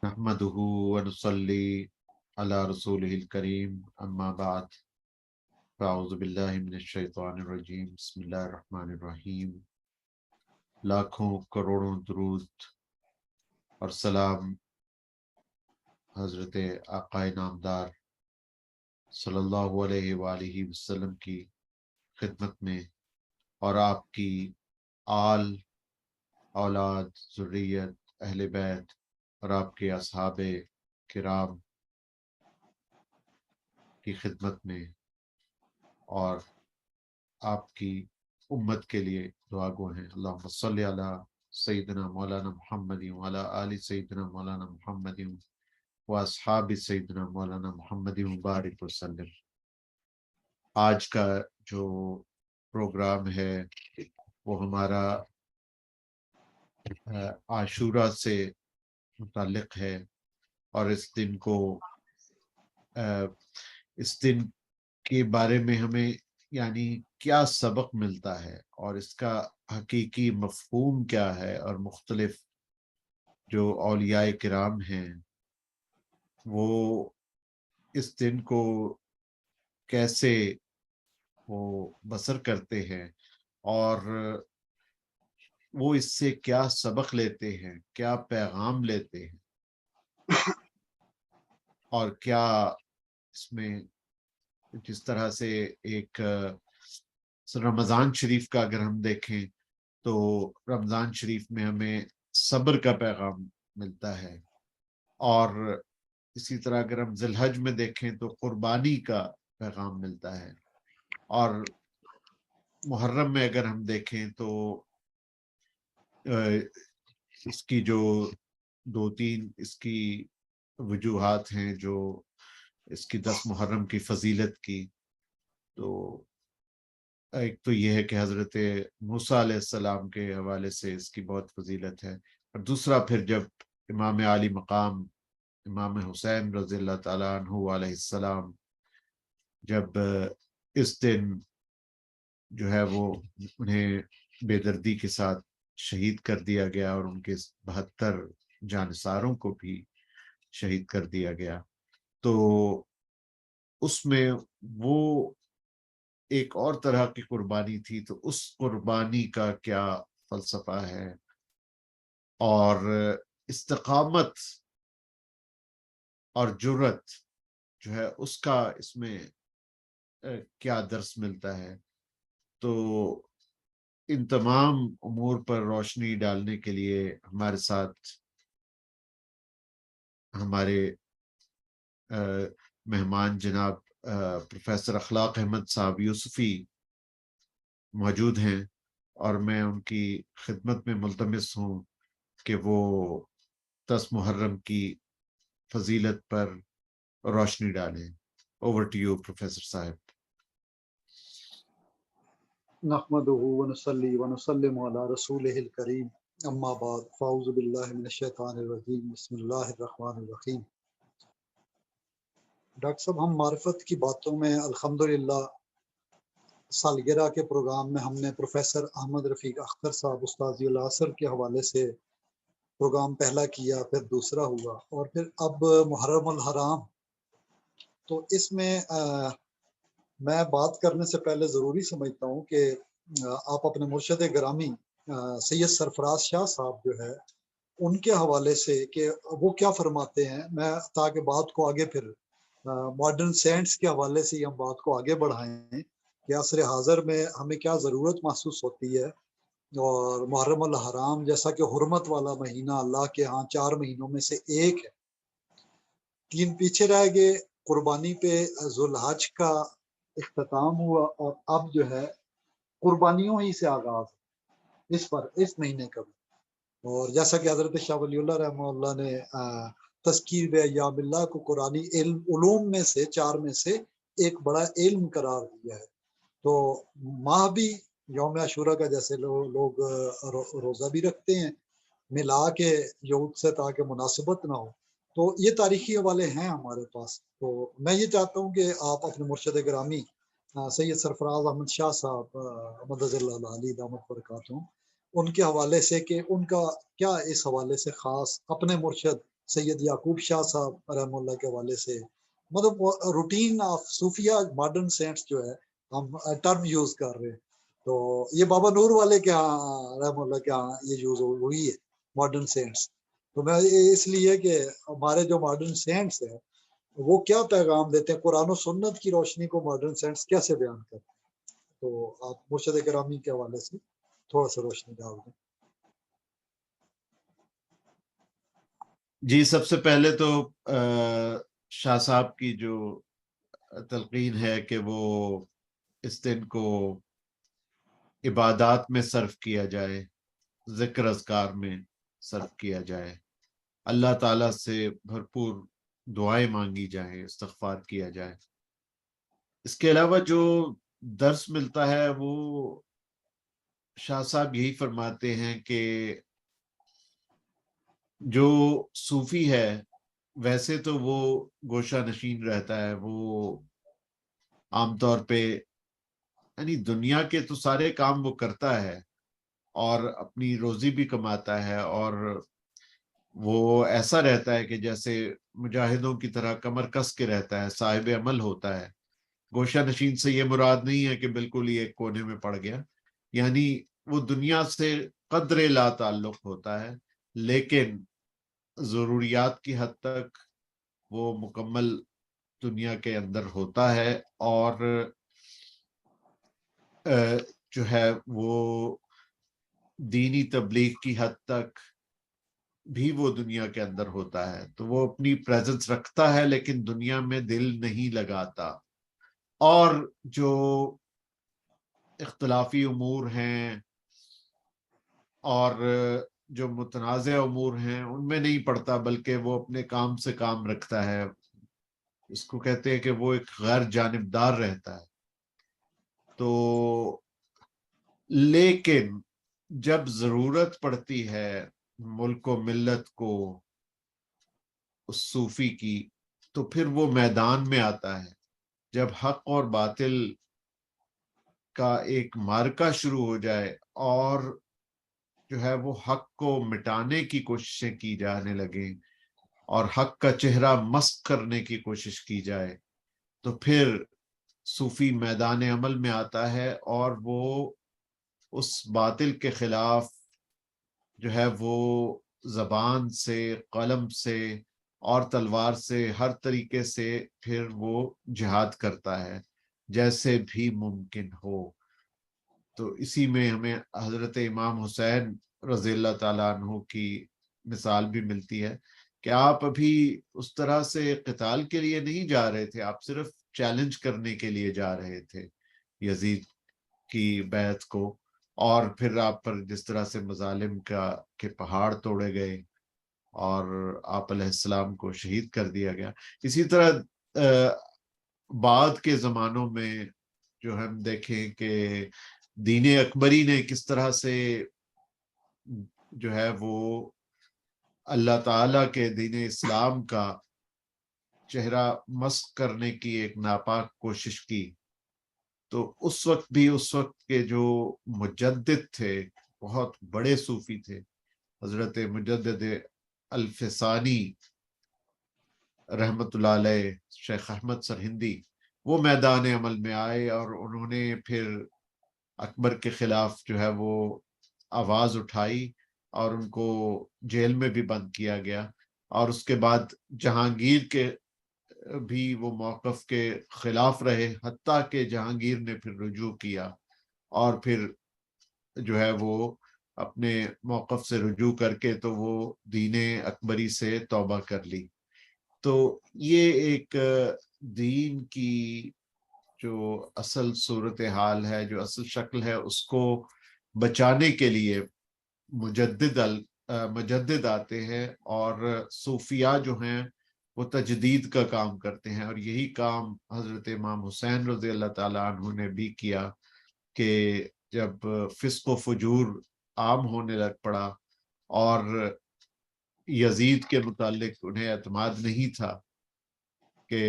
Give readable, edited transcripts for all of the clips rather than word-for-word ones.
نحمده ونصلي على رسوله الكريم اما بعد فاعوذ باللہ من الشیطان الرجیم بسم اللہ الرحمن الرحیم۔ لاکھوں کروڑوں درود اور سلام حضرت آقائے نامدار صلی اللہ علیہ وآلہ وسلم کی خدمت میں اور آپ کی آل، اولاد، ذریت، اہل بیت اور آپ کے اصحاب کرام کی خدمت میں اور آپ کی امت کے لیے دعا گو ہیں۔ اللہم صلی علی سیدنا مولانا محمد وعلی آل سیدنا مولانا محمد و اصحاب سیدنا مولانا محمد مبارک وسلم۔ آج کا جو پروگرام ہے وہ ہمارا عاشورہ سے متعلق ہے، اور اس دن کو اس دن کے بارے میں ہمیں یعنی کیا سبق ملتا ہے اور اس کا حقیقی مفہوم کیا ہے، اور مختلف جو اولیاء کرام ہیں وہ اس دن کو کیسے وہ بسر کرتے ہیں، اور وہ اس سے کیا سبق لیتے ہیں، کیا پیغام لیتے ہیں، اور کیا اس میں جس طرح سے ایک رمضان شریف کا اگر ہم دیکھیں تو رمضان شریف میں ہمیں صبر کا پیغام ملتا ہے، اور اسی طرح اگر ہم ذی الحج میں دیکھیں تو قربانی کا پیغام ملتا ہے، اور محرم میں اگر ہم دیکھیں تو اس کی جو دو تین اس کی وجوہات ہیں، جو اس کی 10 محرم کی فضیلت کی، تو ایک تو یہ ہے کہ حضرت موسیٰ علیہ السلام کے حوالے سے اس کی بہت فضیلت ہے، اور دوسرا پھر جب امام عالی مقام امام حسین رضی اللہ تعالیٰ عنہ علیہ السلام جب اس دن جو ہے وہ انہیں بے دردی کے ساتھ شہید کر دیا گیا، اور ان کے 72 جانثاروں کو بھی شہید کر دیا گیا، تو اس میں وہ ایک اور طرح کی قربانی تھی، تو اس قربانی کا کیا فلسفہ ہے، اور استقامت اور جرت جو ہے اس کا اس میں کیا درس ملتا ہے۔ تو ان تمام امور پر روشنی ڈالنے کے لیے ہمارے ساتھ ہمارے مہمان جناب پروفیسر اخلاق احمد صاحب یوسفی موجود ہیں، اور میں ان کی خدمت میں ملتمس ہوں کہ وہ 10 محرم کی فضیلت پر روشنی ڈالیں۔ اوور ٹو یو پروفیسر صاحب۔ نحمده ونصلي ونسلم على رسوله الكريم اما بعد فاعوذ باللہ من الشیطان الرجیم بسم اللہ الرحمن الرحیم۔ ڈاکٹر صاحب، ہم معرفت کی باتوں میں الحمدللہ سالگرہ کے پروگرام میں ہم نے پروفیسر احمد رفیق اختر صاحب استاذی العصر کے حوالے سے پروگرام پہلا کیا، پھر دوسرا ہوا، اور پھر اب محرم الحرام۔ تو اس میں میں بات کرنے سے پہلے ضروری سمجھتا ہوں کہ آپ اپنے مرشد گرامی سید سرفراز شاہ صاحب جو ہے ان کے حوالے سے کہ وہ کیا فرماتے ہیں، میں تاکہ بات کو آگے پھر ماڈرن سائنس کے حوالے سے ہم بات کو آگے بڑھائیں کہ عصر حاضر میں ہمیں کیا ضرورت محسوس ہوتی ہے، اور محرم الحرام جیسا کہ حرمت والا مہینہ اللہ کے ہاں 4 مہینوں میں سے ایک ہے، 3 پیچھے رہ گئے، قربانی پہ ذوالحج کا اختتام ہوا، اور اب جو ہے قربانیوں ہی سے آغاز اس مہینے کا بھی۔ اور جیسا کہ حضرت شاہ ولی اللہ رحمہ اللہ نے تذکیر ایام اللہ کو قرآنی علوم میں سے 4 میں سے ایک بڑا علم قرار دیا ہے، تو ماہ بھی یوم عاشورہ کا جیسے لوگ روزہ بھی رکھتے ہیں ملا کے یہود سے تاکہ مناسبت نہ ہو، تو یہ تاریخی حوالے ہیں ہمارے پاس۔ تو میں یہ چاہتا ہوں کہ آپ اپنے مرشد گرامی سید سرفراز احمد شاہ صاحب مدد اللہ علی دامت برکاتہ ان کے حوالے سے کہ ان کا کیا اس حوالے سے خاص اپنے مرشد سید یعقوب شاہ صاحب رحمہ اللہ کے حوالے سے، مطلب routine of Sophia modern saints جو ہے ہم ٹرم یوز کر رہے ہیں، تو یہ بابا نور والے کے ہاں رحمہ اللہ کے ہاں یہ یوز ہوئی ہے ماڈرن سینٹس۔ تو میں اس لیے کہ ہمارے جو ماڈرن سینٹس ہیں وہ کیا پیغام دیتے ہیں، قرآن و سنت کی روشنی کو ماڈرن سینٹس کیسے بیان کرتے ہیں، تو آپ مرشد کرامی کے حوالے سے تھوڑا سا روشنی ڈال دیں۔ جی، سب سے پہلے تو شاہ صاحب کی جو تلقین ہے کہ وہ اس دن کو عبادات میں صرف کیا جائے، ذکر اذکار میں صرف کیا جائے، اللہ تعالیٰ سے بھرپور دعائیں مانگی جائیں، استغفار کیا جائے۔ اس کے علاوہ جو درس ملتا ہے وہ شاہ صاحب یہی فرماتے ہیں کہ جو صوفی ہے ویسے تو وہ گوشہ نشین رہتا ہے، وہ عام طور پہ یعنی دنیا کے تو سارے کام وہ کرتا ہے اور اپنی روزی بھی کماتا ہے، اور وہ ایسا رہتا ہے کہ جیسے مجاہدوں کی طرح کمر کس کے رہتا ہے، صاحب عمل ہوتا ہے۔ گوشہ نشین سے یہ مراد نہیں ہے کہ بالکل ہی ایک کونے میں پڑ گیا، یعنی وہ دنیا سے قدر لا تعلق ہوتا ہے، لیکن ضروریات کی حد تک وہ مکمل دنیا کے اندر ہوتا ہے، اور جو ہے وہ دینی تبلیغ کی حد تک بھی وہ دنیا کے اندر ہوتا ہے۔ تو وہ اپنی پریزنس رکھتا ہے لیکن دنیا میں دل نہیں لگاتا، اور جو اختلافی امور ہیں اور جو متنازع امور ہیں ان میں نہیں پڑتا، بلکہ وہ اپنے کام سے کام رکھتا ہے۔ اس کو کہتے ہیں کہ وہ ایک غیر جانبدار رہتا ہے۔ تو لیکن جب ضرورت پڑتی ہے ملک و ملت کو اس صوفی کی، تو پھر وہ میدان میں آتا ہے۔ جب حق اور باطل کا ایک معرکہ شروع ہو جائے اور جو ہے وہ حق کو مٹانے کی کوششیں کی جانے لگیں اور حق کا چہرہ مسخ کرنے کی کوشش کی جائے، تو پھر صوفی میدان عمل میں آتا ہے اور وہ اس باطل کے خلاف جو ہے وہ زبان سے، قلم سے اور تلوار سے، ہر طریقے سے پھر وہ جہاد کرتا ہے جیسے بھی ممکن ہو۔ تو اسی میں ہمیں حضرت امام حسین رضی اللہ تعالیٰ عنہ کی مثال بھی ملتی ہے کہ آپ ابھی اس طرح سے قتال کے لیے نہیں جا رہے تھے، آپ صرف چیلنج کرنے کے لیے جا رہے تھے یزید کی بیعت کو، اور پھر آپ پر جس طرح سے مظالم کے پہاڑ توڑے گئے اور آپ علیہ السلام کو شہید کر دیا گیا۔ اسی طرح بعد کے زمانوں میں جو ہم دیکھیں کہ دین اکبری نے کس طرح سے جو ہے وہ اللہ تعالیٰ کے دین اسلام کا چہرہ مسخ کرنے کی ایک ناپاک کوشش کی۔ تو اس وقت بھی اس وقت کے جو مجدد تھے، بہت بڑے صوفی تھے، حضرت مجدد الفسانی رحمت اللہ علیہ، شیخ احمد سرہندی، وہ میدان عمل میں آئے اور انہوں نے پھر اکبر کے خلاف جو ہے وہ آواز اٹھائی اور ان کو جیل میں بھی بند کیا گیا، اور اس کے بعد جہانگیر کے بھی وہ موقف کے خلاف رہے، حتیٰ کہ جہانگیر نے پھر رجوع کیا اور پھر جو ہے وہ اپنے موقف سے رجوع کر کے تو وہ دین اکبری سے توبہ کر لی۔ تو یہ ایک دین کی جو اصل صورتحال ہے، جو اصل شکل ہے، اس کو بچانے کے لیے مجدد آتے ہیں، اور صوفیاء جو ہیں وہ تجدید کا کام کرتے ہیں، اور یہی کام حضرت امام حسین رضی اللہ تعالیٰ عنہ نے بھی کیا کہ جب فسق و فجور عام ہونے لگ پڑا اور یزید کے متعلق انہیں اعتماد نہیں تھا کہ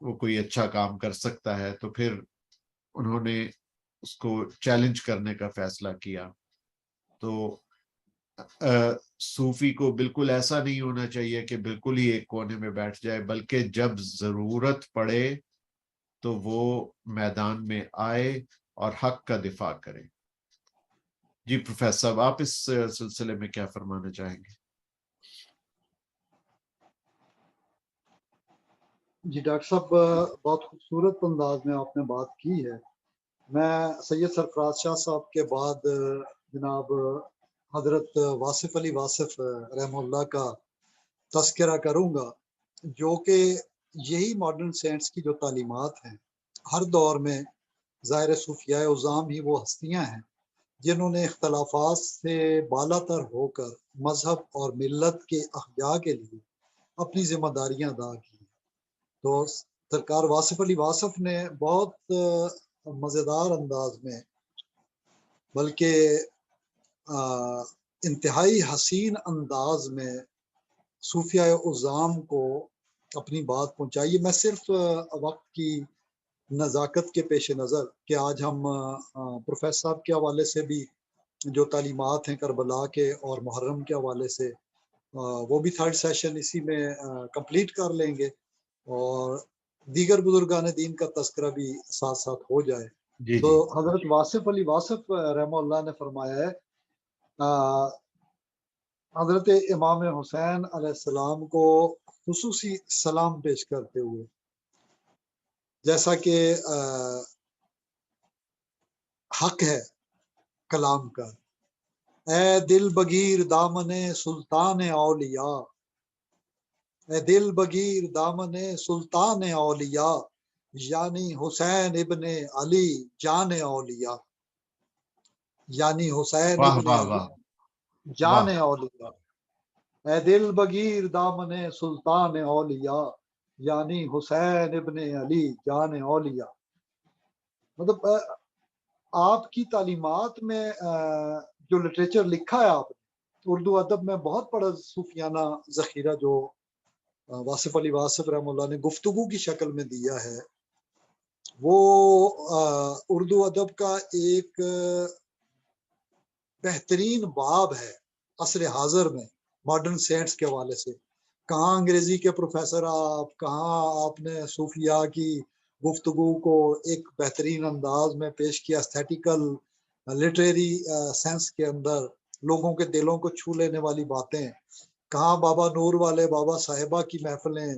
وہ کوئی اچھا کام کر سکتا ہے، تو پھر انہوں نے اس کو چیلنج کرنے کا فیصلہ کیا۔ تو صوفی کو بالکل ایسا نہیں ہونا چاہیے کہ بالکل ہی ایک کونے میں بیٹھ جائے، بلکہ جب ضرورت پڑے تو وہ میدان میں آئے اور حق کا دفاع کرے۔ جی پروفیسر صاحب، آپ اس سلسلے میں کیا فرمانا چاہیں گے؟ جی ڈاکٹر صاحب، بہت خوبصورت انداز میں آپ نے بات کی ہے۔ میں سید سرفراز شاہ صاحب کے بعد جناب حضرت واصف علی واصف رحمہ اللہ کا تذکرہ کروں گا، جو کہ یہی ماڈرن سائنس کی جو تعلیمات ہیں، ہر دور میں ظاہر صوفیاء عظام ہی وہ ہستیاں ہیں جنہوں نے اختلافات سے بالا تر ہو کر مذہب اور ملت کے احیاء کے لیے اپنی ذمہ داریاں ادا کی۔ تو سرکار واصف علی واصف نے بہت مزیدار انداز میں، بلکہ انتہائی حسین انداز میں صوفیاء عظام کو اپنی بات پہنچائی۔ میں صرف وقت کی نزاکت کے پیش نظر کہ آج ہم پروفیسر صاحب کے حوالے سے بھی جو تعلیمات ہیں کربلا کے اور محرم کے حوالے سے، وہ بھی تھرڈ سیشن اسی میں کمپلیٹ کر لیں گے، اور دیگر بزرگان دین کا تذکرہ بھی ساتھ ساتھ ہو جائے۔ جی تو جی حضرت واصف علی واصف رحمہ اللہ نے فرمایا ہے، حضرت امام حسین علیہ السلام کو خصوصی سلام پیش کرتے ہوئے، جیسا کہ حق ہے کلام کا، اے دل بگیر دامن سلطان اولیاء، اے دل بگیر دامن سلطان اولیاء، یعنی حسین ابن علی جان اولیاء، یعنی حسین واہ ابن واہ علی واہ جان واہ۔ اولیاء، اے دل بگیر دامن سلطان اولیاء، یعنی حسین ابن علی جان اولیاء۔ مطلب آپ کی تعلیمات میں جو لٹریچر لکھا ہے آپ نے اردو ادب میں، بہت بڑا صوفیانہ ذخیرہ جو واصف علی واصف رحمہ اللہ نے گفتگو کی شکل میں دیا ہے، وہ اردو ادب کا ایک بہترین باب ہے عصر حاضر میں ماڈرن سائنس کے حوالے سے۔ کہاں انگریزی کے پروفیسر آپ، کہاں آپ نے صوفیاء کی گفتگو کو ایک بہترین انداز میں پیش کیا، استھیٹیکل لٹریری سینس کے اندر لوگوں کے دلوں کو چھو لینے والی باتیں، کہاں بابا نور والے بابا صاحبہ کی محفلیں،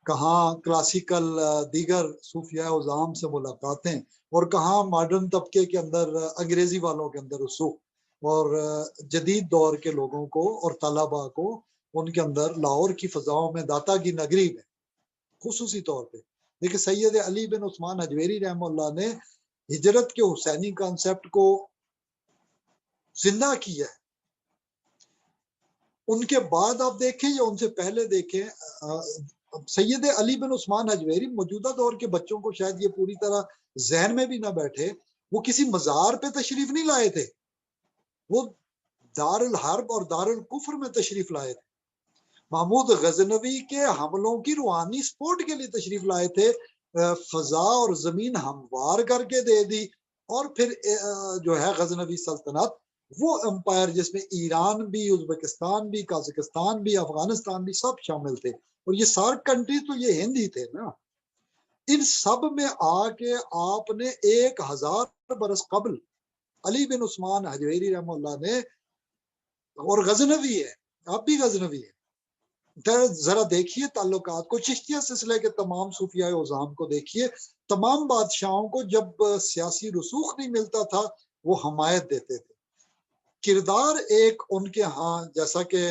کہاں کلاسیکل دیگر صوفیاء عظام سے ملاقاتیں، اور کہاں ماڈرن طبقے کے اندر انگریزی والوں کے اندر رسوخ، اور جدید دور کے لوگوں کو اور طلباء کو ان کے اندر لاہور کی فضاؤں میں، داتا کی نگری میں خصوصی طور پہ دیکھیں، سید علی بن عثمان حجویری رحمہ اللہ نے ہجرت کے حسینی کانسیپٹ کو زندہ کیا ہے۔ ان کے بعد آپ دیکھیں یا ان سے پہلے دیکھیں، سید علی بن عثمان حجویری، موجودہ دور کے بچوں کو شاید یہ پوری طرح ذہن میں بھی نہ بیٹھے، وہ کسی مزار پہ تشریف نہیں لائے تھے، وہ دار الحرب اور دار الکفر میں تشریف لائے تھے، محمود غزنوی کے حملوں کی روحانی سپورٹ کے لیے تشریف لائے تھے، فضا اور زمین ہموار کر کے دے دی، اور پھر جو ہے غزنوی سلطنت، وہ امپائر جس میں ایران بھی، ازبکستان بھی، قازقستان بھی، افغانستان بھی سب شامل تھے، اور یہ سارک کنٹریز تو یہ ہند ہی تھے نا۔ ان سب میں آ کے آپ نے 1000 برس قبل علی بن عثمان حجویری رحمہ اللہ نے، اور غزنوی ہے، آپ بھی غزنوی ہے، ذرا دیکھیے تعلقات کو، چشتیہ سلسلے کے تمام صوفیاء عظام کو دیکھیے، تمام بادشاہوں کو جب سیاسی رسوخ نہیں ملتا تھا وہ حمایت دیتے تھے۔ کردار ایک ان کے ہاں، جیسا کہ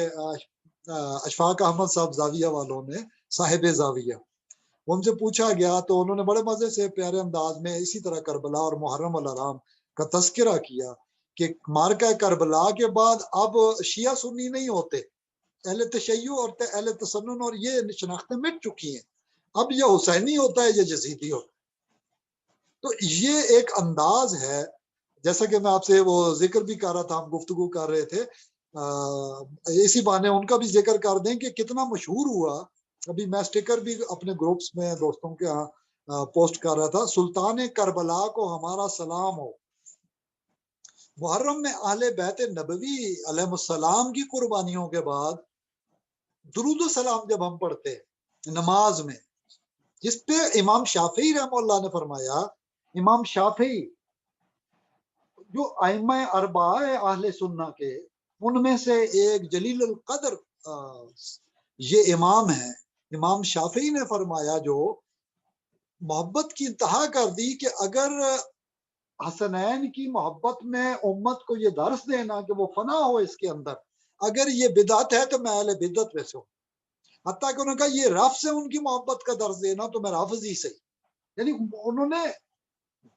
اشفاق احمد صاحب زاویہ والوں نے، صاحب زاویہ، ان سے پوچھا گیا تو انہوں نے بڑے مزے سے پیارے انداز میں اسی طرح کربلا اور محرم الحرام کا تذکرہ کیا کہ مارکہ کربلا کے بعد اب شیعہ سنی نہیں ہوتے، اہل تشیع اور اہل تسنن اور یہ شناختیں مٹ چکی ہیں، اب یہ حسینی ہوتا ہے، یہ یزیدی ہوتا ہے۔ تو یہ ایک انداز ہے، جیسا کہ میں آپ سے وہ ذکر بھی کر رہا تھا، ہم گفتگو کر رہے تھے، اسی بہانے ان کا بھی ذکر کر دیں کہ کتنا مشہور ہوا۔ ابھی میں سٹیکر بھی اپنے گروپس میں دوستوں کے ہاں پوسٹ کر رہا تھا، سلطان کربلا کو ہمارا سلام ہو، محرم میں اہل بیت نبوی علیہ السلام کی قربانیوں کے بعد درود و سلام جب ہم پڑھتے ہیں نماز میں، جس پہ امام شافعی رحمہ اللہ نے فرمایا، امام شافعی جو ائمہ اربعہ اہل سنہ کے ان میں سے ایک جلیل القدر یہ امام ہے، امام شافعی نے فرمایا جو محبت کی انتہا کر دی کہ اگر حسنین کی محبت میں امت کو یہ درس دینا کہ وہ فنا ہو اس کے اندر، اگر یہ بدعت ہے تو میں اہل بدعت میں سے ہوں۔ حتیٰ کہ انہوں نے کہا یہ رف سے ان کی محبت کا درس دینا تو میں رافض ہی سے، یعنی انہوں نے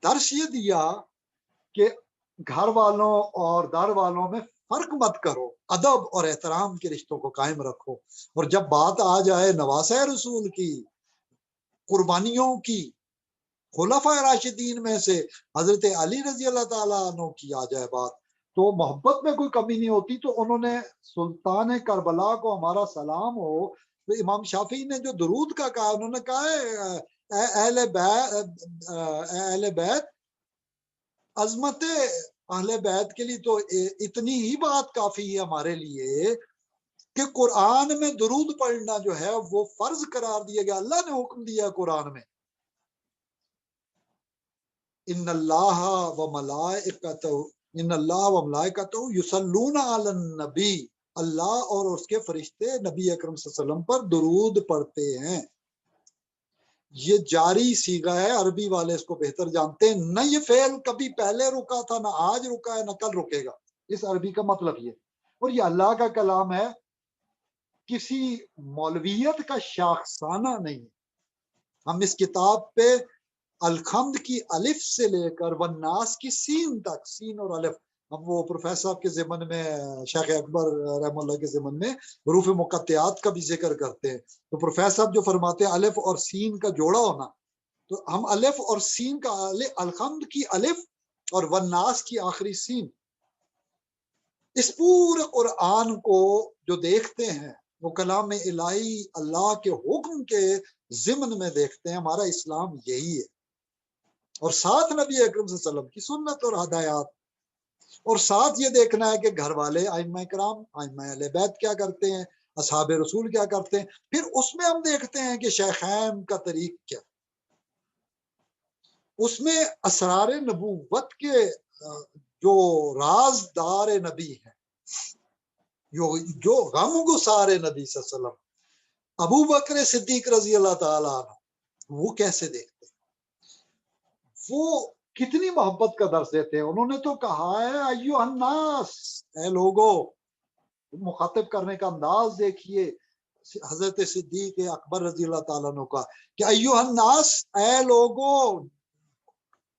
درس یہ دیا کہ گھر والوں اور در والوں میں فرق مت کرو، ادب اور احترام کے رشتوں کو قائم رکھو، اور جب بات آ جائے نواسہ رسول کی، قربانیوں کی، خلفاء راشدین میں سے حضرت علی رضی اللہ تعالیٰ عنہ کی آ جائے بات، تو محبت میں کوئی کمی نہیں ہوتی۔ تو انہوں نے سلطان کربلا کو ہمارا سلام ہو، تو امام شافعی نے جو درود کا کہا، انہوں نے کہا ہے اہل بیت، عظمت اہل بیت کے لیے تو اتنی ہی بات کافی ہے ہمارے لیے کہ قرآن میں درود پڑھنا جو ہے وہ فرض قرار دیا گیا، اللہ نے حکم دیا قرآن میں، ان اللہ و ملائکتہ یصلون علی النبی، اللہ اور اس کے فرشتے نبی اکرم صلی اللہ علیہ وسلم پر درود پڑھتے ہیں۔ یہ جاری صیغہ ہے، عربی والے اس کو بہتر جانتے ہیں، نہ یہ فعل کبھی پہلے رکا تھا، نہ آج رکا ہے، نہ کل رکے گا، اس عربی کا مطلب یہ، اور یہ اللہ کا کلام ہے، کسی مولویت کا شاخسانہ نہیں۔ ہم اس کتاب پہ الحمد کی الف سے لے کر والناس کی سین تک، سین اور الف، ہم وہ پروفیسر صاحب کے ضمن میں، شیخ اکبر رحم اللہ کے ضمن میں حروف مقطعات کا بھی ذکر کرتے ہیں، تو پروفیسر صاحب جو فرماتے ہیں الف اور سین کا جوڑا ہونا، تو ہم الف اور سین کا الحمد کی الف اور والناس کی آخری سین، اس پورے قرآن کو جو دیکھتے ہیں وہ کلام الہی اللہ کے حکم کے ضمن میں دیکھتے ہیں، ہمارا اسلام یہی ہے، اور ساتھ نبی اکرم صلی اللہ علیہ وسلم کی سنت اور ہدایات، اور ساتھ یہ دیکھنا ہے کہ گھر والے ائمہ کرام، ائمہ اہل بیت کیا کرتے ہیں، اصحاب رسول کیا کرتے ہیں، پھر اس میں ہم دیکھتے ہیں کہ شیخین کا طریق کیا، اس میں اسرار نبوت کے جو رازدار نبی ہیں، جو غم گسار نبی صلی اللہ علیہ وسلم، ابو بکر صدیق رضی اللہ تعالیٰ عنہ، وہ کیسے دیکھتے ہیں، وہ کتنی محبت کا درس دیتے ہیں۔ انہوں نے تو کہا ہے ایوہ الناس، اے لوگو، مخاطب کرنے کا انداز دیکھیے حضرت صدیق اکبر رضی اللہ تعالیٰ عنہ کا، کہ ایوہ الناس، اے لوگو،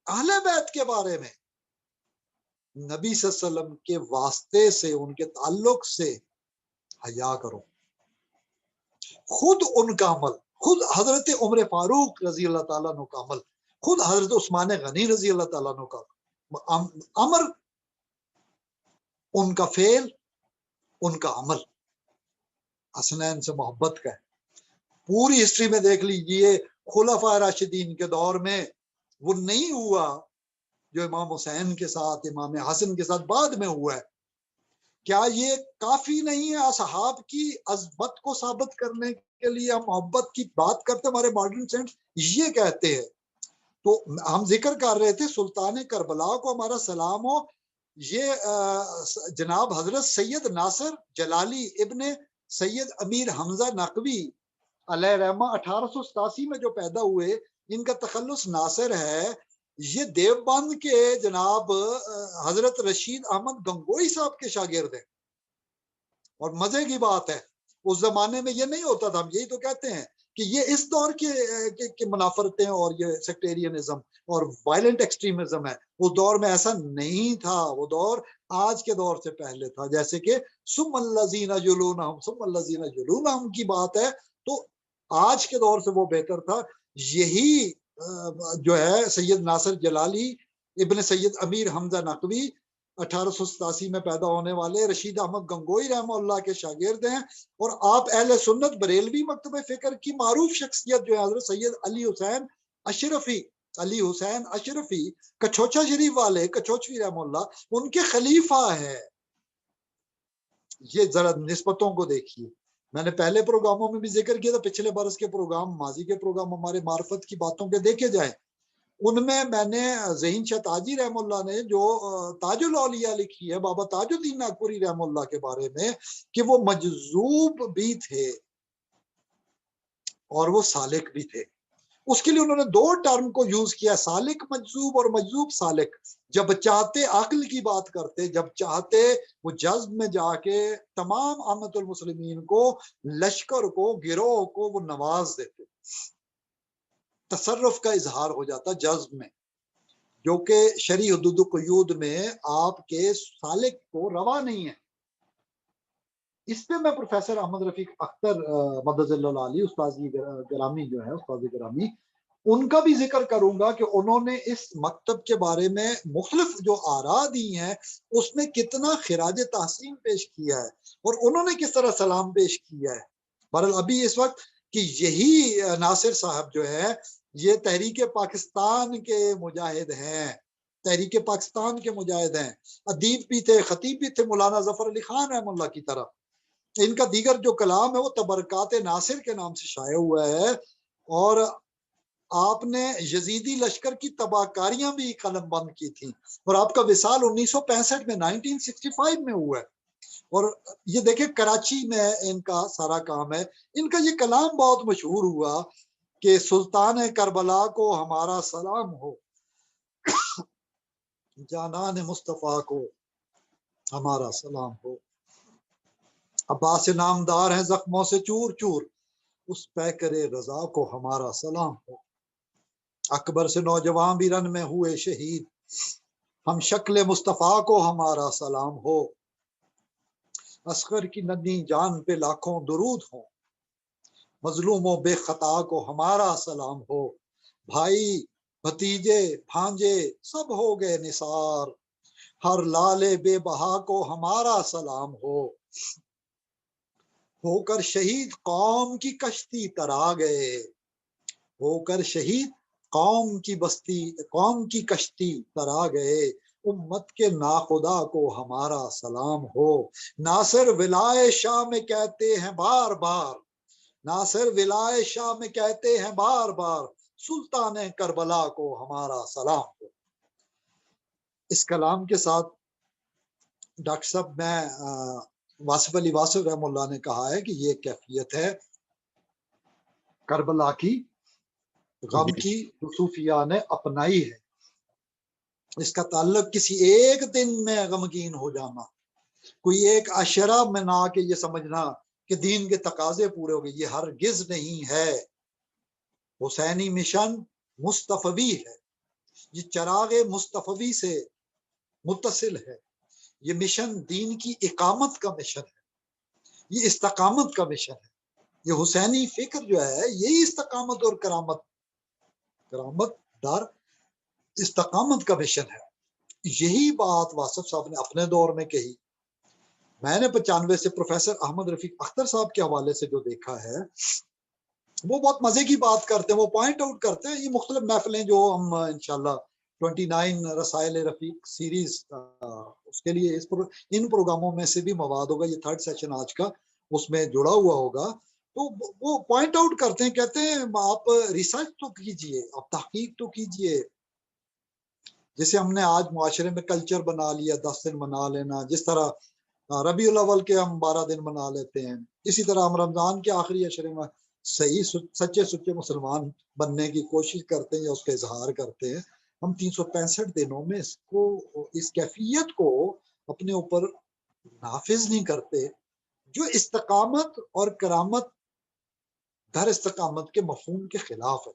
اہل بیت کے بارے میں نبی صلی اللہ علیہ وسلم کے واسطے سے، ان کے تعلق سے حیا کرو، خود ان کا عمل، خود حضرت عمر فاروق رضی اللہ تعالیٰ عنہ کا عمل، خود حضرت عثمان غنی رضی اللہ تعالیٰ عنہ کا امر، ان کا فعل، ان کا عمل حسنین سے محبت کا ہے۔ پوری ہسٹری میں دیکھ لیجئے، خلفاء راشدین کے دور میں وہ نہیں ہوا جو امام حسین کے ساتھ، امام حسن کے ساتھ بعد میں ہوا ہے۔ کیا یہ کافی نہیں ہے اصحاب کی عظمت کو ثابت کرنے کے لیے؟ ہم محبت کی بات کرتے، ہمارے ماڈرن سینٹس یہ کہتے ہیں۔ تو ہم ذکر کر رہے تھے سلطان کربلا کو ہمارا سلام ہو، یہ جناب حضرت سید ناصر جلالی ابن سید امیر حمزہ نقوی علیہ رحمہ 1887 میں جو پیدا ہوئے، ان کا تخلص ناصر ہے، یہ دیوبند کے جناب حضرت رشید احمد گنگوئی صاحب کے شاگرد ہیں۔ اور مزے کی بات ہے، اس زمانے میں یہ نہیں ہوتا تھا، ہم یہی تو کہتے ہیں کہ یہ اس دور کے منافرتیں اور یہ سیکٹیرینزم اور وائلنٹ ایکسٹریمزم ہے، اس دور میں ایسا نہیں تھا، وہ دور آج کے دور سے پہلے تھا، جیسے کہ ثم الذین یلونہم ثم الذین یلونہم کی بات ہے، تو آج کے دور سے وہ بہتر تھا۔ یہی جو ہے سید ناصر جلالی ابن سید امیر حمزہ نقوی 1887 میں پیدا ہونے والے رشید احمد گنگوئی رحمہ اللہ کے شاگرد ہیں، اور آپ اہل سنت بریلوی مکتبہ فکر کی معروف شخصیت جو ہے حضرت سید علی حسین اشرفی علی حسین اشرفی کچوچا شریف والے کچوچوی رحم اللہ ان کے خلیفہ ہیں. یہ ذرا نسبتوں کو دیکھیے. میں نے پہلے پروگراموں میں بھی ذکر کیا تھا، پچھلے برس کے پروگرام، ماضی کے پروگرام ہمارے معرفت کی باتوں کے دیکھے جائیں، ان میں نے ذہین شاہ تاجی رحم اللہ نے جو تاج الاولیاء لکھی ہے بابا تاج الدین ناگپوری رحم اللہ کے بارے میں، کہ وہ مجذوب بھی تھے اور وہ سالک بھی تھے. اس کے لیے انہوں نے دو ٹرم کو یوز کیا، سالک مجذوب اور مجذوب سالک. جب چاہتے عقل کی بات کرتے، جب چاہتے وہ جذب میں جا کے تمام عامت المسلمین کو، لشکر کو، گروہ کو وہ نواز دیتے، تصرف کا اظہار ہو جاتا جذب میں، جو کہ شرعی حدود و قیود میں آپ کے سالک کو روا نہیں ہے. اس پہ میں پروفیسر احمد رفیق اختر مدظ اللہ علی استاد گرامی جو ہے، استاد گرامی، ان کا بھی ذکر کروں گا کہ انہوں نے اس مکتب کے بارے میں مختلف جو آراء دی ہیں اس میں کتنا خراج تحسین پیش کیا ہے، اور انہوں نے کس طرح سلام پیش کیا ہے. بہرحال ابھی اس وقت کہ یہی ناصر صاحب جو ہے یہ تحریک پاکستان کے مجاہد ہیں، تحریک پاکستان کے مجاہد ہیں، ادیب بھی تھے، خطیب بھی تھے، مولانا ظفر علی خان رحم اللہ کی طرح. ان کا دیگر جو کلام ہے وہ تبرکات ناصر کے نام سے شائع ہوا ہے، اور آپ نے یزیدی لشکر کی تباہ کاریاں بھی قلم بند کی تھیں، اور آپ کا وصال 1965 میں 1965 میں ہوا ہے. اور یہ دیکھیں کراچی میں ان کا سارا کام ہے. ان کا یہ کلام بہت مشہور ہوا کہ سلطان کربلا کو ہمارا سلام ہو، جانان مصطفیٰ کو ہمارا سلام ہو، عباس نامدار ہیں زخموں سے چور چور، اس پیکر رضا کو ہمارا سلام ہو. اکبر سے نوجوان بھی رن میں ہوئے شہید، ہم شکل مصطفیٰ کو ہمارا سلام ہو. اصغر کی ننھی جان پہ لاکھوں درود ہوں، مظلوموں بے خطا کو ہمارا سلام ہو. بھائی بھتیجے بھانجے سب ہو گئے نثار، ہر لال بے بہا کو ہمارا سلام ہو کر شہید قوم کی کشتی ترا گئے، ہو کر شہید قوم کی کشتی ترا گئے، امت کے ناخدا کو ہمارا سلام ہو. ناصر ولائے شاہ میں کہتے ہیں بار بار، ناصر ولائے شاہ میں کہتے ہیں بار بار، سلطان کربلا کو ہمارا سلام ہو. اس کلام کے ساتھ ڈاکٹر صاحب میں واصف علی واصف رحم اللہ نے کہا ہے کہ یہ کیفیت ہے کربلا کی، غم کی جو صوفیاء نے اپنائی ہے. اس کا تعلق کسی ایک دن میں غمگین ہو جانا، کوئی ایک عشرہ میں نہ کہ یہ سمجھنا کہ دین کے تقاضے پورے ہو گئے، یہ ہرگز نہیں ہے. حسینی مشن مصطفی ہے، یہ چراغ مصطفی سے متصل ہے. یہ مشن دین کی اقامت کا مشن ہے، یہ استقامت کا مشن ہے. یہ حسینی فکر جو ہے یہی استقامت اور کرامت دار استقامت کا مشن ہے. یہی بات واصف صاحب نے اپنے دور میں کہی. میں نے 95 سے پروفیسر احمد رفیق اختر صاحب کے حوالے سے جو دیکھا ہے وہ بہت مزے کی بات کرتے ہیں، وہ پوائنٹ آؤٹ کرتے ہیں. یہ مختلف محفلیں جو ہم انشاءاللہ 29 رسائل رفیق سیریز، اس کے لیے ان پروگراموں میں سے بھی مواد ہوگا، یہ 3rd سیشن آج کا اس میں جڑا ہوا ہوگا. تو وہ پوائنٹ آؤٹ کرتے ہیں، کہتے ہیں آپ ریسرچ تو کیجئے، آپ تحقیق تو کیجئے. جیسے ہم نے آج معاشرے میں کلچر بنا لیا 10 دن منا لینا، جس طرح ربیع الاول کے ہم 12 دن منا لیتے ہیں، اسی طرح ہم رمضان کے آخری عشرے میں صحیح سچے مسلمان بننے کی کوشش کرتے ہیں یا اس کا اظہار کرتے ہیں. ہم 365 دنوں میں اس کیفیت کو اپنے اوپر نافذ نہیں کرتے جو استقامت اور کرامت در استقامت کے مفہوم کے خلاف ہے.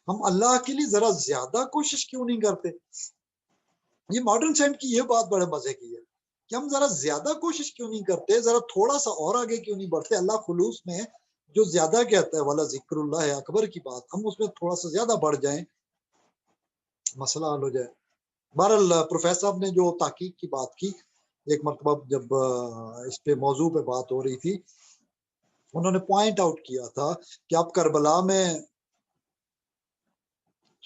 ہم اللہ کے لیے ذرا زیادہ کوشش کیوں نہیں کرتے؟ یہ ماڈرن سائنس کی یہ بات بڑے مزے کی ہے کہ ہم ذرا زیادہ کوشش کیوں نہیں کرتے، ذرا تھوڑا سا اور آگے کیوں نہیں بڑھتے. اللہ خلوص میں جو زیادہ کہتا ہے والا ذکر اللہ اکبر کی بات، ہم اس میں تھوڑا سا زیادہ بڑھ جائیں، مسئلہ حل ہو جائے. بہرحال پروفیسر صاحب نے جو تحقیق کی بات کی، ایک مرتبہ جب اس پہ موضوع پہ بات ہو رہی تھی، انہوں نے پوائنٹ آؤٹ کیا تھا کہ اب کربلا میں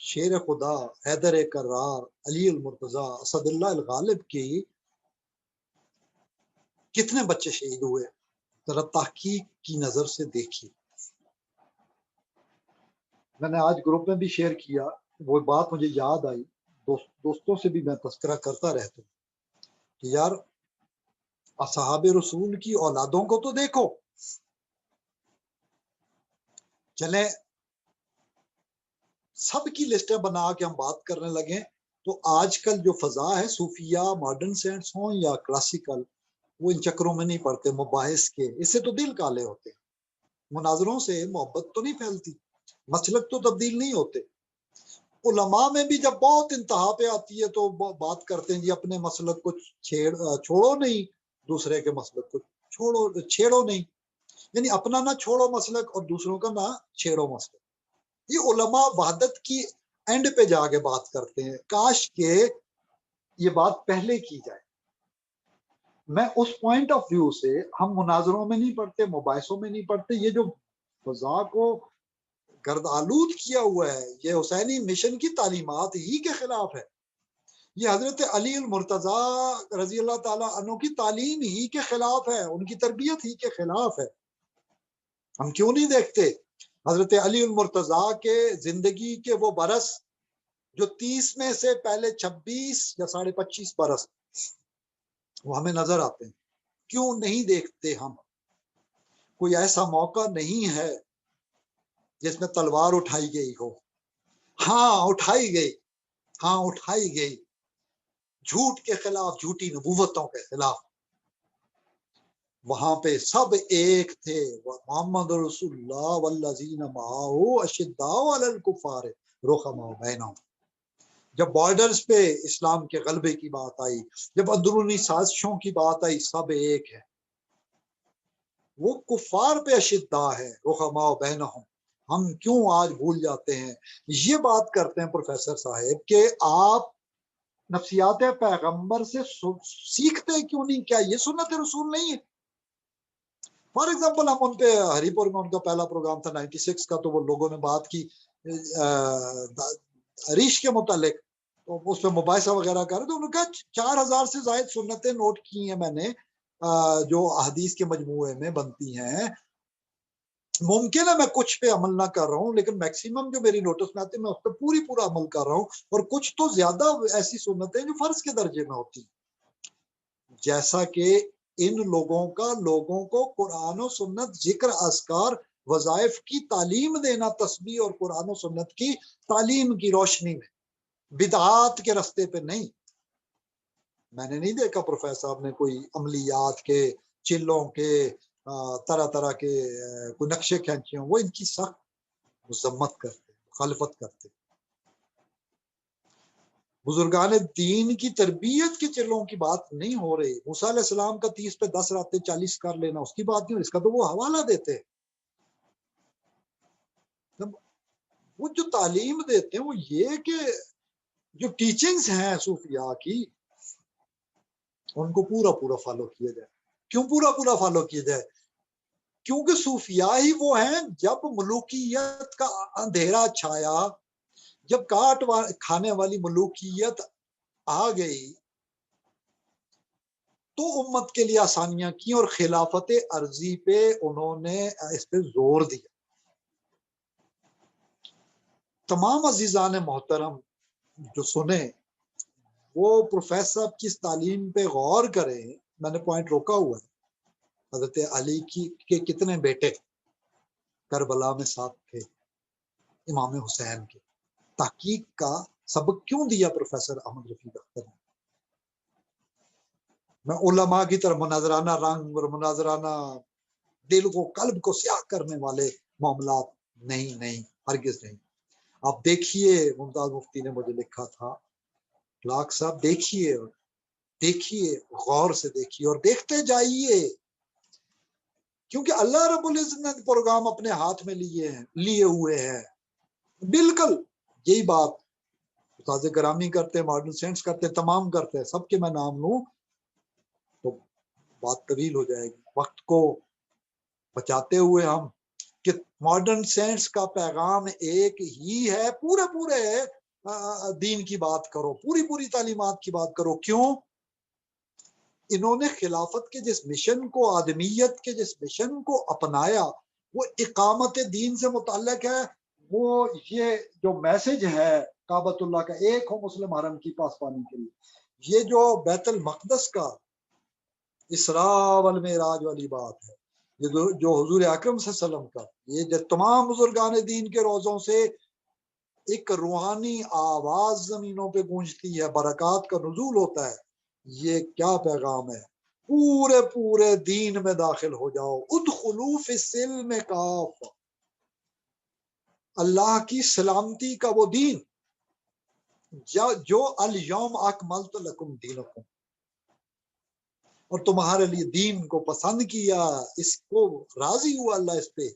شیر خدا حیدر کرار علی المرتضی اسد اللہ الغالب کی کتنے بچے شہید ہوئے، ذرا تحقیق کی نظر سے دیکھیے۔ میں نے آج گروپ میں بھی شیئر کیا، وہ بات مجھے یاد آئی، دوستوں سے بھی میں تذکرہ کرتا رہتا ہوں کہ یار اصحاب رسول کی اولادوں کو تو دیکھو۔ چلیں سب کی لسٹیں بنا کے ہم بات کرنے لگیں تو آج کل جو فضا ہے صوفیہ ماڈرن سائنس ہوں یا کلاسیکل، وہ ان چکروں میں نہیں پڑتے مباحث کے، اس سے تو دل کالے ہوتے ہیں، مناظروں سے محبت تو نہیں پھیلتی، مسلک تو تبدیل نہیں ہوتے۔ علماء میں بھی جب بہت انتہا پہ آتی ہے تو بات کرتے ہیں جی اپنے مسلک کو چھوڑو نہیں، دوسرے کے مسلک کو چھیڑو نہیں، یعنی اپنا نہ چھوڑو مسلک اور دوسروں کا نہ چھیڑو مسلک۔ یہ علماء وحدت کی اینڈ پہ جا کے بات کرتے ہیں، کاش کہ یہ بات پہلے کی جائے۔ میں اس پوائنٹ آف ویو سے، ہم مناظروں میں نہیں پڑھتے، مباحثوں میں نہیں پڑھتے، یہ جو فضا کو گرد آلود کیا ہوا ہے یہ حسینی مشن کی تعلیمات ہی کے خلاف ہے، یہ حضرت علی المرتضی رضی اللہ تعالیٰ عنہ کی تعلیم ہی کے خلاف ہے، ان کی تربیت ہی کے خلاف ہے۔ ہم کیوں نہیں دیکھتے حضرت علی المرتضی کے زندگی کے وہ برس جو 30 میں سے پہلے 26 یا 25.5 برس وہ ہمیں نظر آتے ہیں، کیوں نہیں دیکھتے ہم؟ کوئی ایسا موقع نہیں ہے جس میں تلوار اٹھائی گئی ہو؟ ہاں اٹھائی گئی، ہاں اٹھائی گئی، جھوٹ کے خلاف، جھوٹی نبوتوں کے خلاف۔ وہاں پہ سب ایک تھے، محمد رسول اللہ والذین معہ اشداء علی الکفار رحماء بینہم۔ جب بارڈرز پہ اسلام کے غلبے کی بات آئی، جب اندرونی سازشوں کی بات آئی، سب ایک ہے، وہ کفار پہ اشداء ہے رحماء بینہم۔ ہم کیوں آج بھول جاتے ہیں؟ یہ بات کرتے ہیں پروفیسر صاحب کہ آپ نفسیات پیغمبر سے سیکھتے کیوں نہیں؟ کیا یہ سنت رسول نہیں ہے؟ فار ایگزامپل ہم ان پہ ہری پور میں ان کا پہلا پروگرام تھا 96 کا، تو وہ لوگوں نے بات کی ریش کے متعلق، تو اس پہ مباحثہ وغیرہ کر رہے تو انہوں نے کہا 4000 سے زائد سنتیں نوٹ کی ہیں میں نے جو احادیث کے مجموعے میں بنتی ہیں، ممکن ہے میں کچھ پہ عمل نہ کر رہا ہوں لیکن میکسیمم جو میری نوٹس میں آتی ہے میں اس پہ پورا عمل کر رہا ہوں، اور کچھ تو زیادہ ایسی سنتیں جو فرض کے درجے میں ہوتی ہیں، جیسا کہ ان لوگوں کو قرآن و سنت، ذکر، اذکار، وظائف کی تعلیم دینا، تسبیح اور قرآن و سنت کی تعلیم کی روشنی میں، بدعات کے رستے پہ نہیں۔ میں نے نہیں دیکھا پروفیسر صاحب نے کوئی عملیات کے، چلوں کے، طرح طرح کے کوئی نقشے کھینچے ہوں، وہ ان کی سخت مذمت کرتے، مخالفت کرتے۔ بزرگان دین کی تربیت کے چلوں کی بات نہیں ہو رہی، موسیٰ علیہ السلام کا 30 پہ 10 راتیں 40 کر لینا اس کی بات نہیں ہو، اس کا تو وہ حوالہ دیتے، وہ جو تعلیم دیتے ہیں وہ یہ کہ جو ٹیچنگز ہیں صوفیاء کی ان کو پورا فالو کیا جائے۔ کیوں پورا فالو کیا جائے؟ کیونکہ صوفیاء ہی وہ ہیں جب ملوکیت کا اندھیرا چھایا، جب کاٹ کھانے والی ملوکیت آ گئی تو امت کے لیے آسانیاں کی اور خلافت عرضی پہ انہوں نے اس پہ زور دیا۔ تمام عزیزان محترم جو سنیں وہ پروفیسر صاحب کی اس تعلیم پہ غور کریں۔ میں نے پوائنٹ روکا ہوا ہے، حضرت علی کے کتنے بیٹے کربلا میں ساتھ تھے امام حسین کے؟ تحقیق کا سبق کیوں دیا پروفیسر احمد رفیق اختر نے؟ میں علماء کی طرح مناظرانہ رنگ اور مناظرانہ دل کو، قلب کو سیاہ کرنے والے معاملات نہیں، ہرگز نہیں۔ آپ دیکھیے ممتاز مفتی نے مجھے لکھا تھا، لاکھ صاحب دیکھیے غور سے دیکھیے اور دیکھتے جائیے، کیونکہ اللہ رب العزت نے پروگرام اپنے ہاتھ میں لیے ہوئے ہیں۔ بالکل یہی بات استاد گرامی کرتے ہیں، ماڈرن سائنس کرتے ہیں، تمام کرتے ہیں، سب کے میں نام لوں تو بات طویل ہو جائے گی۔ وقت کو بچاتے ہوئے ہم کہ ماڈرن سائنس کا پیغام ایک ہی ہے، پورے دین کی بات کرو، پوری تعلیمات کی بات کرو. کیوں؟ انہوں نے خلافت کے جس مشن کو، آدمیت کے جس مشن کو اپنایا وہ اقامت دین سے متعلق ہے. وہ یہ جو میسج ہے کعبۃ اللہ کا، ایک ہو مسلم حرم کی پاسبانی کے لیے، یہ جو بیت المقدس کا اسراء والمعراج والی بات ہے، یہ جو حضور اکرم صلی اللہ علیہ وسلم کا، یہ جو تمام بزرگان دین کے روزوں سے ایک روحانی آواز زمینوں پہ گونجتی ہے، برکات کا نزول ہوتا ہے. یہ کیا پیغام ہے؟ پورے دین میں داخل ہو جاؤ. ادخلوا فی السلم کافہ، اللہ کی سلامتی کا وہ دین جو الیوم اکملت لکم دینکم، اور تمہارے لیے دین کو پسند کیا، اس کو راضی ہوا اللہ اس پہ،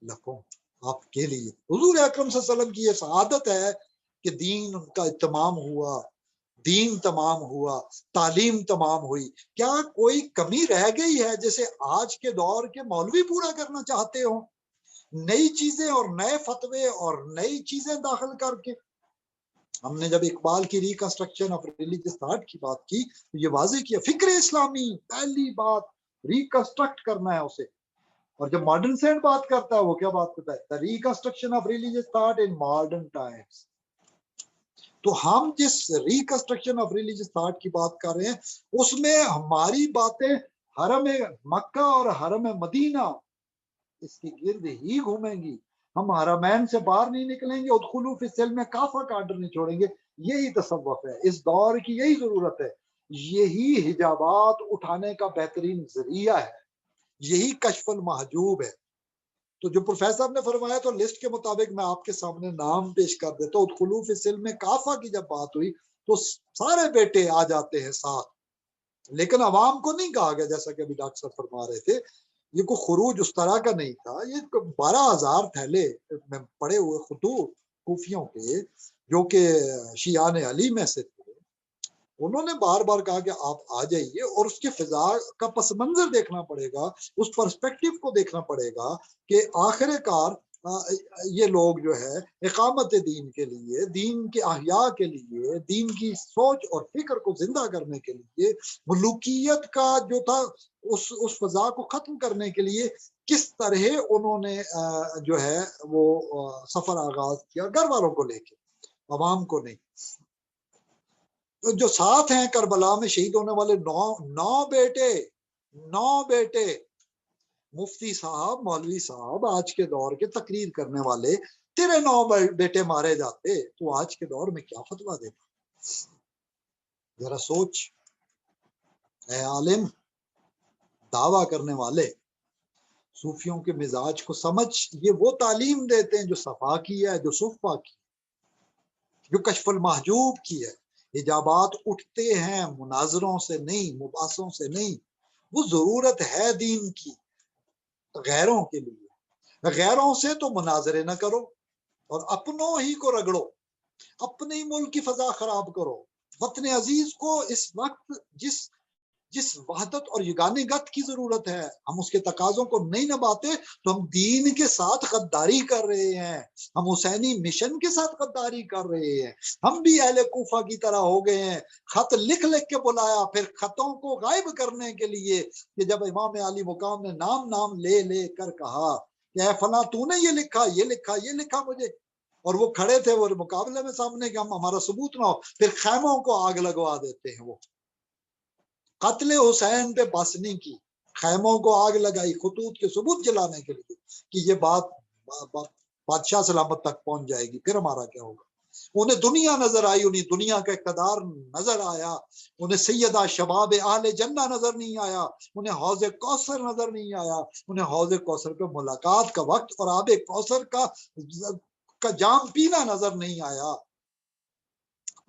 لکم، آپ کے لیے. حضور اکرم صلی اللہ علیہ وسلم کی یہ سعادت ہے کہ دین کا اتمام ہوا، دین تمام ہوا، تعلیم تمام ہوئی. کیا کوئی کمی رہ گئی ہے جیسے آج کے دور کے مولوی پورا کرنا چاہتے ہوں، نئی چیزیں اور نئے فتوے اور نئی چیزیں داخل کر کے؟ ہم نے جب اقبال کی ریکنسٹرکشن آف ریلیجس تھاٹ کی بات کی تو یہ واضح کیا، فکر اسلامی پہلی بات ریکنسٹرکٹ کرنا ہے اسے. اور جب ماڈرن سائنس بات کرتا ہے وہ کیا بات کرتا ہے؟ Reconstruction of religious thought in modern Times. تو ہم جس ریکنسٹرکشن آف ریلیجس تھاٹ کی بات کر رہے ہیں اس میں ہماری باتیں حرم مکہ اور حرم مدینہ اس کی گرد ہی گھومیں گی. ہم حرمین سے باہر نہیں نکلیں گے، ادخلوا فی السلم کافہ کا آرڈر نہیں چھوڑیں گے. یہی تصوف ہے، اس دور کی یہی ضرورت ہے. یہی حجابات اٹھانے کا بہترین ذریعہ ہے، یہی کشف المحجوب ہے. تو جو پروفیسر صاحب نے فرمایا تو لسٹ کے مطابق میں آپ کے سامنے نام پیش کر دیتا ہوں. ادخلوا فی السلم کافہ کی جب بات ہوئی تو سارے بیٹے آ جاتے ہیں ساتھ، لیکن عوام کو نہیں کہا گیا. جیسا کہ ابھی ڈاکٹر صاحب فرما رہے تھے، یہ کوئی خروج اس طرح کا نہیں تھا. یہ 12,000 تھیلے میں پڑے ہوئے خطوط کوفیوں کے جو کہ شیعان علی میں سے تھے، انہوں نے بار بار کہا کہ آپ آ جائیے. اور اس کے فضا کا پس منظر دیکھنا پڑے گا، اس پرسپیکٹیو کو دیکھنا پڑے گا کہ آخر کار یہ لوگ جو ہے اقامت دین کے لیے، دین کے احیاء کے لیے، دین کی سوچ اور فکر کو زندہ کرنے کے لیے، ملوکیت کا جو تھا اس فضا کو ختم کرنے کے لیے کس طرح انہوں نے جو ہے وہ سفر آغاز کیا، گھر والوں کو لے کے، عوام کو نہیں. جو ساتھ ہیں کربلا میں شہید ہونے والے 9 بیٹے مفتی صاحب، مولوی صاحب، آج کے دور کے تقریر کرنے والے، تیرے 9 بیٹے مارے جاتے تو آج کے دور میں کیا فتویٰ دیتا؟ ذرا سوچ اے عالم، دعویٰ کرنے والے، صوفیوں کے مزاج کو سمجھ. یہ وہ تعلیم دیتے ہیں جو صفا کی ہے، جو صفا کی، جو کشف المحجوب کی ہے. حجابات اٹھتے ہیں مناظروں سے نہیں، مباحثوں سے نہیں. وہ ضرورت ہے دین کی غیروں کے لیے. غیروں سے تو مناظرے نہ کرو اور اپنوں ہی کو رگڑو، اپنے ہی ملک کی فضا خراب کرو. وطن عزیز کو اس وقت جس وحدت اور یگانگت کی ضرورت ہے، ہم اس کے تقاضوں کو نہیں نبھاتے تو ہم دین کے ساتھ غداری کر رہے ہیں، ہم حسینی مشن کے ساتھ غداری کر رہے ہیں. ہم بھی اہل کوفہ کی طرح ہو گئے ہیں، خط لکھ کے بلایا، پھر خطوں کو غائب کرنے کے لیے کہ جب امام علی مقام نے نام لے کر کہا کہ اے فلاں تو نے یہ لکھا مجھے، اور وہ کھڑے تھے وہ مقابلے میں سامنے کہ ہمارا ثبوت نہ ہو، پھر خیموں کو آگ لگوا دیتے ہیں. وہ قتل حسین پہ بس نہیں کی، خیموں کو آگ لگائی خطوط کے ثبوت جلانے کے لیے کہ یہ بات بادشاہ سلامت تک پہنچ جائے گی. پھر ہمارا کیا ہوگا؟ انہیں دنیا نظر آئی، انہیں دنیا کا اقتدار نظر آیا، انہیں سیدہ شباب اہل جنہ نظر نہیں آیا، انہیں حوض کوثر نظر نہیں آیا، انہیں حوض کوثر پہ ملاقات کا وقت اور آب کوثر کا جام پینا نظر نہیں آیا.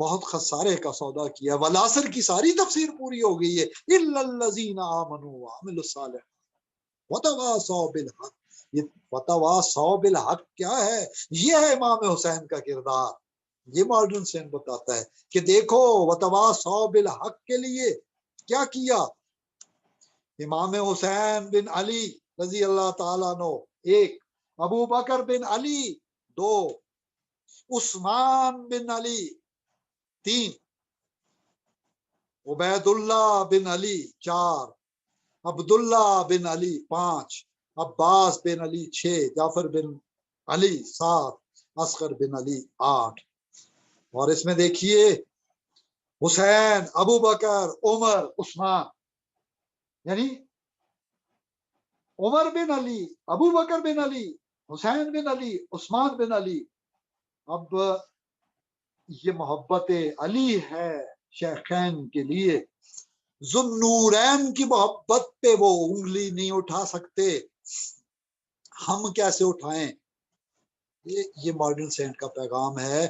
بہت خسارے کا سودا کیا. والعصر کی ساری تفسیر پوری ہو گئی ہے. الا الذین آمنوا وعملوا الصالحات وتواصوا بالحق. یہ وتواصوا بالحق کیا ہے؟ یہ ہے امام حسین کا کردار. یہ ماڈرن سائنس بتاتا ہے کہ دیکھو وتواصوا بالحق کے لیے کیا کیا. امام حسین بن علی رضی اللہ تعالیٰ عنہ 1، ابو بکر بن علی 2، عثمان بن علی 3، عبید اللہ بن علی 4، عبداللہ بن علی 5، عباس بن علی 6، جعفر بن علی 7، اصغر بن علی 8۔ اور اس میں دیکھیے حسین، ابو بکر، عمر، عثمان، یعنی عمر بن علی، ابو بکر بن علی، حسین بن علی، عثمان بن علی۔ اب یہ محبت علی ہے شیخین کے لیے، ذوالنورین کی محبت پہ وہ انگلی نہیں اٹھا سکتے، ہم کیسے اٹھائیں؟ یہ ماڈرن سینٹ کا پیغام ہے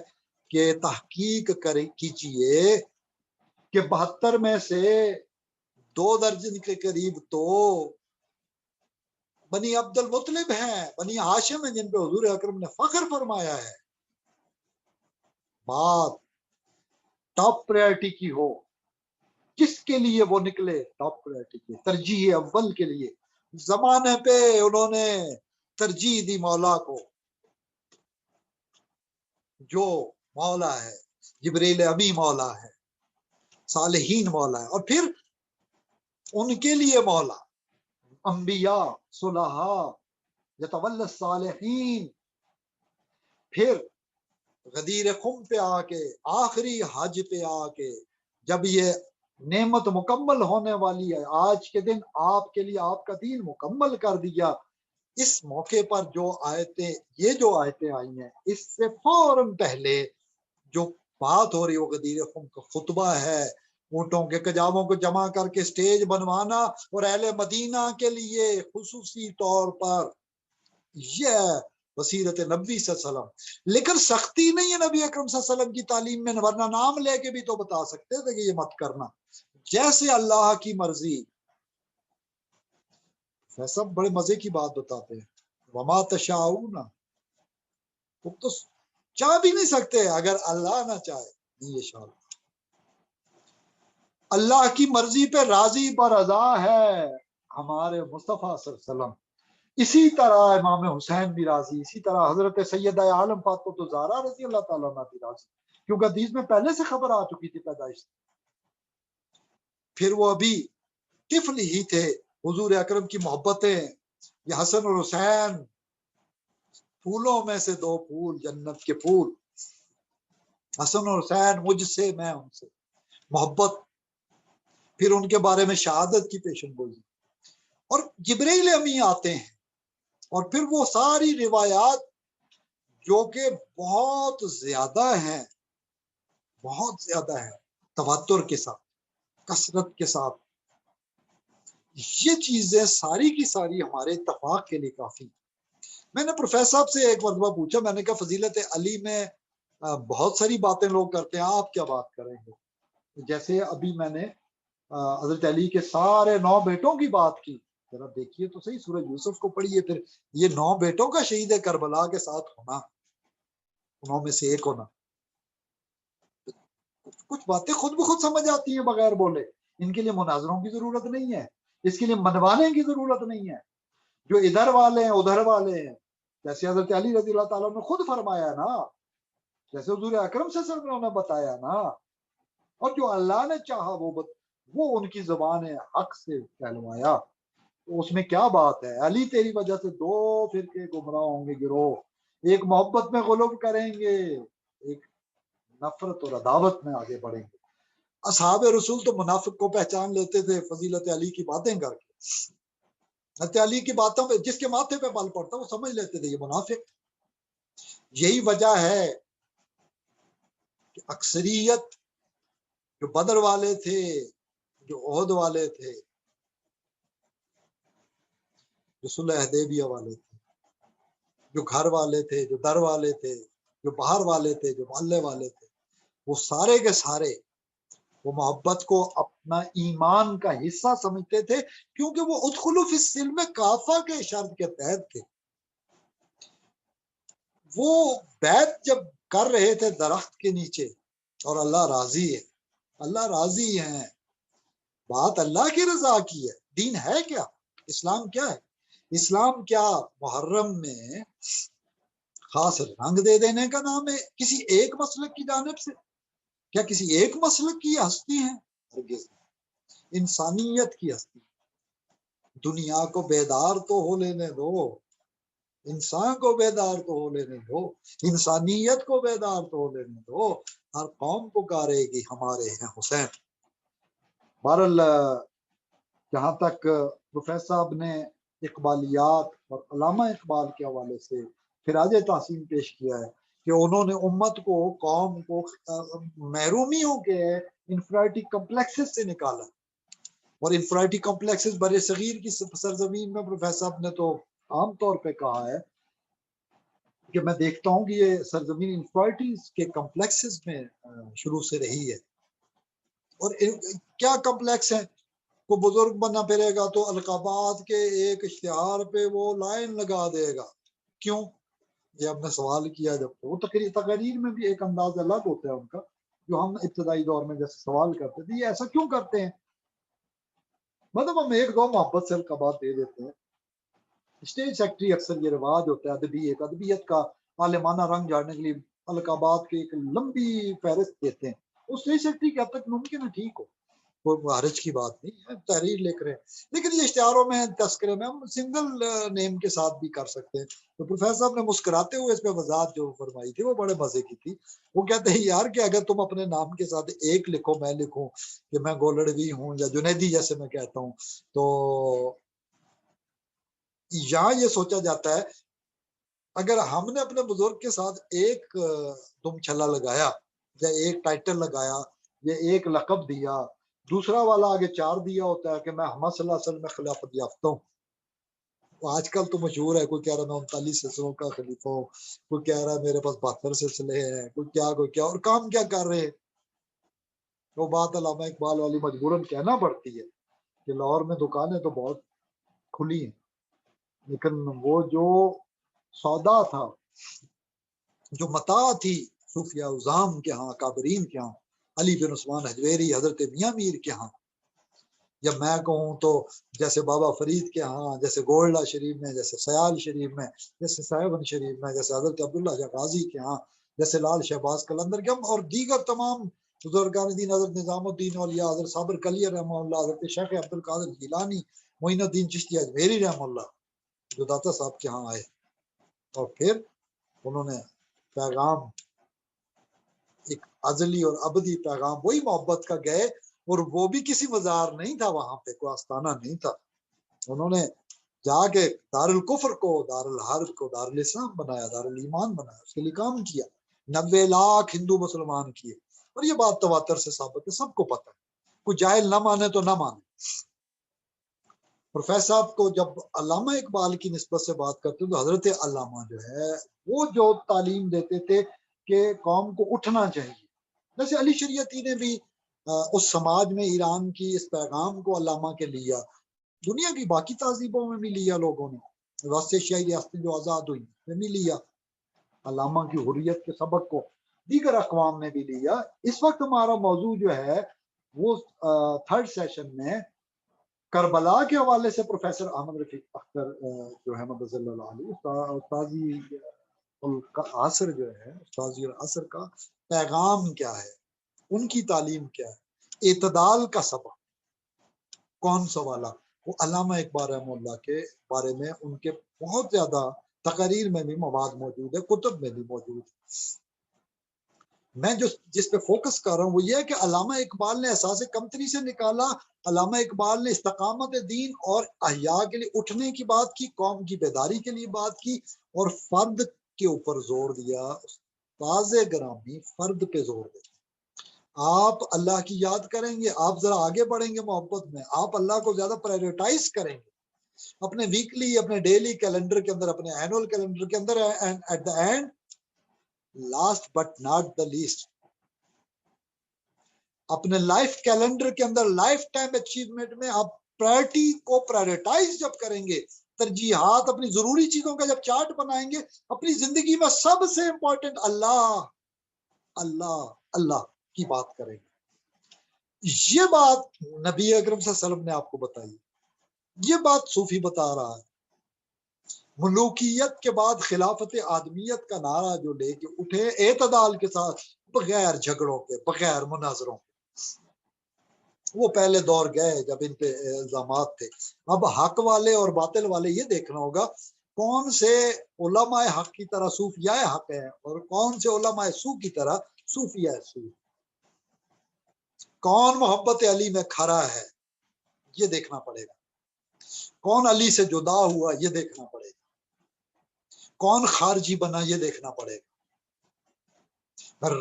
کہ تحقیق کیجئے کہ 72 میں سے 2 درجن کے قریب تو بنی عبد المطلب ہیں، بنی ہاشم ہیں، جن پہ حضور اکرم نے فخر فرمایا ہے۔ بات ٹاپ پرائرٹی کی ہو، کس کے لیے وہ نکلے؟ ٹاپ پرائرٹی کے، ترجیح اول کے لیے۔ زمانے پہ انہوں نے ترجیح دی مولا کو، جو مولا ہے، جبریل امی مولا ہے، صالحین مولا ہے، اور پھر ان کے لیے مولا، انبیاء، صلحاء، یتولی الصالحین۔ پھر غدیر خم پہ آ کے، آخری حج پہ آ کے، جب یہ نعمت مکمل ہونے والی ہے، آج کے دن آپ کے لیے آپ کا دین مکمل کر دیا، اس موقع پر جو آیتیں، یہ جو آیتیں آئی ہیں، اس سے فوراً پہلے جو بات ہو رہی ہے وہ غدیر خم کا خطبہ ہے، اونٹوں کے کجاووں کو جمع کر کے سٹیج بنوانا، اور اہل مدینہ کے لیے خصوصی طور پر یہ بصیرت نبی صلی اللہ علیہ وسلم۔ لیکن سختی نہیں ہے نبی اکرم صلی اللہ علیہ وسلم کی تعلیم میں، ورنہ نام لے کے بھی تو بتا سکتے تھے کہ یہ مت کرنا، جیسے اللہ کی مرضی۔ ایسا بڑے مزے کی بات بتاتے ہیں، وما تشاؤون، تم تو چاہ بھی نہیں سکتے اگر اللہ نہ چاہے۔ نہیں، یہ شاء اللہ کی مرضی پہ راضی برضا ہے ہمارے مصطفیٰ صلی اللہ علیہ وسلم۔ اسی طرح امام حسین بھی راضی، اسی طرح حضرت سیدہ عالم فاطمہ الزہرا رضی اللہ تعالیٰ عنہ بھی راضی، کیونکہ حدیث میں پہلے سے خبر آ چکی تھی پیدائش سے۔ پھر وہ ابھی طفل ہی تھے، حضور اکرم کی محبتیں، یہ حسن اور حسین پھولوں میں سے 2 پھول، جنت کے پھول، حسن اور حسین مجھ سے، میں ان سے، محبت۔ پھر ان کے بارے میں شہادت کی پیشن گوئی، اور جبریل امی آتے ہیں، اور پھر وہ ساری روایات جو کہ بہت زیادہ ہیں، بہت زیادہ ہے، تواتر کے ساتھ، کثرت کے ساتھ، یہ چیزیں ساری کی ساری ہمارے اتفاق کے لیے کافی۔ میں نے پروفیسر صاحب سے ایک مرتبہ پوچھا، میں نے کہا فضیلت علی میں بہت ساری باتیں لوگ کرتے ہیں، آپ کیا بات کریں گے؟ جیسے ابھی میں نے حضرت علی کے سارے 9 بیٹوں کی بات کی، ذرا دیکھیے تو صحیح سورہ یوسف کو پڑھیے، پھر یہ 9 بیٹوں کا شہید کربلا کے ساتھ ہونا، 9 میں سے ایک ہونا، کچھ باتیں خود بخود سمجھ آتی ہیں بغیر بولے۔ ان کے لیے مناظروں کی ضرورت نہیں ہے، اس کے لیے منوانے کی ضرورت نہیں ہے۔ جو ادھر والے ہیں ادھر والے ہیں، جیسے حضرت علی رضی اللہ تعالیٰ نے خود فرمایا نا، جیسے حضور اکرم صلی اللہ علیہ وسلم نے بتایا نا، اور جو اللہ نے چاہا وہ ان کی زبان حق سے کہلوایا، تو اس میں کیا بات ہے؟ علی تیری وجہ سے 2 فرقے گمراہ ہوں گے، گروہ، ایک محبت میں غلوب کریں گے، ایک نفرت اور عداوت میں آگے بڑھیں گے۔ اصحاب رسول تو منافق کو پہچان لیتے تھے فضیلت علی کی باتیں کر کے، حضرت علی کی باتوں پہ جس کے ماتھے پہ بل پڑتا وہ سمجھ لیتے تھے یہ منافق۔ یہی وجہ ہے کہ اکثریت جو بدر والے تھے، جو احد والے تھے، جو صلح حدیبیہ والے تھے، جو گھر والے تھے، جو در والے تھے، جو باہر والے تھے، جو محلے والے تھے، وہ سارے کے سارے وہ محبت کو اپنا ایمان کا حصہ سمجھتے تھے، کیونکہ وہ ادخلوا فی السلم کافہ کے شرط کے تحت تھے۔ وہ بیعت جب کر رہے تھے درخت کے نیچے، اور اللہ راضی ہے، اللہ راضی ہیں، بات اللہ کی رضا کی ہے۔ دین ہے کیا؟ اسلام کیا ہے؟ اسلام کیا محرم میں خاص رنگ دے دینے کا نام ہے کسی ایک مسلک کی جانب سے؟ کیا کسی ایک مسلک کی ہستی ہیں؟ ہرگز نہیں، انسانیت کی ہستی۔ دنیا کو بیدار تو ہو لینے دو، انسان کو بیدار تو ہو لینے دو، انسانیت کو بیدار تو ہو لینے دو۔ ہر قوم پکارے گی ہمارے ہیں حسین۔ بہرحال جہاں تک پروفیسر صاحب نے اقبالیات اور علامہ اقبال کے حوالے سے خراج تحسین پیش کیا ہے کہ انہوں نے امت کو، قوم کو محرومیوں کے انفرائٹی کمپلیکسز سے نکالا، اور انفرائٹی کمپلیکسز بر صغیر کی سرزمین میں پروفیسر صاحب نے تو عام طور پہ کہا ہے کہ میں دیکھتا ہوں کہ یہ سرزمین انفرائٹیز کے کمپلیکسز میں شروع سے رہی ہے۔ اور کیا کمپلیکس ہیں؟ کو بزرگ بننا پھرے گا تو القابات کے ایک اشتہار پہ وہ لائن لگا دے گا۔ کیوں؟ یہ ہم نے سوال کیا جب وہ تقریر میں بھی ایک انداز الگ ہوتا ہے ان کا، جو ہم ابتدائی دور میں جیسے سوال کرتے تھے یہ ایسا کیوں کرتے ہیں؟ مطلب ہم ایک دو محبت سے القابات دے دیتے ہیں۔ اسٹیج سیکٹری اکثر یہ رواج ہوتا ہے ادبیت کا عالمانہ رنگ جھاڑنے کے لیے القابات کی ایک لمبی فہرست دیتے ہیں۔ اس اسٹیج سیکٹری کے حد تک ممکن ہے، ٹھیک ہو، کوئی حرج کی بات نہیں ہے، تحریر لکھ رہے ہیں، لیکن یہ اشتہاروں میں تذکرے میں ہم سنگل نیم کے ساتھ بھی کر سکتے ہیں۔ تو پروفیسر صاحب نے مسکراتے ہوئے اس پہ وضاحت جو فرمائی تھی وہ بڑے مزے کی تھی۔ وہ کہتے ہیں یار کہ اگر تم اپنے نام کے ساتھ ایک لکھو، میں لکھوں کہ میں گولڑوی ہوں یا جنیدی جیسے میں کہتا ہوں، تو یہاں یہ سوچا جاتا ہے اگر ہم نے اپنے بزرگ کے ساتھ ایک دم چھلا لگایا یا ایک ٹائٹل لگایا یا ایک لقب دیا، دوسرا والا آگے 4 دیا ہوتا ہے کہ میں محمد صلی اللہ علیہ وسلم میں خلافت یافتہ ہوں۔ آج کل تو مشہور ہے، کوئی کہہ رہا میں 39 سلسلوں کا خلیفہ ہوں، کوئی کہہ رہا ہے میرے پاس 72 سلسلے ہیں، کوئی کیا، اور کام کیا کر رہے ہیں۔ وہ بات علامہ اقبال والی مجبوراً کہنا پڑتی ہے کہ لاہور میں دکانیں تو بہت کھلی ہیں، لیکن وہ جو سودا تھا، جو متاع تھی صوفیاء اعظام کے ہاں، کابرین کے ہاں، علی بن عثمان حجویری، حضرت میاں میر کے ہاں، یا میں کہوں تو جیسے بابا فرید کے ہاں، جیسے گولڈا شریف میں، جیسے سیال شریف میں، جیسے صاحبن شریف میں، جیسے حضرت عبداللہ شاہ غازی کے ہاں، جیسے لال شہباز قلندر کے ہم، اور دیگر تمام بزرگان دین، حضرت نظام الدین اولیاء، حضرت صابر کلی رحمہ اللہ، حضرت شیخ عبد القادر جیلانی، معین الدین چشتی اجمیری رحمہ اللہ، جو داتا صاحب کے ہاں آئے، اور پھر انہوں نے پیغام، ایک ازلی اور ابدی پیغام، وہی محبت کا گئے، اور وہ بھی کسی مزار نہیں تھا، وہاں پہ کوئی آستانہ نہیں تھا، انہوں نے جا کے دار الکفر کو، دار الحرب کو دار الاسلام بنایا، دار الایمان بنایا، اس کے لیے کام کیا، 90 لاکھ ہندو مسلمان کیے، اور یہ بات تواتر سے ثابت ہے، سب کو پتہ ہے، کوئی جاہل نہ مانے تو نہ مانے۔ پروفیسر صاحب کو جب علامہ اقبال کی نسبت سے بات کرتے ہیں تو حضرت علامہ جو ہے وہ جو تعلیم دیتے تھے کہ قوم کو اٹھنا چاہیے، جیسے علی شریعتی نے بھی اس سماج میں ایران کی اس پیغام کو علامہ کے لیا، دنیا کی باقی تہذیبوں میں بھی لیا، لوگوں نے وسط ایشیائی ریاستیں جو آزاد ہوئی میں بھی لیا، علامہ کی حریت کے سبق کو دیگر اقوام نے بھی لیا۔ اس وقت ہمارا موضوع جو ہے وہ 3rd سیشن میں کربلا کے حوالے سے پروفیسر احمد رفیق اختر جو ہے مدظ اللہ علیہ، استاذی العصر جو ہے، استاذی العصر کا پیغام کیا ہے، ان کی تعلیم کیا ہے، اعتدال کا سبق کون سا والا، وہ علامہ اقبال رحمہ اللہ کے بارے میں ان کے بہت زیادہ تقاریر میں بھی مواد موجود ہے، کتب میں بھی موجود ہے۔ میں جس پہ فوکس کر رہا ہوں وہ یہ ہے کہ علامہ اقبال نے احساس کمتری سے نکالا، علامہ اقبال نے استقامت دین اور احیاء کے لیے اٹھنے کی بات کی، قوم کی بیداری کے لیے بات کی، اور فرد کے اوپر زور دیا۔ استاذ گرامی فرد پہ زور دیا، آپ اللہ کی یاد کریں گے، آپ ذرا آگے بڑھیں گے محبت میں، آپ اللہ کو زیادہ پرائیورٹائز کریں گے اپنے ویکلی، اپنے ڈیلی کیلنڈر کے اندر، اپنے اینول کیلنڈر کے اندر، and at the end last but not the least اپنے لائف کیلنڈر کے اندر، لائف ٹائم اچیومنٹ میں آپ پرائرٹی کو پرائیورٹائز جب کریں گے، ترجیحات، اپنی ضروری چیزوں کا جب چارٹ بنائیں گے، اپنی زندگی میں سب سے امپورٹنٹ اللہ اللہ اللہ کی بات کریں گے۔ یہ بات نبی اکرم صلی اللہ علیہ وسلم نے آپ کو بتائی، یہ بات صوفی بتا رہا ہے، ملوکیت کے بعد خلافت آدمیت کا نعرہ جو لے کے اٹھے اعتدال کے ساتھ، بغیر جھگڑوں کے، بغیر مناظروں کے، وہ پہلے دور گئے جب ان پہ الزامات تھے۔ اب حق والے اور باطل والے یہ دیکھنا ہوگا کون سے علماء حق کی طرح صوفیاء حق ہے اور کون سے علماء سو کی طرح صوفیاء سو، کون محبت علی میں کھڑا ہے یہ دیکھنا پڑے گا، کون علی سے جدا ہوا یہ دیکھنا پڑے گا، کون خارجی بنا یہ دیکھنا پڑے گا،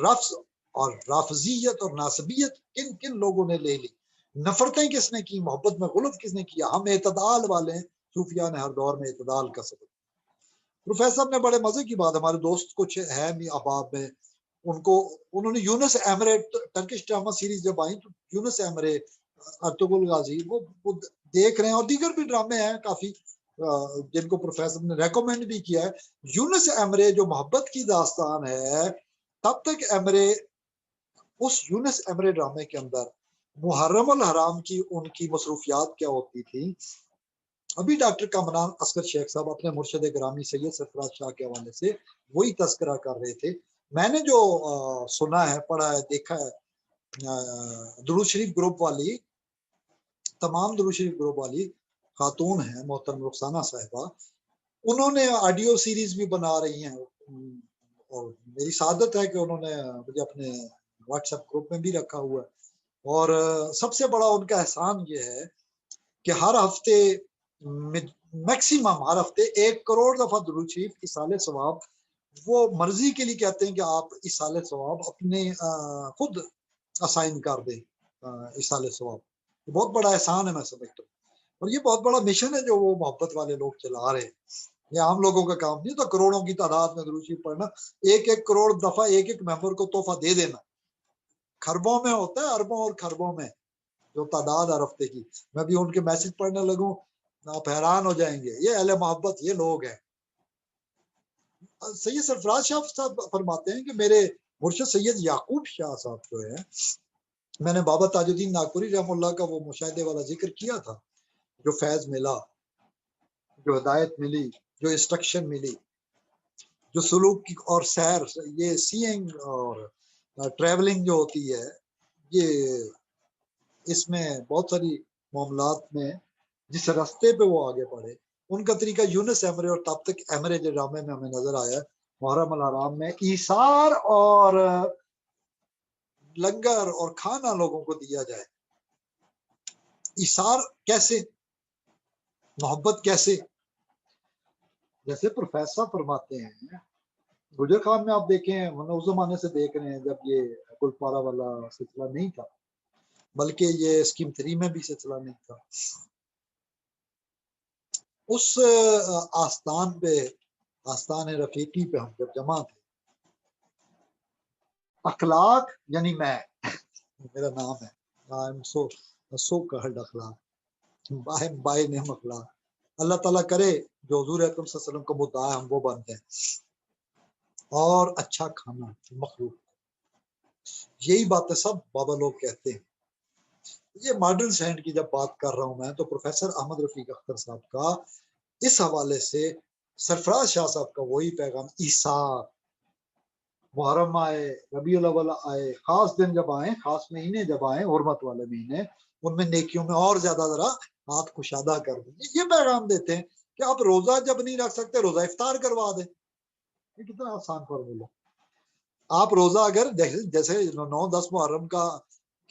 رفض اور رافضیت اور ناصبیت کن کن لوگوں نے لے لی، نفرتیں کس نے کی، محبت میں غلط کس نے کیا۔ ہم اعتدال والے ہیں، صوفیاء نے ہر دور میں اعتدال کا سبب۔ پروفیسر صاحب نے بڑے مزے کی بات، ہمارے دوست کچھ ہے احباب میں، انہوں نے یونس ایمرے ٹرکش ڈرامہ سیریز جب آئی تو یونس ایمرے، ارطغرل غازی وہ دیکھ رہے ہیں، اور دیگر بھی ڈرامے ہیں کافی جن کو پروفیسر نے ریکمینڈ بھی کیا ہے۔ یونس ایمرے جو محبت کی داستان ہے، تب تک ایمرے اس یونس ایمرے ڈرامے کے اندر محرم الحرام کی ان کی مصروفیات کیا ہوتی تھی۔ ابھی ڈاکٹر کامران اصغر شیخ صاحب اپنے مرشد گرامی سید سرفراز شاہ کے حوالے سے وہی تذکرہ کر رہے تھے۔ میں نے جو سنا ہے، پڑھا ہے، دیکھا ہے، درود شریف گروپ والی، تمام درود شریف گروپ والی خاتون ہیں محترم رخسانہ صاحبہ، انہوں نے آڈیو سیریز بھی بنا رہی ہیں، اور میری سعادت ہے کہ انہوں نے مجھے اپنے واٹس ایپ گروپ میں بھی رکھا ہوا ہے۔ اور سب سے بڑا ان کا احسان یہ ہے کہ ہر ہفتے میکسیمم ہر ہفتے 1 کروڑ دفعہ درود شریف ایصال ثواب وہ مرضی کے لیے کہتے ہیں کہ آپ ایصال ثواب اپنے خود اسائن کر دیں ایصال ثواب۔ بہت بڑا احسان ہے میں سمجھتا ہوں، اور یہ بہت بڑا مشن ہے جو وہ محبت والے لوگ چلا رہے ہیں، یہ عام لوگوں کا کام نہیں تو کروڑوں کی تعداد میں درود شریف پڑھنا، 1 کروڑ دفعہ ایک ممبر کو تحفہ دے دینا، خربوں میں ہوتا ہے، اربوں اور خربوں میں جو تعداد ہر ہفتے کی۔ میں بھی ان کے میسج پڑھنے لگوں آپ حیران ہو جائیں گے، یہ اہل محبت یہ لوگ ہیں۔ سید سرفراز شاہ صاحب فرماتے ہیں کہ میرے مرشد سید یعقوب شاہ صاحب جو ہے، میں نے بابا تاج الدین ناگپوری رحم اللہ کا وہ مشاہدے والا ذکر کیا تھا، جو فیض ملا، جو ہدایت ملی، جو انسٹرکشن ملی، جو سلوک کی اور سیر، یہ سینگ اور ٹریولنگ جو ہوتی ہے، یہ اس میں بہت ساری معاملات میں جس راستے پہ وہ آگے بڑھے، ان کا طریقہ یونس ایمرے اور تب تک ایمرے جو ڈرامے میں ہمیں نظر آیا محرم الحرام میں ایثار اور لنگر اور کھانا لوگوں کو دیا جائے۔ ایثار کیسے، محبت کیسے؟ جیسے پروفیسر فرماتے ہیں، گجر خان میں آپ دیکھیں، اس زمانے سے دیکھ رہے ہیں جب یہ گلپارہ والا سلسلہ نہیں تھا، بلکہ یہ اسکیم 3 میں بھی سلسلہ نہیں تھا، اس آستان پہ، آستان رفیقی پہ ہم جب جمع تھے، اخلاق یعنی میں میرا نام ہے، سو کہلڈ اخلاق، بائی نعم اخلاق، اللہ تعالیٰ کرے جو حضور اکرم صلی اللہ علیہ وسلم کا مدعا ہے ہم وہ بن جائیں، اور اچھا کھانا مخلوق، یہی باتیں سب بابا لوگ کہتے ہیں۔ یہ ماڈرن سینٹ کی جب بات کر رہا ہوں میں، تو پروفیسر احمد رفیق اختر صاحب کا اس حوالے سے سرفراز شاہ صاحب کا وہی پیغام، ایثار، محرم آئے، ربیع الاول آئے، خاص دن جب آئیں، خاص مہینے جب آئیں، حرمت والے مہینے، ان میں نیکیوں میں اور زیادہ ذرا ہاتھ کشادہ کر دیں، یہ پیغام دیتے ہیں کہ آپ روزہ جب نہیں رکھ سکتے روزہ افطار کروا دیں۔ یہ کتنا آسان فارمولا، آپ روزہ اگر جیسے 9-10 محرم کا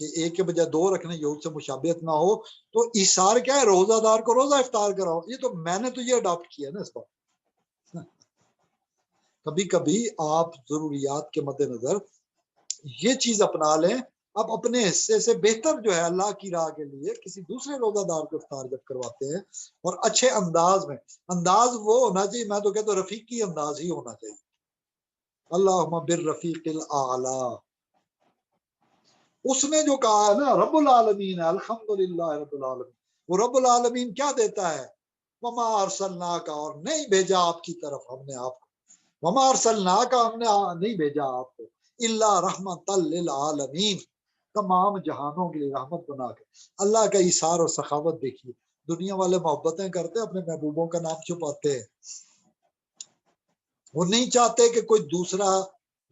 کہ 1 کے بجائے 2 رکھنے یہود سے مشابہت نہ ہو، تو ایثار کیا ہے، روزہ دار کو روزہ افطار کراؤ۔ یہ تو میں نے تو یہ اڈاپٹ کیا نا اس پر۔ کبھی کبھی آپ ضروریات کے مد نظر یہ چیز اپنا لیں، آپ اپنے حصے سے بہتر جو ہے اللہ کی راہ کے لیے کسی دوسرے روزہ دار کو افطار جب کرواتے ہیں، اور اچھے انداز میں، انداز وہ ہونا چاہیے، میں تو کہتا ہوں رفیقی انداز ہی ہونا چاہیے، اللہم بالرفیق الاعلی۔ اس نے جو کہا ہے نا رب العالمین، الحمدللہ رب العالمین، وہ رب العالمین کیا دیتا ہے، وما ارسلناک، اور نہیں بھیجا آپ کی طرف ہم نے آپ کو، وما ارسلناک، ہم نے نہیں بھیجا آپ کو، الا رحمت للعالمین، تمام جہانوں کے لیے رحمت بنا کے۔ اللہ کا ایثار اور سخاوت دیکھیے، دنیا والے محبتیں کرتے اپنے محبوبوں کا نام چھپاتے ہیں، وہ نہیں چاہتے کہ کوئی دوسرا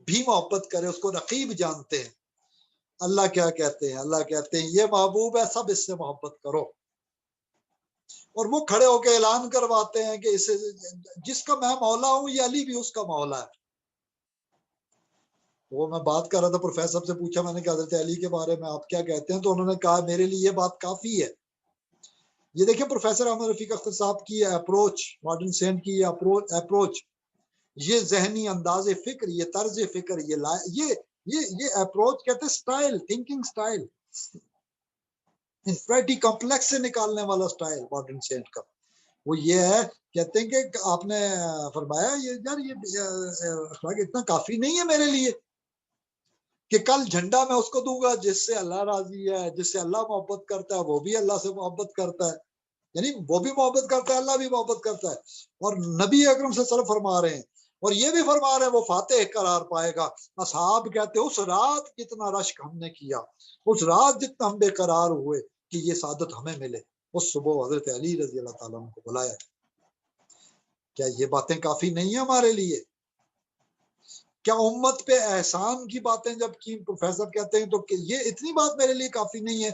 بھی محبت کرے، اس کو رقیب جانتے ہیں۔ اللہ کیا کہتے ہیں؟ اللہ کہتے ہیں یہ محبوب ہے، سب اس سے محبت کرو، اور وہ کھڑے ہو کے اعلان کرواتے ہیں کہ اس جس کا میں مولا ہوں یہ علی بھی اس کا مولا ہے۔ وہ میں بات کر رہا تھا، پروفیسر صاحب سے پوچھا میں نے کہ حضرت علی کے بارے میں آپ کیا کہتے ہیں، تو انہوں نے کہا میرے لیے یہ بات کافی ہے۔ یہ دیکھیں پروفیسر احمد رفیق اختر صاحب کی اپروچ، ماڈرن سینٹ کی اپروچ، یہ ذہنی انداز فکر، یہ طرز فکر، یہ اپروچ کہتے ہیں سٹائل، تھنکنگ سٹائل، انفرادی کمپلیکس سے نکالنے والا سٹائل ماڈرن سینٹ کا وہ یہ ہے۔ کہتے ہیں کہ آپ نے فرمایا یہ یار یہ اخلاق اتنا کافی نہیں ہے میرے لیے کہ کل جھنڈا میں اس کو دوں گا جس سے اللہ راضی ہے، جس سے اللہ محبت کرتا ہے، وہ بھی اللہ سے محبت کرتا ہے، یعنی وہ بھی محبت کرتا ہے، اللہ بھی محبت کرتا ہے، اور نبی اکرم صلی اللہ علیہ وسلم فرما رہے ہیں، اور یہ بھی فرما رہے ہیں وہ فاتح قرار پائے گا۔ اصحاب کہتے ہیں اس رات جتنا رشک ہم نے کیا، اس رات جتنا ہم بے قرار ہوئے کہ یہ سعادت ہمیں ملے، اس صبح حضرت علی رضی اللہ تعالیٰ عنہ کو بلایا۔ کیا یہ باتیں کافی نہیں ہیں ہمارے لیے؟ کیا امت پہ احسان کی باتیں جب کی پروفیسر کہتے ہیں تو کہ یہ اتنی بات میرے لیے کافی نہیں ہے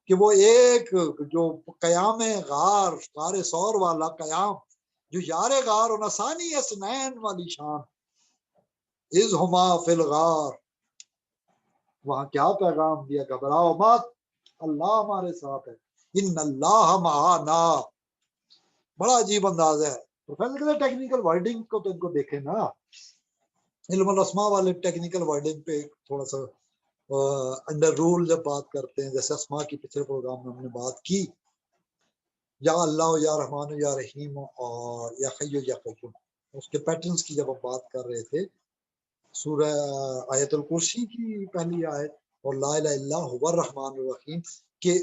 کہ وہ ایک جو قیام غار سور والا قیام، جو یار غار و نسانی اسنین والی شان، از ہما فی الغار، وہاں کیا پیغام دیا، گھبراؤ مت، اللہ ہمارے ساتھ ہے، ان اللہ معنا۔ بڑا عجیب انداز ہے پروفیسر کہتے ہیں ٹیکنیکل ورڈنگ کو تو ان کو دیکھیں نا، علم الاسماء والے ٹیکنیکل ورڈنگ پہ تھوڑا سا انڈر رول جب بات کرتے ہیں، جیسے اسماء کی پچھلے پروگرام میں ہم نے بات کی، یا اللہ یا رحمان یا رحیم اور یا حی یا قیوم، اس کے پیٹرنز کی جب ہم بات کر رہے تھے، سورہ آیت الکرسی کی پہلی آیت اور لا الہ الا هو الرحمن الرحیم کے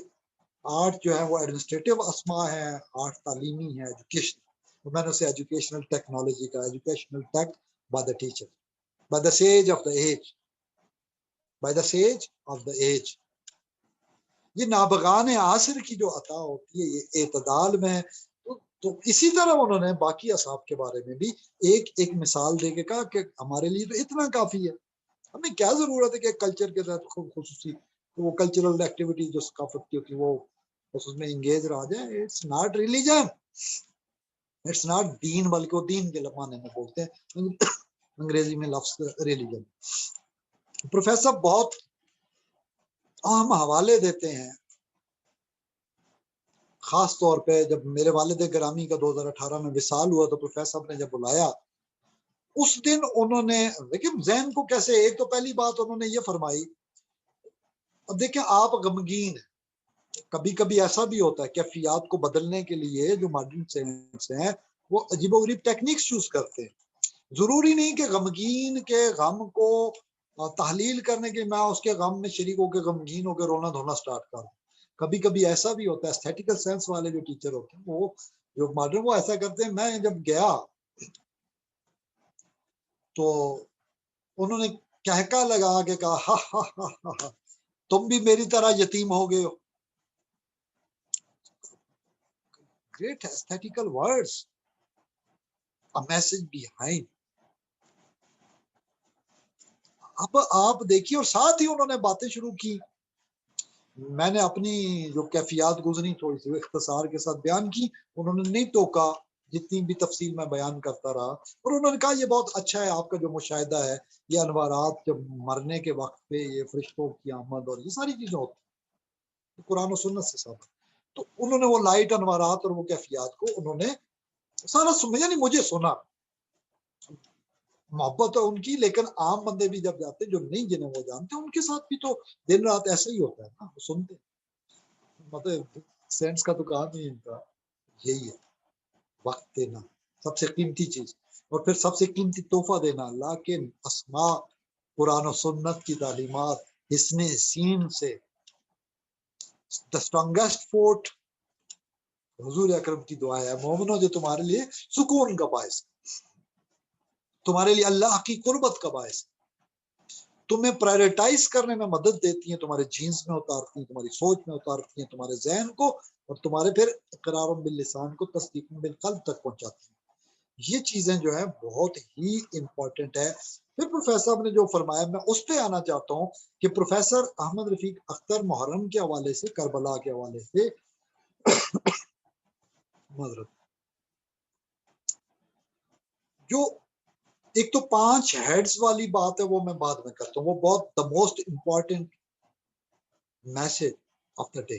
8 جو ہے وہ ایڈمنسٹریٹو اسماء ہیں، 8 تعلیمی ہیں، ایجوکیشن، میں نے اسے ایجوکیشنل ٹیکنالوجی کا، educational tech by the teacher, by the sage of the age, by the sage of the age. یہ نابغان عصر کی جو عطا ہوتی ہے یہ اعتدال میں، تو اسی طرح انہوں نے باقی اصحاب کے بارے میں بھی ایک مثال دے کے کہا کہ ہمارے لیے تو اتنا کافی ہے، ہمیں کیا ضرورت ہے کہ کلچر کے تحت خصوصی وہ کلچرل ایکٹیویٹی جو ثقافت کی ہوتی ہے وہ اس میں انگیج رہ جائیں۔ It's not religion, it's not دین، بلکہ وہ دین کے معنی میں بولتے ہیں انگریزی میں لفظ ریلیجن۔ پروفیسر بہت اہم حوالے دیتے ہیں، خاص طور پہ جب میرے والد گرامی کا 2018 میں وصال ہوا تو پروفیسر نے جب بلایا اس دن انہوں نے لیکن ذہن کو کیسے، ایک تو پہلی بات انہوں نے یہ فرمائی، اب دیکھیں آپ غمگین ہیں، کبھی کبھی ایسا بھی ہوتا ہے کیفیات کو بدلنے کے لیے جو ماڈرن سائنس ہیں وہ عجیب و غریب ٹیکنیکس یوز کرتے ہیں۔ ضروری نہیں کہ غمگین کے غم کو تحلیل کرنے کے میں اس کے غم میں شریک ہو کے غمگین ہو کے رونا دھونا سٹارٹ کر دوں۔ کبھی کبھی ایسا بھی ہوتا ہے، ایستھیٹیکل سینس والے جو ٹیچر ہوتے ہیں وہ جو ماڈرن وہ ایسا کرتے ہیں۔ میں جب گیا تو انہوں نے کہکا لگا کے کہا ہا ہا ہا ہا تم بھی میری طرح یتیم ہو گئے ہو۔ Great aesthetical words, a message behind۔ اب آپ دیکھیے، اور ساتھ ہی انہوں نے باتیں شروع کی، میں نے اپنی جو کیفیات گزری تھوڑی سی اختصار کے ساتھ بیان کی، انہوں نے نہیں ٹوکا، جتنی بھی تفصیل میں بیان کرتا رہا، اور انہوں نے کہا یہ بہت اچھا ہے آپ کا جو مشاہدہ ہے، یہ انوارات جب مرنے کے وقت پہ یہ فرشتوں کی آمد اور یہ ساری چیزیں ہوتی ہیں قرآن و سنت سے ثابت۔ تو انہوں نے وہ لائٹ انوارات اور وہ کیفیات کو انہوں نے سارا یعنی مجھے سنا، محبت ہے ان کی، لیکن عام بندے بھی جب جاتے جو نہیں جنہیں وہ جانتے ان کے ساتھ بھی تو دن رات ایسا ہی ہوتا ہے نا، وہ سنتے مطلب سینس کا تو کام ہی ان کا یہی ہے، وقت دینا سب سے قیمتی چیز، اور پھر سب سے قیمتی تحفہ دینا اللہ کے اسماء، قرآن و سنت کی تعلیمات، حسن سین سے the strongest fort حضور اکرم کی دعا ہے مومنوں جو تمہارے لیے سکون کا باعث، تمہارے لیے اللہ کی قربت کا باعث، تمہیں پرائرٹائز کرنے میں مدد دیتی ہیں، تمہارے جینز میں اتارتی ہیں، تمہاری سوچ میں اتارتی ہیں، تمہارے ذہن کو، اور تمہارے پھر اقرار باللسان کو تصدیق بالقلب تک پہنچاتی ہیں۔ یہ چیزیں جو ہیں بہت ہی امپورٹنٹ ہے. پھر پروفیسر صاحب نے جو فرمایا میں اس پہ آنا چاہتا ہوں کہ پروفیسر احمد رفیق اختر محرم کے حوالے سے، کربلا کے حوالے سے معذرت، جو ایک تو 5 ہیڈز والی بات ہے وہ میں بعد میں کرتا ہوں، وہ بہت the most important message of the day.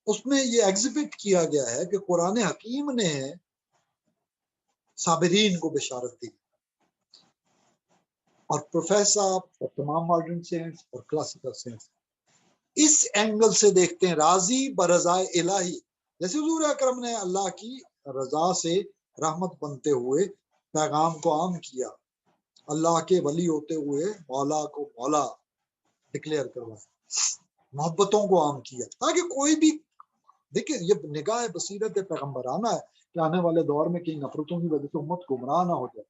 اس میں یہ ایگزیبٹ کیا گیا ہے کہ قرآن حکیم نے صابرین کو بشارت دی، اور پروفیسر صاحب اور تمام ماڈرن سینٹس اور کلاسیکل سینٹس اس اینگل سے دیکھتے ہیں، راضی برضائے الہی، جیسے حضور اکرم نے اللہ کی رضا سے رحمت بنتے ہوئے پیغام کو عام کیا، اللہ کے ولی ہوتے ہوئے مولا کو مولا ڈکلیئر کروایا، محبتوں کو عام کیا، تاکہ کوئی بھی دیکھیں یہ نگاہ بصیرت پیغمبرانہ ہے کہ آنے والے دور میں کئی نفرتوں کی وجہ سے امت گمراہ نہ ہو جائے،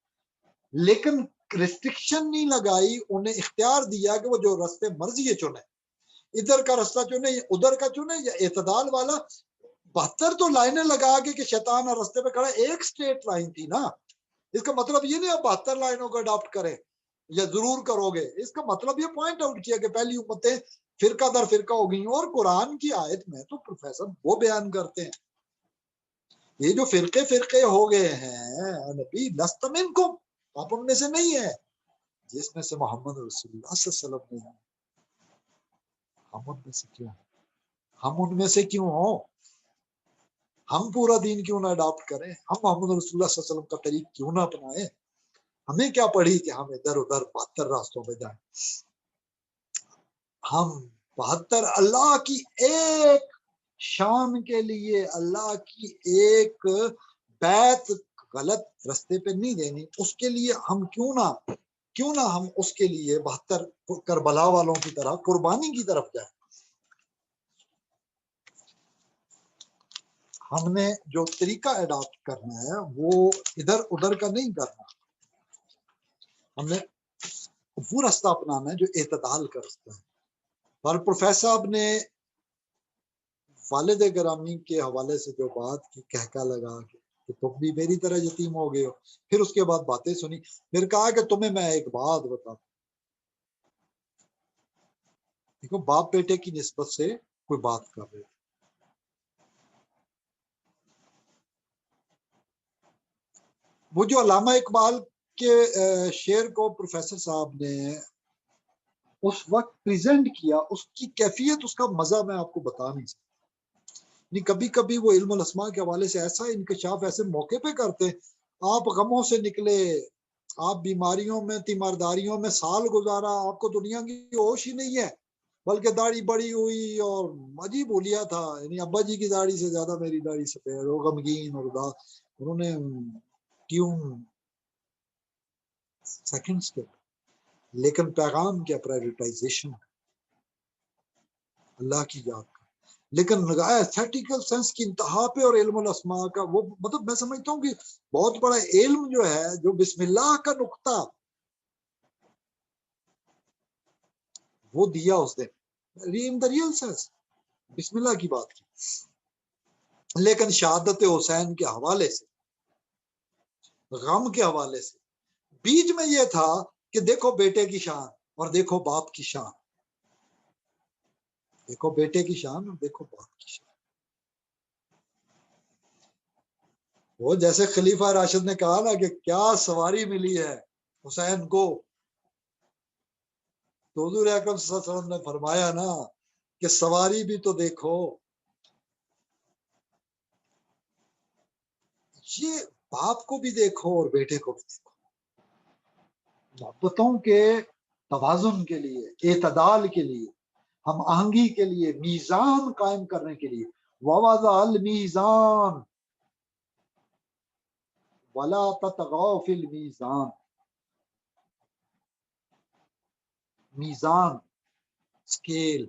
لیکن ریسٹرکشن نہیں لگائی، انہیں اختیار دیا کہ وہ جو راستے مرضی ہے چنے، ادھر کا راستہ چنے یا ادھر کا چنے یا اعتدال والا. 72 تو لائنیں لگا کے کہ شیطان اور راستے پہ کھڑا، ایک سٹریٹ لائن تھی نا. اس کا مطلب یہ نہیں آپ 72 لائنوں کو اڈاپٹ کریں یا ضرور کرو گے، اس کا مطلب یہ پوائنٹ آؤٹ کیا کہ پہلی امتیں فرقہ در فرقہ ہو گئی. اور قرآن کی آیت میں تو پروفیسر وہ بیان کرتے ہیں یہ جو فرقے ہو گئے ہیں، نبی لست منکم، آپ ان میں سے نہیں ہے، جس میں سے محمد رسول اللہ صلی اللہ علیہ وسلم نہیں ہے. ہم ان میں سے کیوں ہیں؟ ہم ان میں سے کیوں ہوں؟ ہم پورا دین کیوں نہ اڈاپٹ کریں؟ ہم محمد رسول اللہ صلی اللہ علیہ وسلم کا طریق کیوں نہ اپنائیں؟ ہمیں کیا پڑھی کہ ہم ادھر ادھر 72 راستوں پہ جائیں؟ ہم 72 اللہ کی ایک شان کے لیے، اللہ کی ایک بیت غلط رستے پہ نہیں دینی، اس کے لیے ہم کیوں نہ ہم اس کے لیے 72 کربلا والوں کی طرح قربانی کی طرف جائیں. ہم نے جو طریقہ اڈاپٹ کرنا ہے وہ ادھر ادھر کا نہیں کرنا، ہم نے وہ راستہ اپنانا ہے جو اعتدال کا راستہ ہے. اور پروفیسر صاحب نے والد گرامی کے حوالے سے جو بات کی، کہکا لگا کہ تم بھی میری طرح یتیم ہو گئے ہو، پھر اس کے بعد باتیں سنی، پھر کہا کہ تمہیں میں ایک بات بتاؤں. دیکھو باپ بیٹے کی نسبت سے کوئی بات کر رہے، وہ جو علامہ اقبال کے شعر کو پروفیسر صاحب نے اس وقت پریزنٹ کیا، اس کی کیفیت، اس کا مزہ میں آپ کو بتا نہیں سکتا. کبھی کبھی وہ علم الاسماء کے حوالے سے ایسا انکشاف ایسے موقع پہ کرتے، آپ غموں سے نکلے، آپ بیماریوں میں تیمارداریوں میں سال گزارا، آپ کو دنیا کی ہوش ہی نہیں ہے، بلکہ داڑھی بڑی ہوئی اور عجیب بولیا تھا، یعنی ابا جی کی داڑھی سے زیادہ میری داڑھی سفید، وہ غمگین اور اداس. انہوں نے کیوں سیکنڈز کے، لیکن پیغام کیا؟ پرائیویٹائزیشن، اللہ کی یاد کا. لیکن ایتھیٹیکل سینس کی انتہا پہ، اور علم الاسماء کا وہ مطلب میں سمجھتا ہوں کہ بہت بڑا علم جو ہے، جو بسم اللہ کا نقطہ وہ دیا اس نے ان دا ریئل سینس، بسم اللہ کی بات کی. لیکن شہادت حسین کے حوالے سے، غم کے حوالے سے، بیچ میں یہ تھا کہ دیکھو بیٹے کی شان اور دیکھو باپ کی شان، دیکھو بیٹے کی شان اور دیکھو باپ کی شان. وہ جیسے خلیفہ راشد نے کہا نا کہ کیا سواری ملی ہے حسین کو، تو حضور اکرم صلی اللہ علیہ وسلم نے فرمایا نا کہ سواری بھی تو دیکھو. یہ باپ کو بھی دیکھو اور بیٹے کو بھی دیکھو، محبتوں کے توازن کے لیے، اعتدال کے لیے، ہم آہنگی کے لیے، میزان قائم کرنے کے لیے. وَوَضَعَ الْمِيزَانَ وَلَا تَطْغَوْا فِي الْمِيزَانِ. میزان، اسکیل،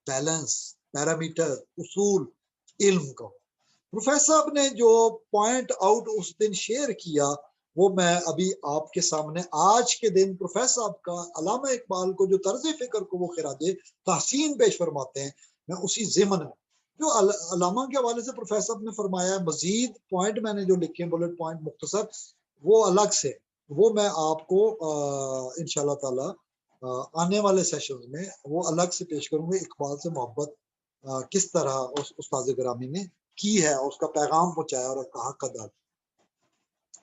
بیلنس، پیرامیٹر، اصول علم کا. پروفیسر صاحب نے جو پوائنٹ آؤٹ اس دن شیئر کیا، وہ میں ابھی آپ کے سامنے آج کے دن پروفیسر صاحب کا علامہ اقبال کو جو طرز فکر کو وہ خراج تحسین پیش فرماتے ہیں، میں اسی ضمن میں جو علامہ کے حوالے سے پروفیسر صاحب نے فرمایا ہے، مزید پوائنٹ میں نے جو لکھے ہیں بلٹ پوائنٹ مختصر، وہ الگ سے، وہ میں آپ کو انشاءاللہ تعالی آنے والے سیشنز میں وہ الگ سے پیش کروں گے۔ اقبال سے محبت کس طرح اس استاد گرامی نے کی ہے، اور اس کا پیغام پہنچایا اور کہا قدر،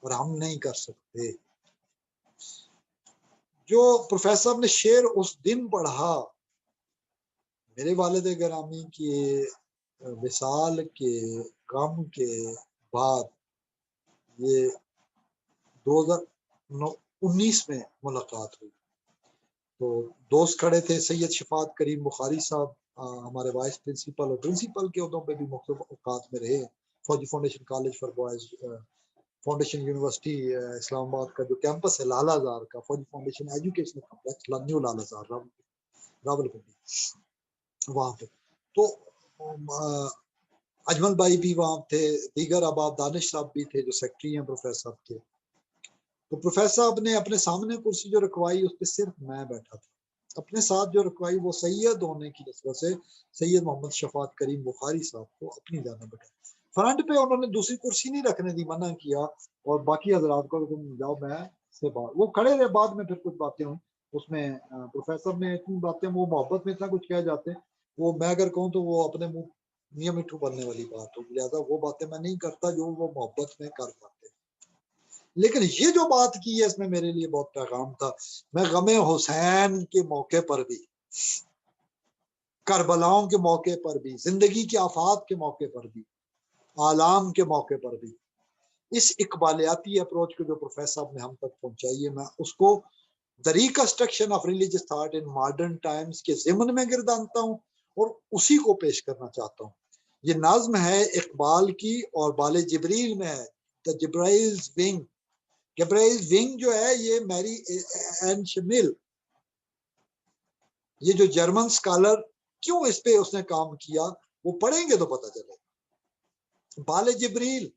اور ہم نہیں کر سکتے۔ جو پروفیسر صاحب نے شعر اس دن پڑھا میرے والد گرامی کی وصال کے غم کے بعد، یہ 2019 میں ملاقات ہوئی، تو دوست کھڑے تھے، سید شفاعت کریم بخاری صاحب ہمارے وائس پرنسپل اور پرنسپل کے عہدوں پہ بھی مختلف اوقات میں رہے، Fauji foundation college for boys, foundation university Islamabad کا جو کیمپس ہے لال آزار کا، فوجی فاؤنڈیشن ایجوکیشنل کمپلیکس نیو لال آزار راولپنڈی، وہاں پہ تو اجمل بھائی بھی وہاں تھے، دیگر احباب دانش صاحب بھی تھے جو سیکٹری ہیں پروفیسر صاحب کے۔ تو پروفیسر صاحب نے اپنے سامنے کرسی جو رکھوائی اس پہ صرف میں بیٹھا تھا، اپنے ساتھ جو رکھوائی وہ سید ہونے کی نسبت سے سید محمد شفاعت کریم بخاری صاحب کو اپنی جانب بیٹھا۔ فرنٹ پہ انہوں نے دوسری کرسی نہیں رکھنے دی، منع کیا، اور باقی حضرات کو تم جاؤ میں سے بات، وہ کھڑے رہے، بعد میں پھر کچھ باتیں ہوئی اس میں پروفیسر نے اتنی باتیں، وہ محبت میں اتنا کچھ کہہ جاتے ہیں، وہ میں اگر کہوں تو وہ اپنے منہ میاں مٹھو بننے والی بات ہوگی، لہٰذا وہ باتیں میں نہیں کرتا جو وہ محبت میں کر پاتے۔ لیکن یہ جو بات کی ہے اس میں میرے لیے بہت پیغام تھا۔ میں غم حسین کے موقع پر بھی، کربلاؤں کے موقع پر بھی، زندگی کے آفات کے موقع پر بھی، آلام کے موقع پر بھی، اس اقبالیاتی اپروچ کو جو پروفیسر صاحب نے ہم تک پہنچائی ہے، میں اس کو The Reconstruction of Religious Thought in Modern Times کے ضمن میں گردانتا ہوں اور اسی کو پیش کرنا چاہتا ہوں۔ یہ نظم ہے اقبال کی اور بال جبریل میں ہے، The Jibrail's Wing۔ Jibrail wing جو ہے یہ میری این شمیل، یہ جو جرمن سکالر، کیوں اس پہ اس نے کام کیا وہ پڑھیں گے تو پتہ چلے۔ بال جبریل،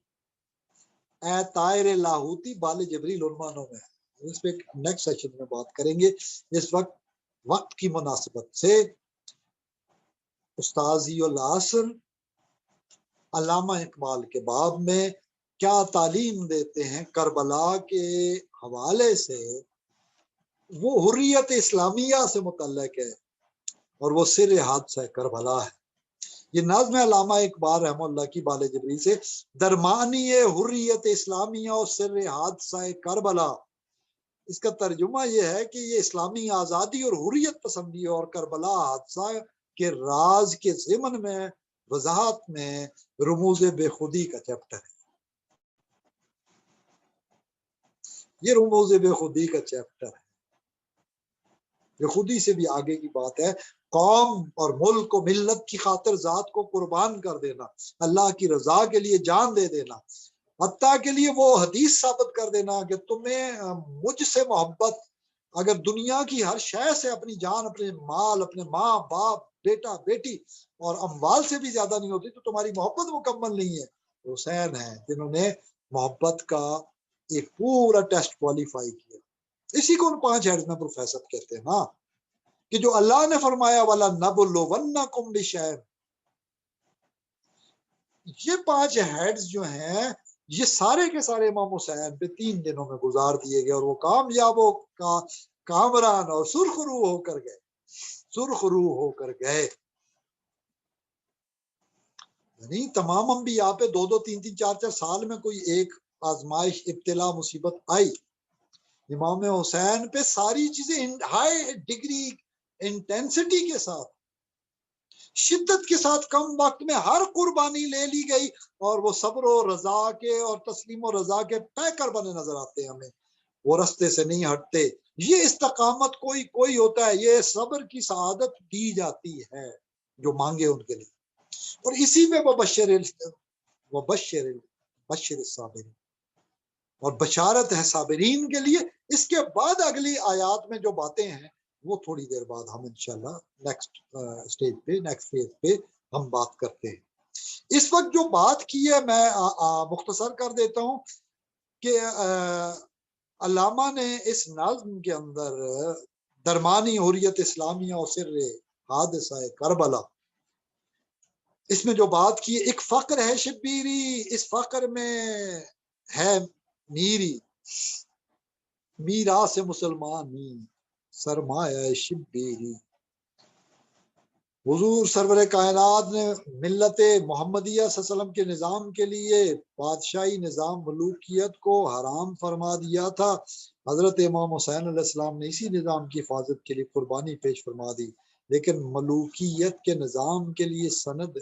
اے طائر لاہوتی، بال جبریل عنوانوں میں ہے، اس پہ نیکسٹ سیشن میں بات کریں گے۔ اس وقت کی مناسبت سے استاذی العصر علامہ اقبال کے باب میں کیا تعلیم دیتے ہیں کربلا کے حوالے سے، وہ حریت اسلامیہ سے متعلق ہے اور وہ سر حادثہ کربلا ہے۔ یہ نظم علامہ اقبال رحمہ اللہ کی بال جبریل سے، درمانی حریت اسلامیہ اور سر حادثہ کربلا، اس کا ترجمہ یہ ہے کہ یہ اسلامی آزادی اور حریت پسندی اور کربلا حادثہ کے راز کے ضمن میں وضاحت میں رموز بے خودی کا چیپٹر ہے۔ یہ رموز بے خودی کا چیپٹر ہے، یہ خودی سے بھی آگے کی بات ہے۔ قوم اور ملک و ملت کی خاطر ذات کو قربان کر دینا، اللہ کی رضا کے لیے جان دے دینا، حتیٰ کے لیے وہ حدیث ثابت کر دینا کہ تمہیں مجھ سے محبت اگر دنیا کی ہر شے سے، اپنی جان، اپنے مال، اپنے ماں باپ، بیٹا بیٹی اور اموال سے بھی زیادہ نہیں ہوتی تو تمہاری محبت مکمل نہیں ہے۔ حسین ہیں جنہوں نے محبت کا ایک پورا ٹیسٹ کوالیفائی کیا۔ اسی کو ان 5 ہیڈز میں پروفیسر کہتے ہیں نا، کہ جو اللہ نے فرمایا وَلَنَبْلُوَنَّكُمْ بِشَيْءٍ، یہ 5 ہیڈز جو ہیں یہ سارے کے سارے امام حسین پہ 3 دنوں میں گزار دیے گئے، اور وہ کامیاب ہو کامران اور سرخ روح ہو کر گئے، سرخ روح ہو کر گئے۔ یعنی تمام انبیاء پہ 2-2 3-3 4-4 سال میں کوئی ایک آزمائش، ابتلا، مصیبت آئی، امام حسین پہ ساری چیزیں ہائی ڈگری انٹینسٹی کے ساتھ، شدت کے ساتھ، کم وقت میں ہر قربانی لے لی گئی، اور وہ صبر و رضا کے اور تسلیم و رضا کے پیکر بنے نظر آتے ہیں ہمیں، وہ رستے سے نہیں ہٹتے۔ یہ استقامت کوئی ہوتا ہے، یہ صبر کی سعادت دی جاتی ہے جو مانگے ان کے لیے، اور اسی میں بشر الصابرین، اور بشارت ہے صابرین کے لیے۔ اس کے بعد اگلی آیات میں جو باتیں ہیں وہ تھوڑی دیر بعد ہم انشاءاللہ نیکسٹ سٹیج پہ، نیکسٹ فیز پہ ہم بات کرتے ہیں۔ اس وقت جو بات کی ہے میں مختصر کر دیتا ہوں کہ علامہ نے اس نظم کے اندر درمانی حریت اسلامیہ اور سر حادثہ کربلا، اس میں جو بات کی ایک فقر ہے شبیری، اس فقر میں ہے میری، میرا سے مسلمانی سرمایہ شبیری۔ حضور سرور کائنات نے ملت محمدیہ صلی اللہ علیہ وسلم کے نظام کے لیے بادشاہی نظام ملوکیت کو حرام فرما دیا تھا۔ حضرت امام حسین علیہ السلام نے اسی نظام کی حفاظت کے لیے قربانی پیش فرما دی، لیکن ملوکیت کے نظام کے لیے سند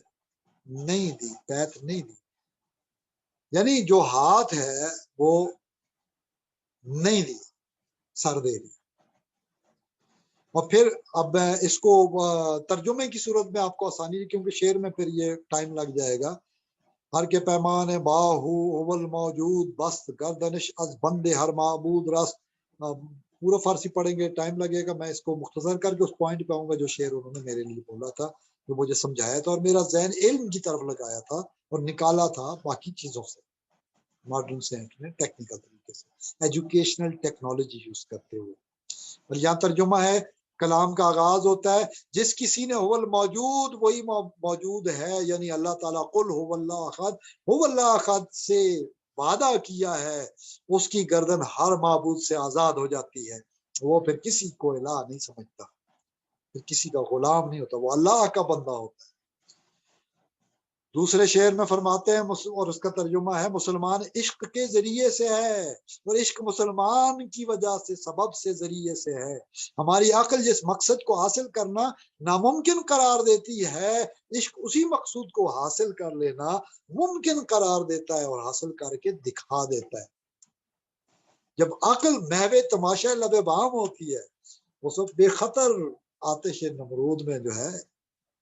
نہیں دی، بیعت نہیں دی، یعنی جو ہاتھ ہے وہ نہیں دی، سر دے دی۔ اور پھر اب میں اس کو ترجمے کی صورت میں آپ کو آسانی ہے، کیونکہ شعر میں پھر یہ ٹائم لگ جائے گا۔ ہر کے پیمان باہو اول موجود بست گردنش از بند ہر معبود رست۔ پورا فارسی پڑھیں گے ٹائم لگے گا، میں اس کو مختصر کر کے اس پوائنٹ پہ آؤں گا جو شعر انہوں نے میرے لیے بولا تھا، جو مجھے سمجھایا تھا اور میرا ذہن علم کی طرف لگایا تھا اور نکالا تھا باقی چیزوں سے، ماڈرن سائنس میں ٹیکنیکل طریقے سے، ایجوکیشنل ٹیکنالوجی یوز کرتے ہوئے۔ اور یہاں ترجمہ ہے، کلام کا آغاز ہوتا ہے جس کسی نے هو الموجود، وہی موجود ہے، یعنی اللہ تعالیٰ قل هو اللہ احد، هو اللہ احد سے وعدہ کیا ہے، اس کی گردن ہر معبود سے آزاد ہو جاتی ہے، وہ پھر کسی کو الہ نہیں سمجھتا، پھر کسی کا غلام نہیں ہوتا، وہ اللہ کا بندہ ہوتا ہے۔ دوسرے شعر میں فرماتے ہیں، اور اس کا ترجمہ ہے، مسلمان عشق کے ذریعے سے ہے، اور عشق مسلمان کی وجہ سے، سبب سے، ذریعے سے ہے۔ ہماری عقل جس مقصد کو حاصل کرنا ناممکن قرار دیتی ہے، عشق اسی مقصود کو حاصل کر لینا ممکن قرار دیتا ہے اور حاصل کر کے دکھا دیتا ہے۔ جب عقل محو تماشا لب بام ہوتی ہے، وہ سب بے خطر آتش نمرود میں جو ہے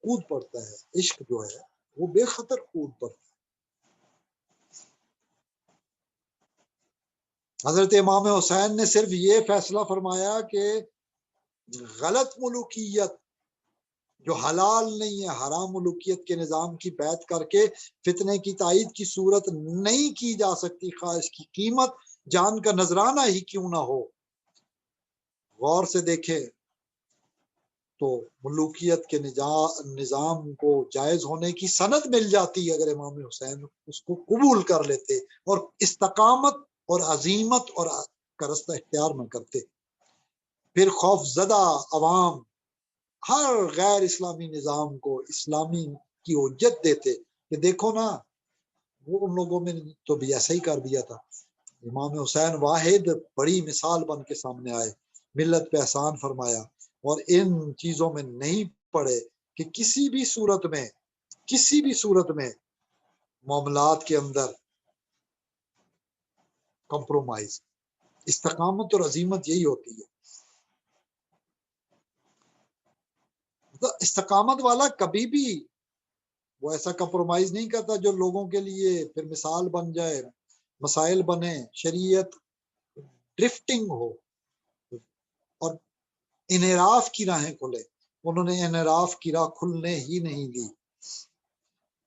کود پڑتا ہے، عشق جو ہے وہ بے خطر کود پڑتا ہے۔ حضرت امام حسین نے صرف یہ فیصلہ فرمایا کہ غلط ملوکیت جو حلال نہیں ہے، حرام ملوکیت کے نظام کی بیعت کر کے فتنے کی تائید کی صورت نہیں کی جا سکتی، خواہ اس کی قیمت جان کا نذرانہ ہی کیوں نہ ہو۔ غور سے دیکھیں تو ملوکیت کے نظام کو جائز ہونے کی سند مل جاتی اگر امام حسین اس کو قبول کر لیتے اور استقامت اور عزیمت اور کا رستہ اختیار نہ کرتے، پھر خوف زدہ عوام ہر غیر اسلامی نظام کو اسلامی کی حجت دیتے کہ دیکھو نا، وہ ان لوگوں میں تو بھی ایسا ہی کر دیا تھا۔ امام حسین واحد بڑی مثال بن کے سامنے آئے، ملت پہ احسان فرمایا اور ان چیزوں میں نہیں پڑے کہ کسی بھی صورت میں معاملات کے اندر کمپرومائز۔ استقامت اور عزیمت یہی ہوتی ہے۔ استقامت والا کبھی بھی وہ ایسا کمپرومائز نہیں کرتا جو لوگوں کے لیے پھر مثال بن جائے، مسائل بنے، شریعت ڈرفٹنگ ہو اور انحراف کی راہیں کھلے۔ انہوں نے انحراف کی راہ کھلنے ہی نہیں دی۔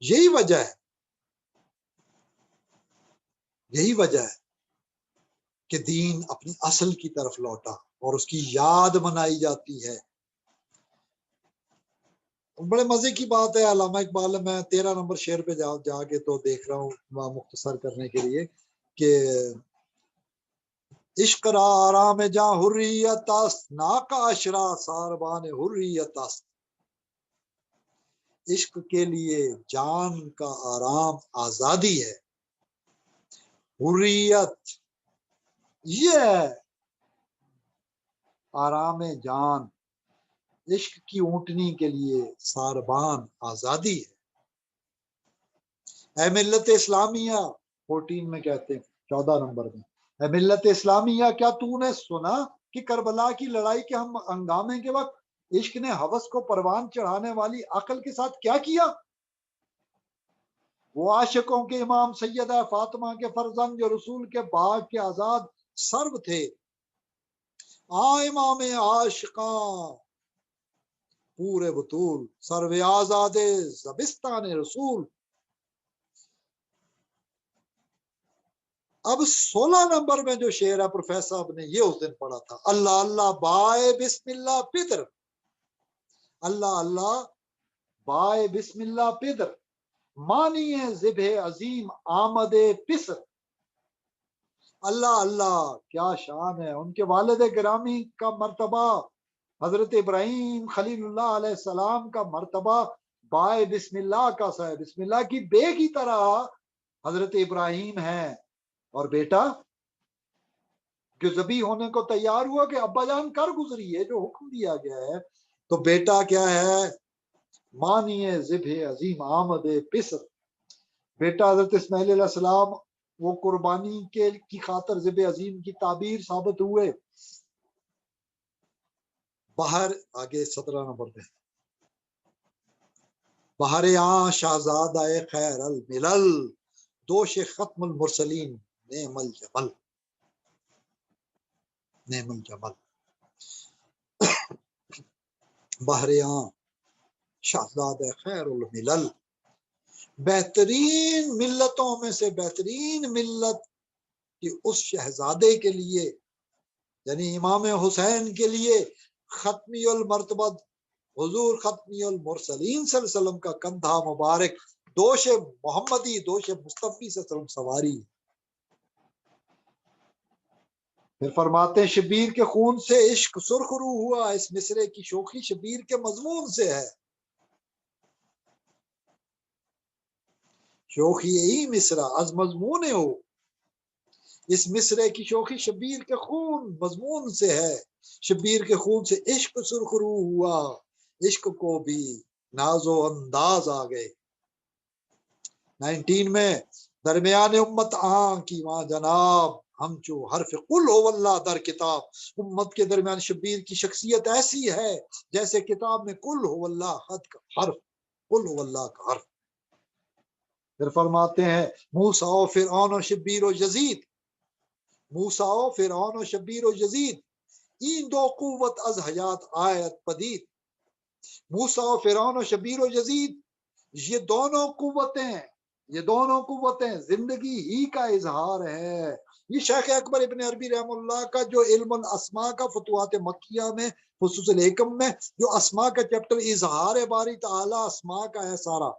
یہی وجہ ہے کہ دین اپنی اصل کی طرف لوٹا اور اس کی یاد منائی جاتی ہے۔ بڑے مزے کی بات ہے، علامہ اقبال، میں 13 نمبر شعر پہ جا کے تو دیکھ رہا ہوں مختصر کرنے کے لیے کہ عشق را آرام جاں حریت است، ناکاش را ساربان حریت است۔ عشق کے لیے جان کا آرام آزادی ہے، حریت یہ ہے آرام جان، عشق کی اونٹنی کے لیے ساربان آزادی ہے۔ اے ملت اسلامیہ 14 میں کہتے ہیں، 14 نمبر میں، اے ملت اسلامیہ کیا تو نے سنا کہ کربلا کی لڑائی کے ہم ہنگامے کے وقت عشق نے ہوس کو پروان چڑھانے والی عقل کے ساتھ کیا کیا؟ وہ عاشقوں کے امام سیدہ فاطمہ کے فرزند جو رسول کے باغ کے آزاد سرو تھے، امام عاشقاں پورے بطول سرو آزاد زبستان رسول۔ اب 16 نمبر میں جو شعر ہے پروفیسر صاحب نے یہ اس دن پڑھا تھا، اللہ اللہ بائے بسم اللہ پدر، اللہ اللہ بائے بسم اللہ پدر، مانی ذبح عظیم آمد پسر، اللہ اللہ کیا شان ہے ان کے والد گرامی کا مرتبہ، حضرت ابراہیم خلیل اللہ علیہ السلام کا مرتبہ بائے بسم اللہ کا ہے، بسم اللہ کی بے کی طرح حضرت ابراہیم ہے، اور بیٹا جو ذبح ہونے کو تیار ہوا کہ ابا جان کر گزری ہے جو حکم دیا گیا ہے، تو بیٹا کیا ہے؟ مانی ذبح عظیم آمد پسر، بیٹا حضرت اسماعیل علیہ السلام وہ قربانی کی خاطر ذبح عظیم کی تعبیر ثابت ہوئے۔ باہر آگے 17 نمبر پہ، باہر یہاں شہزادہ خیر الملل دوش ختم المرسلین نعم الجمل، نعم الجمل، باہر یہاں شہزادہ خیر الملل، بہترین ملتوں میں سے بہترین ملت کہ اس شہزادے کے لیے یعنی امام حسین کے لیے ختمی المرتبہ حضور ختمی المرسلین صلی اللہ علیہ وسلم کا کندھا مبارک دوش محمدی دوش مصطفی صلی اللہ علیہ وسلم سواری۔ پھر فرماتے ہیں شبیر کے خون سے عشق سرخ رو ہوا، اس مصرے کی شوخی شبیر کے مضمون سے ہے، شوخی یہی مصرع از مضمون ہو، اس مصرے کی شوخی شبیر کے خون مضمون سے ہے، شبیر کے خون سے عشق سرخ رو ہوا، عشق کو بھی ناز و انداز آ گئے۔ 19 میں درمیان امت آن کی وہاں جناب ہم جو حرف قل ہو واللہ در کتاب، امت کے درمیان شبیر کی شخصیت ایسی ہے جیسے کتاب میں قل ہو واللہ حرف، قل ہو واللہ کا حرف۔ پھر فرماتے ہیں موسیٰ و فرعون و شبیر و یزید، موسیٰ و فرعون و شبیر و یزید این دو قوت از حیات آیت پدید، موسیٰ و فرعون و شبیر و یزید یہ دونوں قوتیں زندگی ہی کا اظہار ہے۔ یہ شیخ اکبر ابن عربی رحم اللہ کا جو علم الاسماء کا فتوحات مکیہ میں خصوص الحکم میں جو اسماء کا چیپٹر اظہار باری تعالی اسماء کا ہے سارا،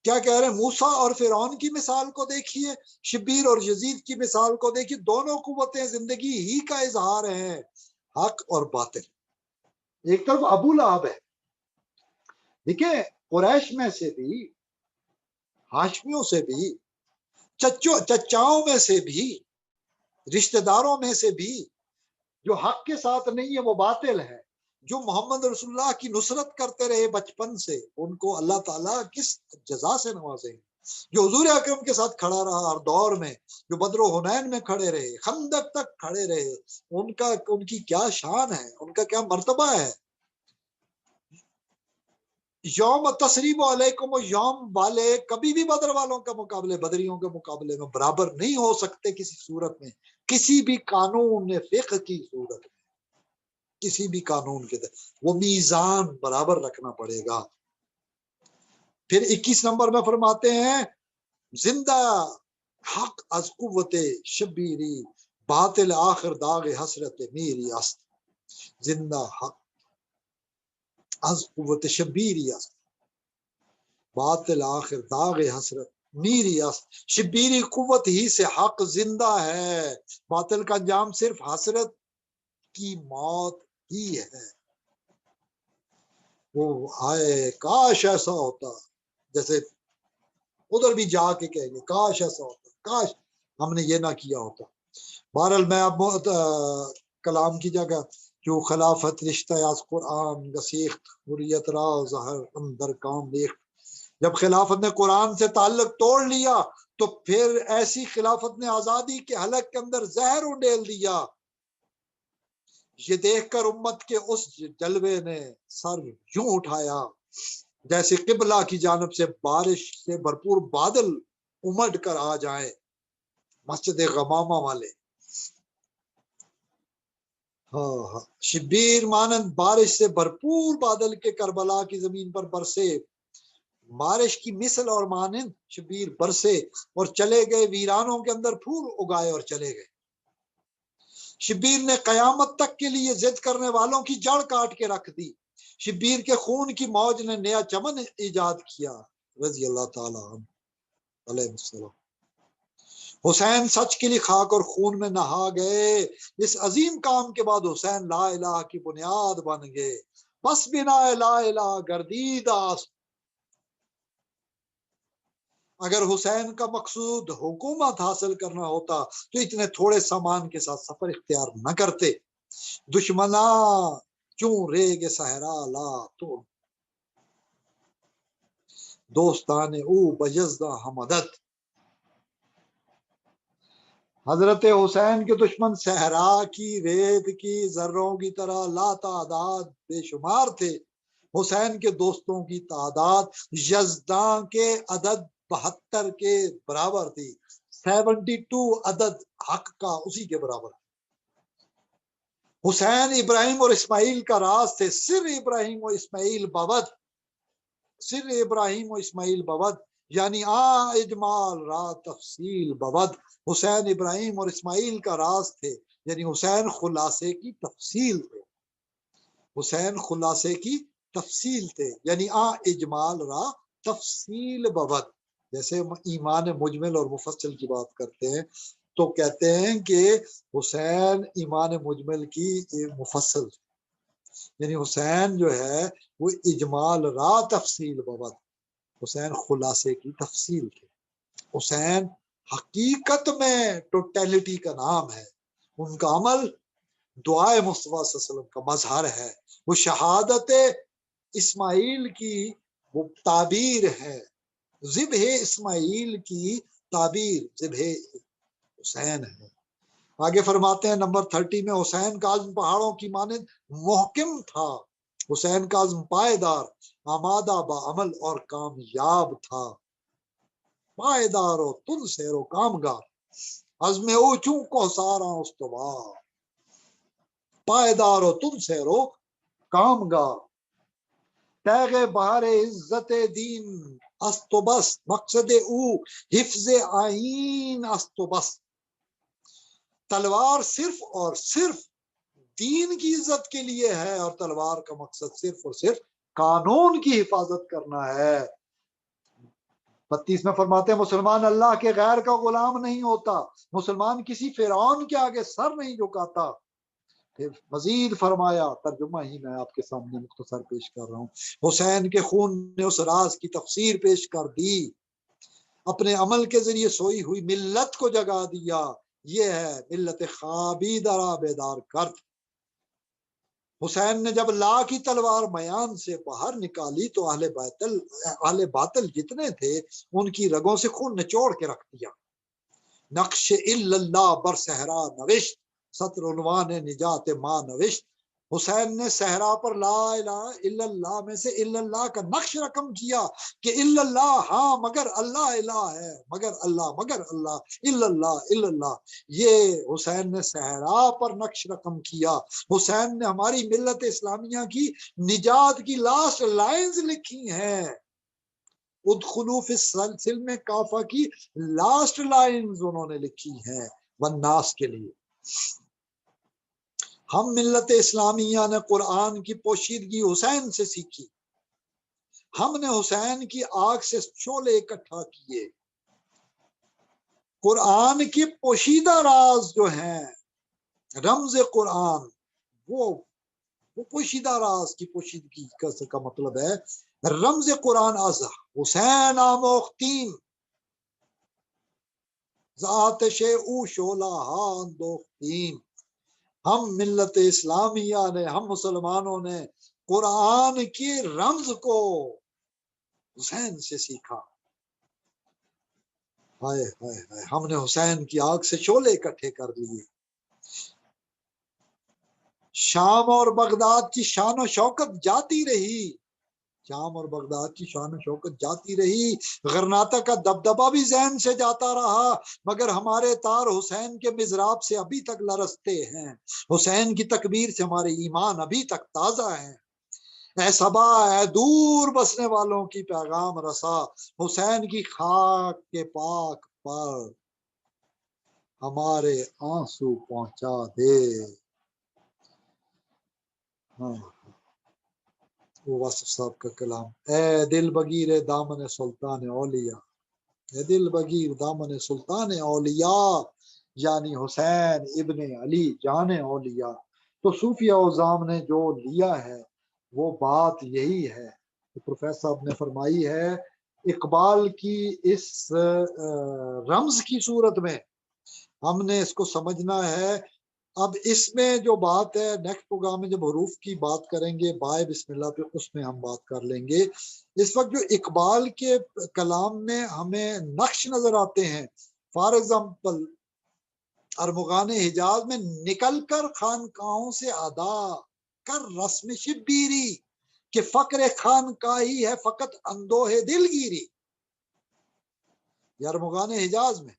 کیا کہہ رہے ہیں؟ موسیٰ اور فرعون کی مثال کو دیکھیے، شبیر اور یزید کی مثال کو دیکھیے، دونوں قوتیں زندگی ہی کا اظہار ہیں، حق اور باطل۔ ایک طرف ابو لہب ہے، دیکھیں قریش میں سے بھی، ہاشمیوں سے بھی، چچاؤں میں سے بھی، رشتہ داروں میں سے بھی جو حق کے ساتھ نہیں ہے وہ باطل ہے، جو محمد رسول اللہ کی نصرت کرتے رہے بچپن سے، ان کو اللہ تعالیٰ کس جزا سے نوازے، جو حضور اکرم کے ساتھ کھڑا رہا ہر دور میں، جو بدر و حنین میں کھڑے رہے، خندق تک کھڑے رہے، ان کی کیا شان ہے، ان کا کیا مرتبہ ہے۔ یوم تسریب علیکم و یوم والے کبھی بھی بدر والوں کا مقابلے بدریوں کے مقابلے میں برابر نہیں ہو سکتے کسی صورت میں، کسی بھی قانون فقہ کی صورت میں، کسی بھی قانون کے تحت وہ میزان برابر رکھنا پڑے گا۔ پھر 21 نمبر میں فرماتے ہیں زندہ حق از قوت شبیری باطل آخر داغ حسرت میری است، زندہ حق از قوت شبیری است باطل آخر داغ حسرت میری است، شبیری قوت ہی سے حق زندہ ہے، باطل کا انجام صرف حسرت کی موت ہی ہے۔ وہ آئے کاش ایسا ہوتا، جیسے ادھر بھی جا کے کہیں گے کاش ایسا ہوتا، کاش ہم نے یہ نہ کیا ہوتا۔ بہرحال میں اب کلام کی جگہ جو خلافت رشتہ از قرآن گسیخت حریت را ظہر اندر کام ریخت، جب خلافت نے قرآن سے تعلق توڑ لیا تو پھر ایسی خلافت نے آزادی کے حلق کے اندر زہر انڈیل دیا۔ یہ دیکھ کر امت کے اس جلوے نے سر یوں اٹھایا جیسے قبلہ کی جانب سے بارش سے بھرپور بادل امڈ کر آ جائیں، مسجد غمامہ والے۔ شبیر مانند بارش سے بھرپور بادل کے کربلا کی زمین پر برسے، بارش کی مثل اور مانند شبیر برسے اور چلے گئے، ویرانوں کے اندر پھول اگائے اور چلے گئے۔ شبیر نے قیامت تک کے لیے ضد کرنے والوں کی جڑ کاٹ کے رکھ دی، شبیر کے خون کی موج نے نیا چمن ایجاد کیا، رضی اللہ تعالیٰ عنہ علیہ السلام۔ حسین سچ کے لیے خاک اور خون میں نہا گئے۔ اس عظیم کام کے بعد حسین لا الہ کی بنیاد بن گئے۔ بس بنا لا الہ گردید آست۔ اگر حسین کا مقصود حکومت حاصل کرنا ہوتا تو اتنے تھوڑے سامان کے ساتھ سفر اختیار نہ کرتے۔ دشمنا چوں ریگ صحرا لا تو دوستان او بجزدہ حمدت۔ حضرت حسین کے دشمن صحرا کی ریت کی ذروں کی طرح لا تعداد بے شمار تھے۔ حسین کے دوستوں کی تعداد یزداں کے عدد 72 کے برابر تھی۔ 72 عدد حق کا اسی کے برابر۔ حسین ابراہیم اور اسماعیل کا راز تھے۔ سر ابراہیم و اسماعیل بابت، سر ابراہیم و اسماعیل بابت یعنی اجمال را تفصیل بابت۔ حسین ابراہیم اور اسماعیل کا راز تھے، یعنی حسین خلاصے کی تفصیل تھے۔ حسین خلاصے کی تفصیل تھے، یعنی اجمال را تفصیل بابت۔ جیسے ایمان مجمل اور مفصل کی بات کرتے ہیں تو کہتے ہیں کہ حسین ایمان مجمل کی مفصل، یعنی حسین جو ہے وہ اجمال را تفصیل بابت، حسین خلاصے کی تفصیل تھے۔ حسین حقیقت میں ٹوٹیلٹی کا نام ہے۔ ان کا عمل دعائے مصطفیٰ صلی اللہ علیہ وسلم کا مظہر ہے۔ وہ شہادت اسماعیل کی وہ تعبیر ہے، ذبح اسماعیل کی تعبیر ذبح حسین ہے۔ آگے فرماتے ہیں نمبر 30 میں، حسین کا عزم پہاڑوں کی مانند محکم تھا۔ حسین کا عزم پائیدار، آمادہ با عمل اور کامیاب تھا۔ پائیدار و تن سیر و کامگار، عزم اوچوں کو سارا استوار۔ پائیدار و تن سیر و کامگار، تیغ بہار عزت دین است و بس، مقصد او حفظ آئین است و بس۔ تلوار صرف اور صرف دین کی عزت کے لیے ہے، اور تلوار کا مقصد صرف اور صرف قانون کی حفاظت کرنا ہے۔ 32 میں فرماتے ہیں، مسلمان اللہ کے غیر کا غلام نہیں ہوتا، مسلمان کسی فرعون کے آگے سر نہیں جھکاتا۔ پھر مزید فرمایا، ترجمہ ہی میں آپ کے سامنے مختصر پیش کر رہا ہوں، حسین کے خون نے اس راز کی تفسیر پیش کر دی، اپنے عمل کے ذریعے سوئی ہوئی ملت کو جگا دیا۔ یہ ہے ملت خوابیدہ را بیدار کرد۔ حسین نے جب لا کی تلوار میان سے باہر نکالی تو اہل باطل جتنے تھے ان کی رگوں سے خون نچوڑ کے رکھ دیا۔ نقش الا اللہ بر صحرا نوشت، سطر عنوان نجات ماں نوشت۔ حسین نے صحرا پر لا الہ الا اللہ میں سے الا اللہ کا نقش رقم کیا کہ الا اللہ، ہاں مگر اللہ الہ ہے، مگر اللہ الا اللہ الا اللہ۔ یہ حسین نے صحرا پر نقش رقم کیا۔ حسین نے ہماری ملت اسلامیہ کی نجات کی لاسٹ لائنز لکھی ہیں۔ ادخلوا فی السلم کافہ کی لاسٹ لائنز انہوں نے لکھی ہیں والناس کے لیے۔ ہم ملت اسلامیہ نے قرآن کی پوشیدگی حسین سے سیکھی۔ ہم نے حسین کی آگ سے شعلے اکٹھا کیے۔ قرآن کی پوشیدہ راز جو ہیں، رمز قرآن، وہ پوشیدہ راز کی پوشیدگی کا مطلب ہے رمز قرآن از حسین آموختیم، ذات شے او شعلہ ہاں اندوختیم۔ ہم ملت اسلامیہ نے، ہم مسلمانوں نے قرآن کی رمز کو حسین سے سیکھا۔ ہائے ہائے ہائے، ہم نے حسین کی آگ سے شعلے اکٹھے کر لیے۔ شام اور بغداد کی شان و شوکت جاتی رہی، شام اور بغداد کی شان و شوکت جاتی رہی، غرناطہ کا دبدبہ بھی ذہن سے جاتا رہا، مگر ہمارے تار حسین کے مضراب سے ابھی تک لرزتے ہیں، حسین کی تکبیر سے ہمارے ایمان ابھی تک تازہ ہیں۔ اے صبا، اے دور بسنے والوں کی پیغام رسا، حسین کی خاک کے پاک پر ہمارے آنسو پہنچا دے۔ وہ واصف صاحب کا کلام، اے دل بگیر دامن سلطان اولیاء، اے دل بگیر دامن سلطان اولیاء، یعنی حسین ابن علی جان اولیاء۔ تو صوفیہ عظام نے جو لیا ہے وہ بات یہی ہے، پروفیسر صاحب نے فرمائی ہے اقبال کی اس رمز کی صورت میں ہم نے اس کو سمجھنا ہے۔ اب اس میں جو بات ہے نیکسٹ پروگرام میں جب حروف کی بات کریں گے بائے بسم اللہ پہ، اس میں ہم بات کر لیں گے۔ اس وقت جو اقبال کے کلام میں ہمیں نقش نظر آتے ہیں، فار ایگزامپل ارمغان حجاز میں نکل کر خانقاہوں سے ادا کر رسم شبیری، کہ فقر خانقاہی ہے فقط اندوہ دل گیری، یہ ارمغان حجاز میں۔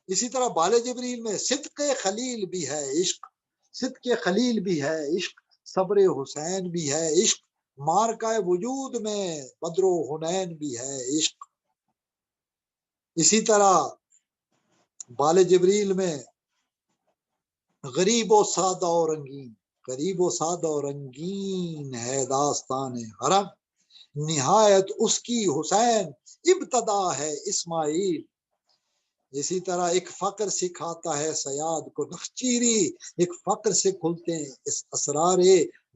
اسی طرح بال جبریل میں صدق خلیل بھی ہے عشق، صدق خلیل بھی ہے عشق، صبر حسین بھی ہے عشق، مارکہ وجود میں بدر و حنین بھی ہے عشق۔ اسی طرح بال جبریل میں غریب و سادہ و رنگین، غریب و سادہ و رنگین ہے داستان حرم، نہایت اس کی حسین ابتدا ہے اسماعیل۔ اسی طرح ایک فقر سکھاتا ہے سیاد کو نخچیری، ایک فقر سے کھلتے ہیں اس اسرار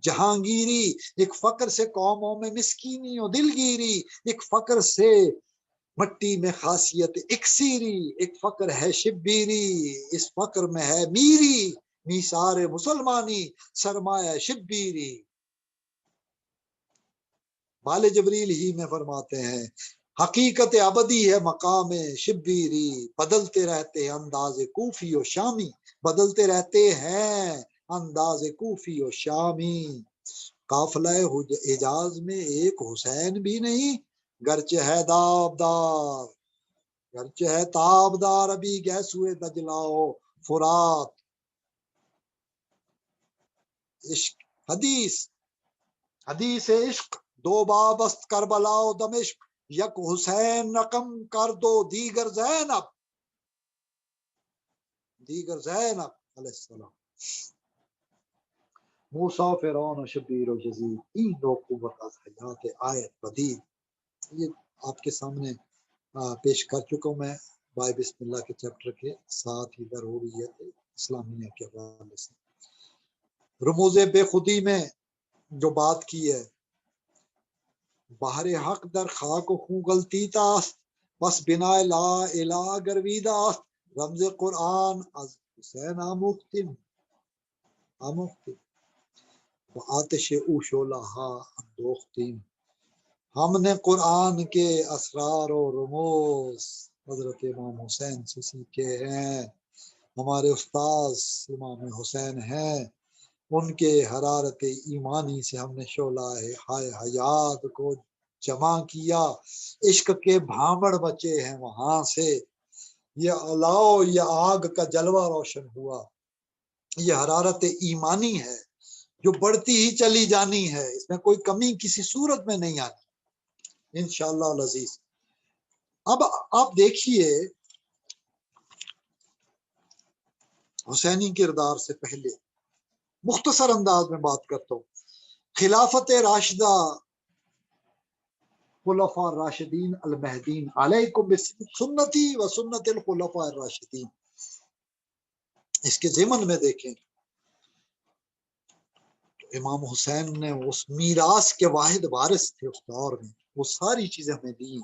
جہانگیری، ایک فقر سے قوموں میں مسکینی و دلگیری، ایک فقر سے مٹی میں خاصیت اکسیری، ایک فقر ہے شبیری، اس فقر میں ہے میری میثار مسلمانی سرمایہ شبیری۔ بال جبریل ہی میں فرماتے ہیں حقیقت ابدی ہے مقام شبیری، بدلتے رہتے ہیں انداز کوفی و شامی، بدلتے رہتے ہیں انداز کوفی و شامی۔ قافلہ حجاز میں ایک حسین بھی نہیں، گرچہ ہے دابدار، گرچہ ہے تابدار ابھی گیسوئے دجلاؤ فرات۔ عشق حدیث، حدیث عشق دو بابست کربلا و دمشق، یک حسین رقم کر دو دیگر زینب، دیگر زینب علیہ السلام۔ موسیٰ فرعون و شبیر و یزید، این دو قوت از حیات آیت بدید۔ یہ آپ کے سامنے پیش کر چکا ہوں میں بائے بسم اللہ کے چیپٹر کے ساتھ ہی ضروریت اسلامیہ کے حوالے سے۔ رموز بے خودی میں جو بات کی ہے، بحر حق در خاک و خون غلطی تاست، بس بنا لا الہ گرویدہ است، رمز قرآن از حسین آموختیم و آتش او شعلہ ہا اندوختیم۔ ہم نے قرآن کے اسرار و رموز حضرت امام حسین سے سیکھے ہیں، ہمارے استاذ امام حسین ہیں، ان کے حرارت ایمانی سے ہم نے شعلہ حیات کو جمع کیا، عشق کے بھانبڑ بچے ہیں وہاں سے، یہ الاؤ یہ آگ کا جلوہ روشن ہوا، یہ حرارت ایمانی ہے جو بڑھتی ہی چلی جانی ہے، اس میں کوئی کمی کسی صورت میں نہیں آتی انشاءاللہ العزیز۔ اب آپ دیکھیے حسینی کردار سے پہلے مختصر انداز میں بات کرتا ہوں۔ خلافت راشدہ خلفاء الراشدین المہدین علیکم بسنتی و سنت الخلفاء الراشدین، اس کے ضمن میں دیکھیں امام حسین نے اس میراث کے واحد وارث تھے اس دور میں، وہ ساری چیزیں ہمیں دی،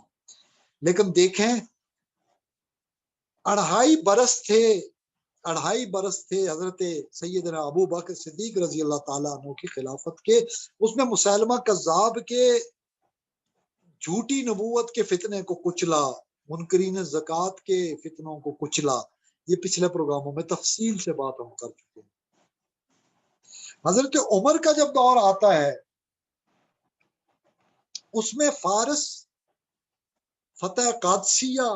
لیکن دیکھیں 2.5 برس تھے حضرت سیدنا ابو بکر صدیق رضی اللہ تعالیٰ عنہ کی خلافت کے، اس میں مسیلمہ کذاب کے جھوٹی نبوت کے فتنے کو کچلا، منکرین زکوٰۃ کے فتنوں کو کچلا، یہ پچھلے پروگراموں میں تفصیل سے بات ہم کر چکے ہیں۔ حضرت عمر کا جب دور آتا ہے اس میں فارس فتح قادسیہ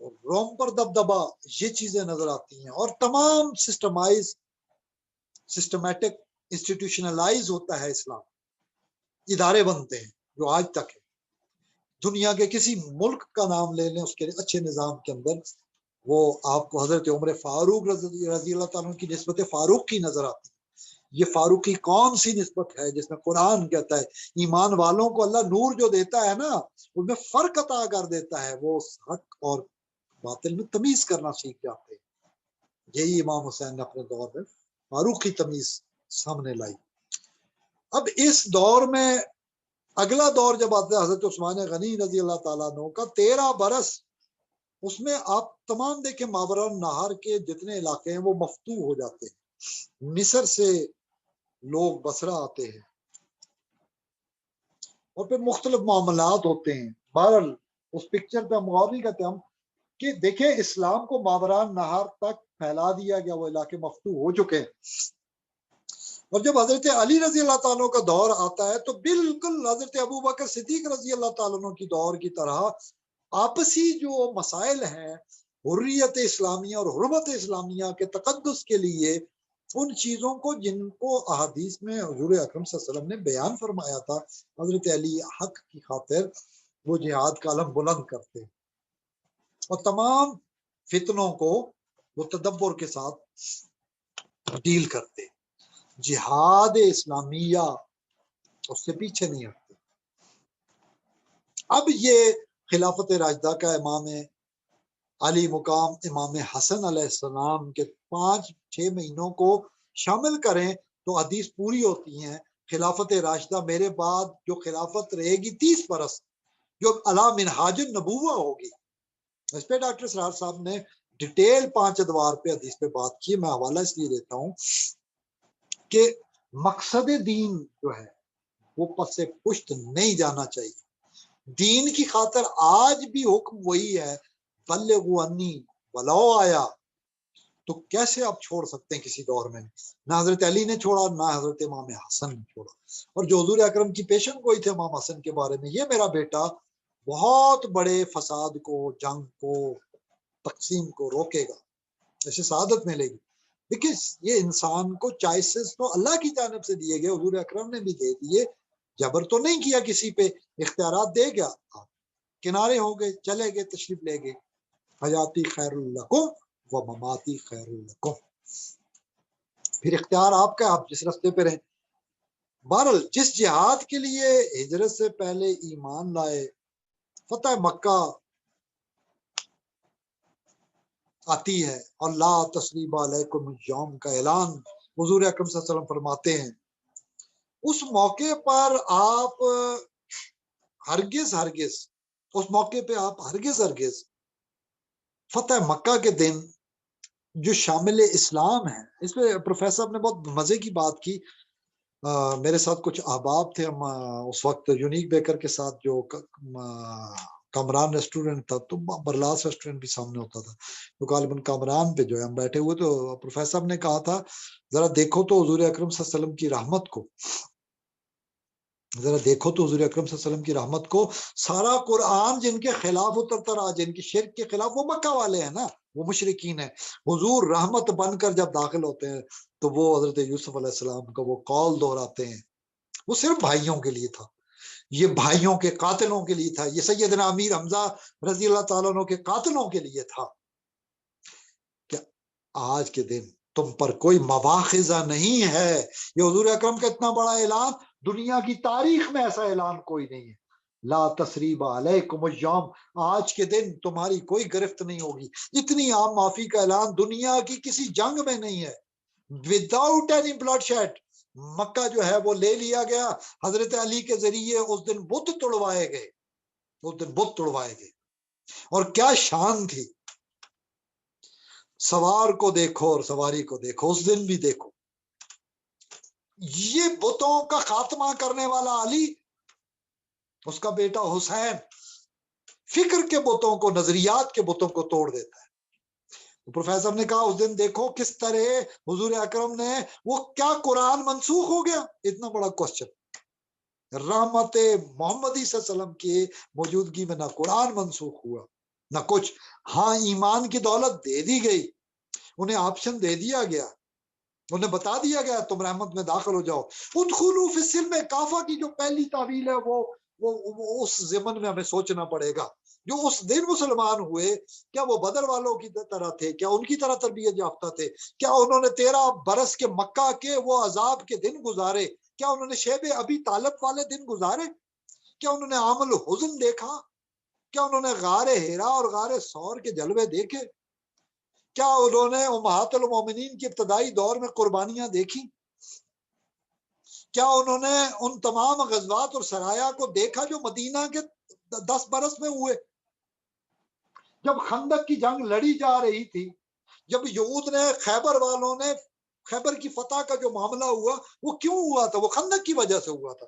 اور روم پر دبدبا یہ چیزیں نظر آتی ہیں، اور تمام سسٹمیٹک انسٹیٹیوشنلائز ہوتا ہے اسلام، ادارے بنتے ہیں جو آج تک ہے۔ دنیا کے کسی ملک کا نام لے لیں اس کے اچھے نظام کے اندر وہ آپ کو حضرت عمر فاروق رضی اللہ تعالیٰ کی نسبت فاروق کی نظر آتی ہے۔ یہ فاروقی کون سی نسبت ہے جس میں قرآن کہتا ہے ایمان والوں کو اللہ نور جو دیتا ہے نا ان میں فرق عطا کر دیتا ہے، وہ حق اور باطل میں تمیز کرنا سیکھ جاتے ہیں۔ یہی امام حسین نے اپنے دور میں فاروقی تمیز سامنے لائی۔ اب اس دور میں اگلا دور جب آتا ہے حضرت عثمان غنی رضی اللہ تعالیٰ عنہ کا 13 برس، اس میں آپ تمام دیکھیں ماورا نہر کے جتنے علاقے ہیں وہ مفتوح ہو جاتے ہیں، مصر سے لوگ بصرہ آتے ہیں اور پھر مختلف معاملات ہوتے ہیں۔ بہرحال اس پکچر پہ ہم غور نہیں کرتے ہم کہ دیکھیں اسلام کو ماورا نہر تک پھیلا دیا گیا، وہ علاقے مفتوح ہو چکے ہیں۔ اور جب حضرت علی رضی اللہ تعالیٰ کا دور آتا ہے تو بالکل حضرت ابو بکر صدیق رضی اللہ تعالیٰ کی دور کی طرح آپسی جو مسائل ہیں حریت اسلامیہ اور حرمت اسلامیہ کے تقدس کے لیے، ان چیزوں کو جن کو احادیث میں حضور اکرم صلی اللہ علیہ وسلم نے بیان فرمایا تھا، حضرت علی حق کی خاطر وہ جہاد کا علم بلند کرتے اور تمام فتنوں کو وہ تدبر کے ساتھ ڈیل کرتے۔ جہاد اسلامیہ اس سے پیچھے نہیں ہٹتے۔ اب یہ خلافت راشدہ کا امام علی مقام امام حسن علیہ السلام کے 5-6 مہینوں کو شامل کریں تو حدیث پوری ہوتی ہیں۔ خلافت راشدہ میرے بعد جو خلافت رہے گی 30 برس، جو علی منہاج النبوہ ہوگی، اس پہ ڈاکٹر سرار صاحب نے ڈیٹیل 5 ادوار پہ حدیث پہ بات کی۔ میں حوالہ اس لیے دیتا ہوں کہ مقصد دین جو ہے وہ پس پشت نہیں جانا چاہیے۔ دین کی خاطر آج بھی حکم وہی ہے، بلغوا انی ولو آیا، تو کیسے آپ چھوڑ سکتے ہیں کسی دور میں؟ نہ حضرت علی نے چھوڑا، نہ حضرت امام حسن نے چھوڑا۔ اور جو حضور اکرم کی پیشن گوئی تھے امام حسن کے بارے میں، یہ میرا بیٹا بہت بڑے فساد کو، جنگ کو، تقسیم کو روکے گا، اسے سعادت ملے گی۔ دیکھیں یہ انسان کو چوائسز تو اللہ کی جانب سے دیے گئے، حضور اکرم نے بھی دے دیے، جبر تو نہیں کیا کسی پہ، اختیارات دے گیا، آپ کنارے ہو گئے، چلے گئے، تشریف لے گئے۔ حیاتی خیر لکم و مماتی خیر لکم، پھر اختیار آپ کا، آپ جس راستے پہ رہیں۔ بہرحال جس جہاد کے لیے ہجرت سے پہلے ایمان لائے، فتح مکہ آتی ہے اور لا تثریب علیکم الیوم کا اعلان حضور اکرم صلی اللہ علیہ وسلم فرماتے ہیں، اس موقع پر آپ ہرگز اس موقع پہ آپ ہرگز فتح مکہ کے دن جو شامل اسلام ہے، اس پہ پروفیسر صاحب نے بہت مزے کی بات کی۔ میرے ساتھ کچھ احباب تھے، ہم اس وقت یونیک بیکر کے ساتھ جو کامران ریسٹورنٹ تھا، تو برلاس ریسٹورنٹ بھی سامنے ہوتا تھا، تو غالباً کامران پہ جو ہے ہم بیٹھے ہوئے، تو پروفیسر صاحب نے کہا تھا ذرا دیکھو تو حضور اکرم صلی اللہ علیہ وسلم کی رحمت کو، ذرا دیکھو تو حضور اکرم صلی اللہ علیہ وسلم کی رحمت کو، سارا قرآن جن کے خلاف اترتا رہا، جن کی شرک کے خلاف، وہ مکہ والے ہیں نا، وہ مشرکین ہیں، حضور رحمت بن کر جب داخل ہوتے ہیں تو وہ حضرت یوسف علیہ السلام کا وہ قول دہراتے ہیں، وہ صرف بھائیوں کے لیے تھا، یہ بھائیوں کے قاتلوں کے لیے تھا، یہ سیدنا امیر حمزہ رضی اللہ تعالیٰ عنہ کے قاتلوں کے لیے تھا کہ آج کے دن تم پر کوئی مواخذہ نہیں ہے۔ یہ حضور اکرم کا اتنا بڑا اعلان، دنیا کی تاریخ میں ایسا اعلان کوئی نہیں ہے، لا تثریب علیکم الیوم، آج کے دن تمہاری کوئی گرفت نہیں ہوگی۔ اتنی عام معافی کا اعلان دنیا کی کسی جنگ میں نہیں ہے، وداؤٹ اینی بلڈ شیڈ۔ مکہ جو ہے وہ لے لیا گیا، حضرت علی کے ذریعے اس دن بت توڑوائے گئے، اور کیا شان تھی، سوار کو دیکھو اور سواری کو دیکھو، اس دن بھی دیکھو، یہ بتوں کا خاتمہ کرنے والا علی، اس کا بیٹا حسین فکر کے بتوں کو، نظریات کے بتوں کو توڑ دیتا ہے۔ پروفیسر نے کہا اس دن دیکھو کس طرح حضور اکرم نے، وہ کیا قرآن منسوخ ہو گیا؟ اتنا بڑا کوسچن، رحمت محمدی صلی اللہ علیہ وسلم کی موجودگی میں نہ قرآن منسوخ ہوا نہ کچھ، ہاں ایمان کی دولت دے دی گئی، انہیں آپشن دے دیا گیا، انہیں بتا دیا گیا تم رحمت میں داخل ہو جاؤ۔ ادخلوا فی السلم کافہ کی جو پہلی تعویل ہے وہ اس ضمن میں ہمیں سوچنا پڑے گا جو اس دن مسلمان ہوئے کیا وہ بدر والوں کی طرح تھے؟ کیا ان کی طرح تربیت یافتہ تھے؟ کیا انہوں نے 13 برس کے مکہ کے وہ عذاب کے دن گزارے؟ کیا انہوں نے شیب ابی طالب والے دن گزارے؟ کیا انہوں نے عام الحزن دیکھا؟ کیا انہوں نے غار ہیرا اور غار ثور کے جلوے دیکھے؟ کیا انہوں نے امہات المومنین کے ابتدائی دور میں قربانیاں دیکھی؟ کیا انہوں نے ان تمام غزوات اور سرایا کو دیکھا جو مدینہ کے 10 برس میں ہوئے؟ جب خندق کی جنگ لڑی جا رہی تھی، جب یہود نے خیبر والوں نے خیبر کی فتح کا جو معاملہ ہوا وہ کیوں ہوا تھا؟ وہ خندق کی وجہ سے ہوا تھا۔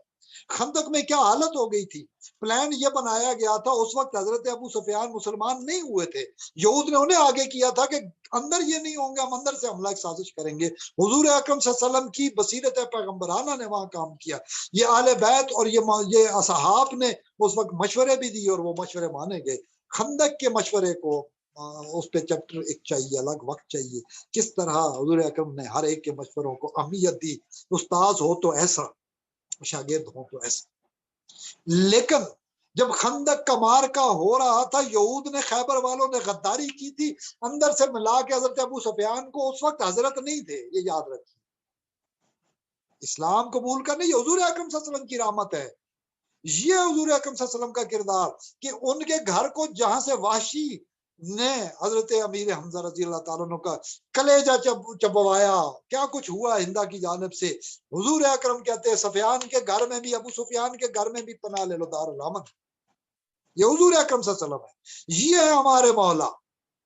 خندق میں کیا حالت ہو گئی تھی؟ پلان یہ بنایا گیا تھا، اس وقت حضرت ابو سفیان مسلمان نہیں ہوئے تھے، یہود نے انہیں آگے کیا تھا کہ اندر یہ نہیں ہوں گے، ہم اندر سے حملہ کی سازش کریں گے۔ حضور اکرم صلی اللہ علیہ وسلم کی بصیرت پیغمبرانہ نے وہاں کام کیا، یہ اہل بیت اور یہ اصحاب نے اس وقت مشورے بھی دیے اور وہ مشورے مانے گئے۔ خندق کے مشورے کو اس پہ چیپٹر ایک چاہیے، الگ وقت چاہیے، کس طرح حضور اکرم نے ہر ایک کے مشوروں کو اہمیت دی۔ استاذ ہو تو ایسا، شاگرد ہو تو ایسا۔ لیکن جب خندق کا مارکا ہو رہا تھا، یہود نے خیبر والوں نے غداری کی تھی، اندر سے ملا کے حضرت ابو سفیان کو، اس وقت حضرت نہیں تھے، یہ یاد رکھیے۔ اسلام قبول کرنے یہ حضور اکرم صلی اللہ علیہ وسلم کی رحمت ہے، یہ حضور اکرم صلی اللہ علیہ وسلم کا کردار کہ ان کے گھر کو جہاں سے وحشی نے حضرت امیر حمزہ رضی اللہ تعالیٰ عنہ کا کلیجہ چبوایا، کیا کچھ ہوا ہندا کی جانب سے۔ حضور اکرم کہتے ہیں سفیان کے گھر میں بھی، ابو سفیان کے گھر میں بھی پناہ لے لو، دار الامن۔ یہ حضور اکرم صلی اللہ علیہ وسلم ہے، یہ ہے ہمارے مولا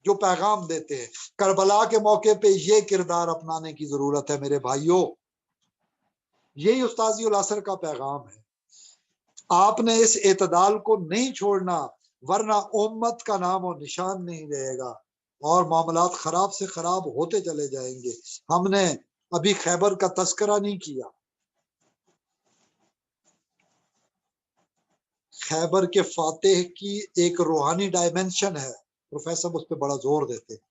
جو پیغام دیتے ہیں۔ کربلا کے موقع پہ یہ کردار اپنانے کی ضرورت ہے میرے بھائیوں، یہی استاذی العصر کا پیغام ہے۔ آپ نے اس اعتدال کو نہیں چھوڑنا، ورنہ امت کا نام و نشان نہیں رہے گا اور معاملات خراب سے خراب ہوتے چلے جائیں گے۔ ہم نے ابھی خیبر کا تذکرہ نہیں کیا۔ خیبر کے فاتح کی ایک روحانی ڈائمنشن ہے، پروفیسر اس پہ بڑا زور دیتے۔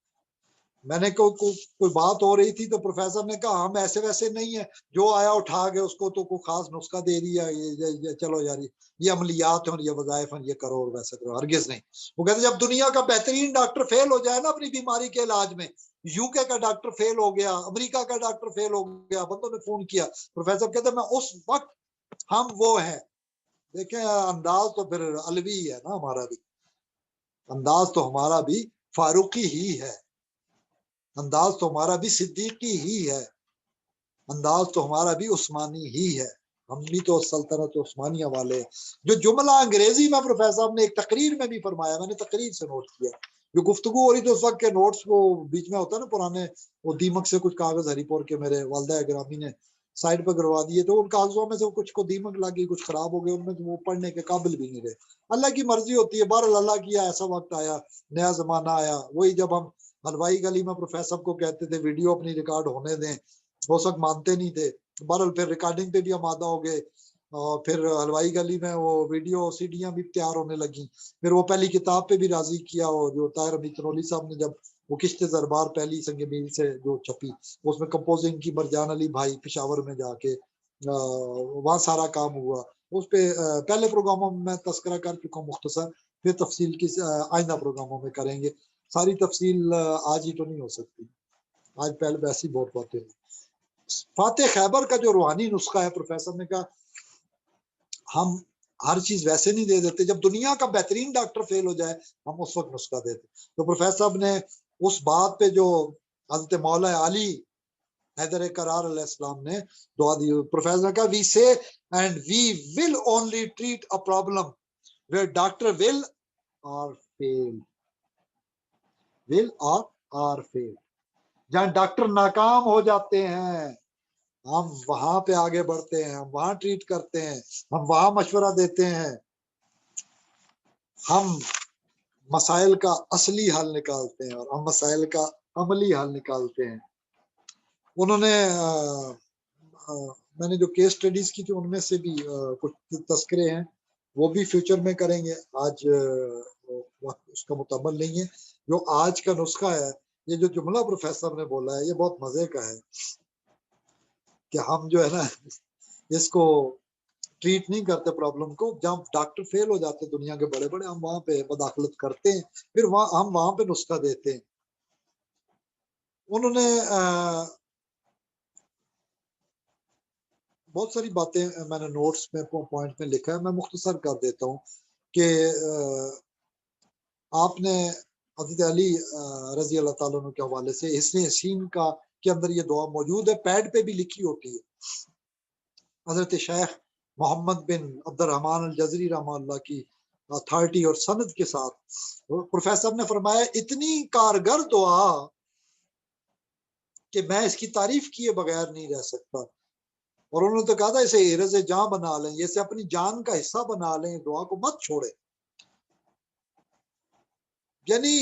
میں نے کوئی بات ہو رہی تھی تو پروفیسر نے کہا ہم ایسے ویسے نہیں ہیں، جو آیا اٹھا کے اس کو تو کوئی خاص نسخہ دے دیا، چلو یار یہ عملیات ہیں اور یہ وظائف ہیں، یہ کرو اور ویسا کرو، ہرگز نہیں۔ وہ کہتے جب دنیا کا بہترین ڈاکٹر فیل ہو جائے نا اپنی بیماری کے علاج میں، یو کے کا ڈاکٹر فیل ہو گیا، امریکہ کا ڈاکٹر فیل ہو گیا، بندوں نے فون کیا، پروفیسر کہتے میں اس وقت ہم وہ ہیں۔ دیکھیں انداز تو پھر علوی ہے نا، ہمارا بھی انداز تو ہمارا بھی فاروقی ہی ہے، انداز تو ہمارا بھی صدیقی ہی ہے، انداز تو ہمارا بھی عثمانی ہی ہے، ہم بھی تو سلطنت عثمانیہ والے۔ جو جملہ انگریزی میں پروفیسر صاحب نے ایک تقریر میں بھی فرمایا، میں نے تقریر سے نوٹ کیا، جو گفتگو ہو رہی تھی اس وقت کے نوٹس وہ بیچ میں ہوتا ہے نا پرانے، وہ دیمک سے کچھ کاغذ ہری پور کے میرے والدہ گرامی نے سائڈ پہ کروا دیے، تو ان کاغذوں میں سے کچھ کو دیمک لگ گئی، کچھ خراب ہو گئے، ان میں وہ پڑھنے کے قابل بھی نہیں رہے۔ اللہ کی مرضی ہوتی ہے، بہرحال اللہ کیا ایسا وقت آیا، نیا زمانہ آیا۔ وہی جب ہم حلوائی گلی میں پروفیسر صاحب کو کہتے تھے ویڈیو اپنی ریکارڈ ہونے دیں، وہ سب مانتے نہیں تھے، بہرحال پھر ریکارڈنگ پہ بھی آمادہ ہو گئے، اور پھر حلوائی گلی میں وہ ویڈیو سی ڈیاں بھی تیار ہونے لگیں، پھر وہ پہلی کتاب پہ بھی راضی کیا، اور جو طاہر حمید تنولی صاحب نے جب وہ کشت دربار پہلی سنگ میل سے جو چھپی، اس میں کمپوزنگ کی مرجان علی بھائی پشاور میں جا کے وہاں سارا کام ہوا، اس پہ پہلے پروگراموں میں تذکرہ کر چکا ہوں مختصر، پھر تفصیل کی آئندہ پروگراموں میں کریں گے، ساری تفصیل آج ہی تو نہیں ہو سکتی، آج پہلے ویسی بہت باتیں ہیں۔ فاتح خیبر کا جو روحانی نسخہ ہے، پروفیسر نے کہا ہم ہر چیز ویسے نہیں دے دیتے، جب دنیا کا بہترین ڈاکٹر فیل ہو جائے ہم اس وقت نسخہ دیتے۔ تو پروفیسر صاحب نے اس بات پہ جو حضرت مولا علی حیدر کرار علیہ السلام نے دعا دی، پروفیسر نے کہا we say and we will only treat a problem where doctor will اور فیل، ول اور فیل، جہاں ڈاکٹر ناکام ہو جاتے ہیں ہم وہاں پہ آگے بڑھتے ہیں، ہم وہاں ٹریٹ کرتے ہیں، ہم وہاں مشورہ دیتے ہیں، ہم مسائل کا اصلی حل نکالتے ہیں اور ہم مسائل کا عملی حل نکالتے ہیں۔ انہوں نے میں نے جو کیس سٹڈیز کی تھی ان میں سے بھی کچھ تذکرے ہیں، وہ بھی فیوچر میں کریں گے، آج وقت اس کا متعمل نہیں ہے۔ جو آج کا نسخہ ہے، یہ جو جملہ پروفیسر نے بولا ہے یہ بہت مزے کا ہے کہ ہم جو ہے نا اس کو ٹریٹ نہیں کرتے پرابلم کو. جہاں ڈاکٹر فیل ہو جاتے دنیا کے بڑے بڑے ہم وہاں پہ مداخلت کرتے ہیں, پھر ہم وہاں پہ نسخہ دیتے ہیں. انہوں نے بہت ساری باتیں میں نے نوٹس میں پوائنٹ میں لکھا ہے, میں مختصر کر دیتا ہوں کہ آپ نے حضرت علی رضی اللہ تعالیٰ عنہ کے حوالے سے حسن حسین کا کے اندر یہ دعا موجود ہے, پیڈ پہ بھی لکھی ہوتی ہے. حضرت شیخ محمد بن عبد الرحمن الجزری رحمہ اللہ کی اتھارٹی اور سند کے ساتھ پروفیسر نے فرمایا اتنی کارگر دعا کہ میں اس کی تعریف کیے بغیر نہیں رہ سکتا. اور انہوں نے تو کہا تھا اسے عرض جاں بنا لیں, اسے اپنی جان کا حصہ بنا لیں, دعا کو مت چھوڑے. یعنی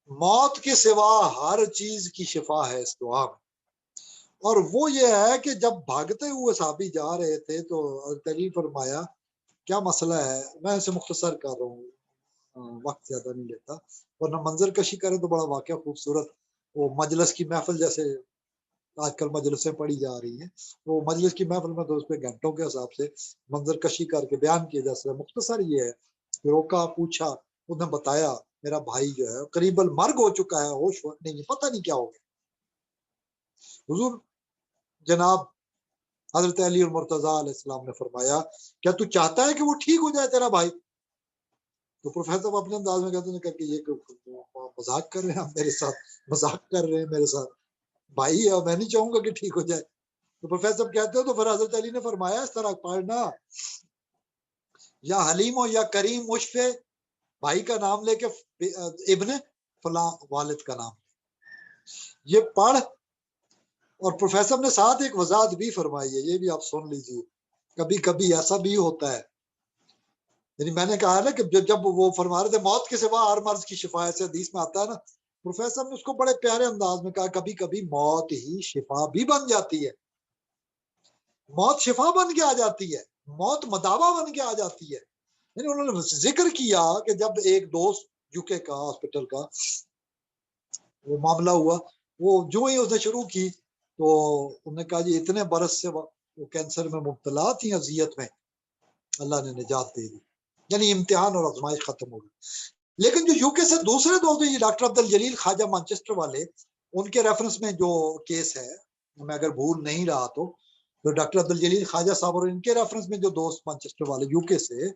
موت کے سوا ہر چیز کی شفا ہے اس دعا میں. اور وہ یہ ہے کہ جب بھاگتے ہوئے صحابی جا رہے تھے تو علی فرمایا کیا مسئلہ ہے, میں اسے مختصر کر رہا ہوں, وقت زیادہ نہیں لیتا, ورنہ منظر کشی کرے تو بڑا واقعہ خوبصورت. وہ مجلس کی محفل جیسے آج کل مجلسیں پڑھی جا رہی ہیں, وہ مجلس کی محفل میں تو اس پہ گھنٹوں کے حساب سے منظر کشی کر کے بیان کیا جا سکتا ہے. مختصر یہ ہے, روکا, پوچھا, انہوں نے بتایا میرا بھائی جو ہے قریب المرگ ہو چکا ہے, ہوش نہیں, پتہ نہیں کیا ہو گیا. حضور جناب حضرت علی المرتضیٰ علیہ السلام نے فرمایا کیا تو چاہتا ہے کہ وہ ٹھیک ہو جائے تیرا بھائی؟ تو پروفیسر اپنے انداز میں کہتے ہیں کہ یہ مذاق کر رہے ہیں میرے ساتھ, مذاق کر رہے ہیں میرے ساتھ, بھائی ہے میں نہیں چاہوں گا کہ ٹھیک ہو جائے. تو پروفیسر کہتے ہو تو پھر حضرت علی نے فرمایا اس طرح پڑھنا, یا حلیم ہو یا کریم مشفے, بھائی کا نام لے کے ابن فلاں والد کا نام یہ پڑھ. اور پروفیسر نے ساتھ ایک وضاحت بھی فرمائی ہے, یہ بھی آپ سن لیجیے. کبھی کبھی ایسا بھی ہوتا ہے, یعنی میں نے کہا نا کہ جب وہ فرما رہے تھے موت کے سوا ہر مرض کی شفا, سے حدیث میں آتا ہے نا, پروفیسر نے اس کو بڑے پیارے انداز میں کہا کبھی کبھی موت ہی شفا بھی بن جاتی ہے. موت شفا بن کے آ جاتی ہے, موت مداوا بن کے آ جاتی ہے. یعنی انہوں نے ذکر کیا کہ جب ایک دوست یو کے کا ہاسپٹل کا وہ معاملہ ہوا, وہ جو ہی اس نے شروع کی تو انہوں نے کہا جی اتنے برس سے وہ کینسر میں مبتلا تھی, اذیت میں, اللہ نے نجات دے دی, یعنی امتحان اور آزمائش ختم ہو گئی. لیکن جو یو کے سے دوسرے دوست ہیں ڈاکٹر عبد الجلیل خواجہ مانچسٹر والے, ان کے ریفرنس میں جو کیس ہے, میں اگر بھول نہیں رہا تو ڈاکٹر عبد الجلیل خواجہ صاحب اور ان کے ریفرنس میں جو دوست مانچسٹر والے یو کے سے,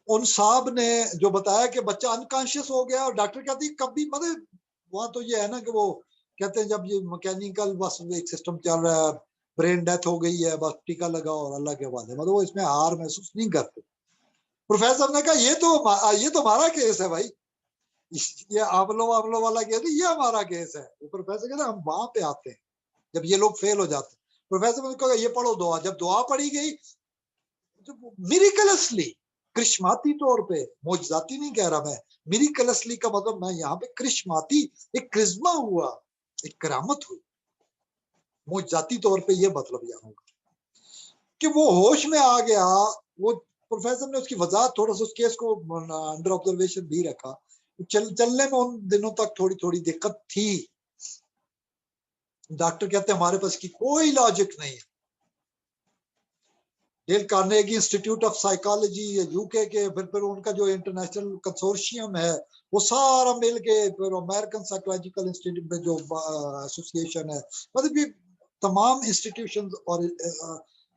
ان صاحب نے جو بتایا کہ بچہ انکانشیس ہو گیا, اور ڈاکٹر کہتی کبھی مطلب وہاں تو یہ ہے نا کہ وہ کہتے ہیں جب یہ مکینیکل بس ایک سسٹم چل رہا ہے, برین ڈیتھ ہو گئی ہے, بس ٹیکا لگا اور اللہ کے حوالے, مطلب وہ اس میں ہار محسوس نہیں کرتے. پروفیسر نے کہا یہ تو ہمارا کیس ہے بھائی, یہ عاملوں والا کیس ہے, یہ ہمارا کیس ہے. پروفیسر کہتے ہیں ہم وہاں پہ آتے ہیں جب یہ لوگ فیل ہو جاتے ہیں. پروفیسر نے کہا یہ پڑھو دعا, جب دعا پڑھی گئی میریکلسلی, کرشماتی طور پہ, معجزاتی نہیں کہہ رہا میں, میریکلسلی کا مطلب میں یہاں پہ کرشماتی, ایک کرزما ہوا, ایک کرامت ہوئی, معجزاتی طور پہ یہ مطلب یہاں ہوگا کہ وہ ہوش میں آ گیا. وہ پروفیسر نے اس کی وضاحت تھوڑا سا اس کیس کو انڈر آبزرویشن بھی رکھا, چلنے میں ان دنوں تک تھوڑی تھوڑی دقت تھی. ڈاکٹر کہتے ہیں ہمارے پاس کی کوئی لاجک نہیں. Dale Carnegie institute of psychology U K پھر ان کا جو انٹرنیشنل کنسورشیم ہے وہ سارا مل کے, پھر امریکن سائیکولوجیکل انسٹیٹیوٹ میں جو ایسوسیشن ہے, مطلب یہ تمام انسٹیٹیوشنز اور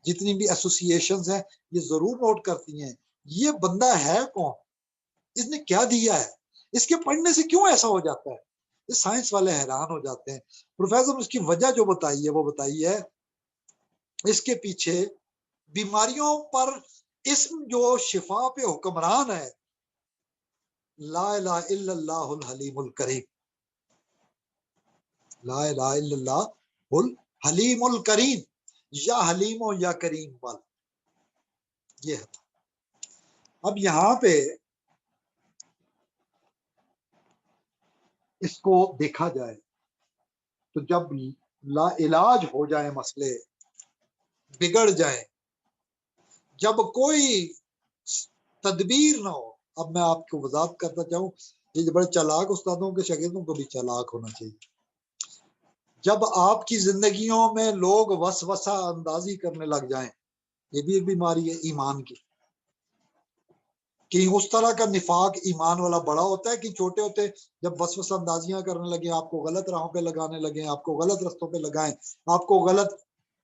جتنی بھی ایسوسیشنز ہیں یہ ضرور نوٹ کرتی ہیں یہ بندہ ہے کون, اس نے کیا دیا ہے, اس کے پڑھنے سے کیوں ایسا ہو جاتا ہے. یہ سائنس والے حیران ہو جاتے ہیں. پروفیسر نے اس کی وجہ جو بتائی ہے وہ بتائی ہے اس کے پیچھے بیماریوں پر اسم جو شفا پہ حکمران ہے, لا الہ الا اللہ الحلیم الکریم, لا الہ الا اللہ الحلیم الکریم, یا حلیم ہو یا کریم والا یہ ہے. اب یہاں پہ اس کو دیکھا جائے تو جب لا علاج ہو جائے, مسئلے بگڑ جائیں, جب کوئی تدبیر نہ ہو. اب میں آپ کو وضاحت کرتا چاہوں, یہ بڑے چالاک استادوں کے شاگردوں کو بھی چالاک ہونا چاہیے. جب آپ کی زندگیوں میں لوگ وسوسہ اندازی کرنے لگ جائیں یہ بھی ایک بیماری ہے ایمان کی. کہیں اس طرح کا نفاق ایمان والا بڑا ہوتا ہے کہ چھوٹے ہوتے جب وسوسہ اندازیاں کرنے لگے، آپ کو غلط راہوں پہ لگانے لگے، آپ کو غلط رستوں پہ لگائیں، آپ کو غلط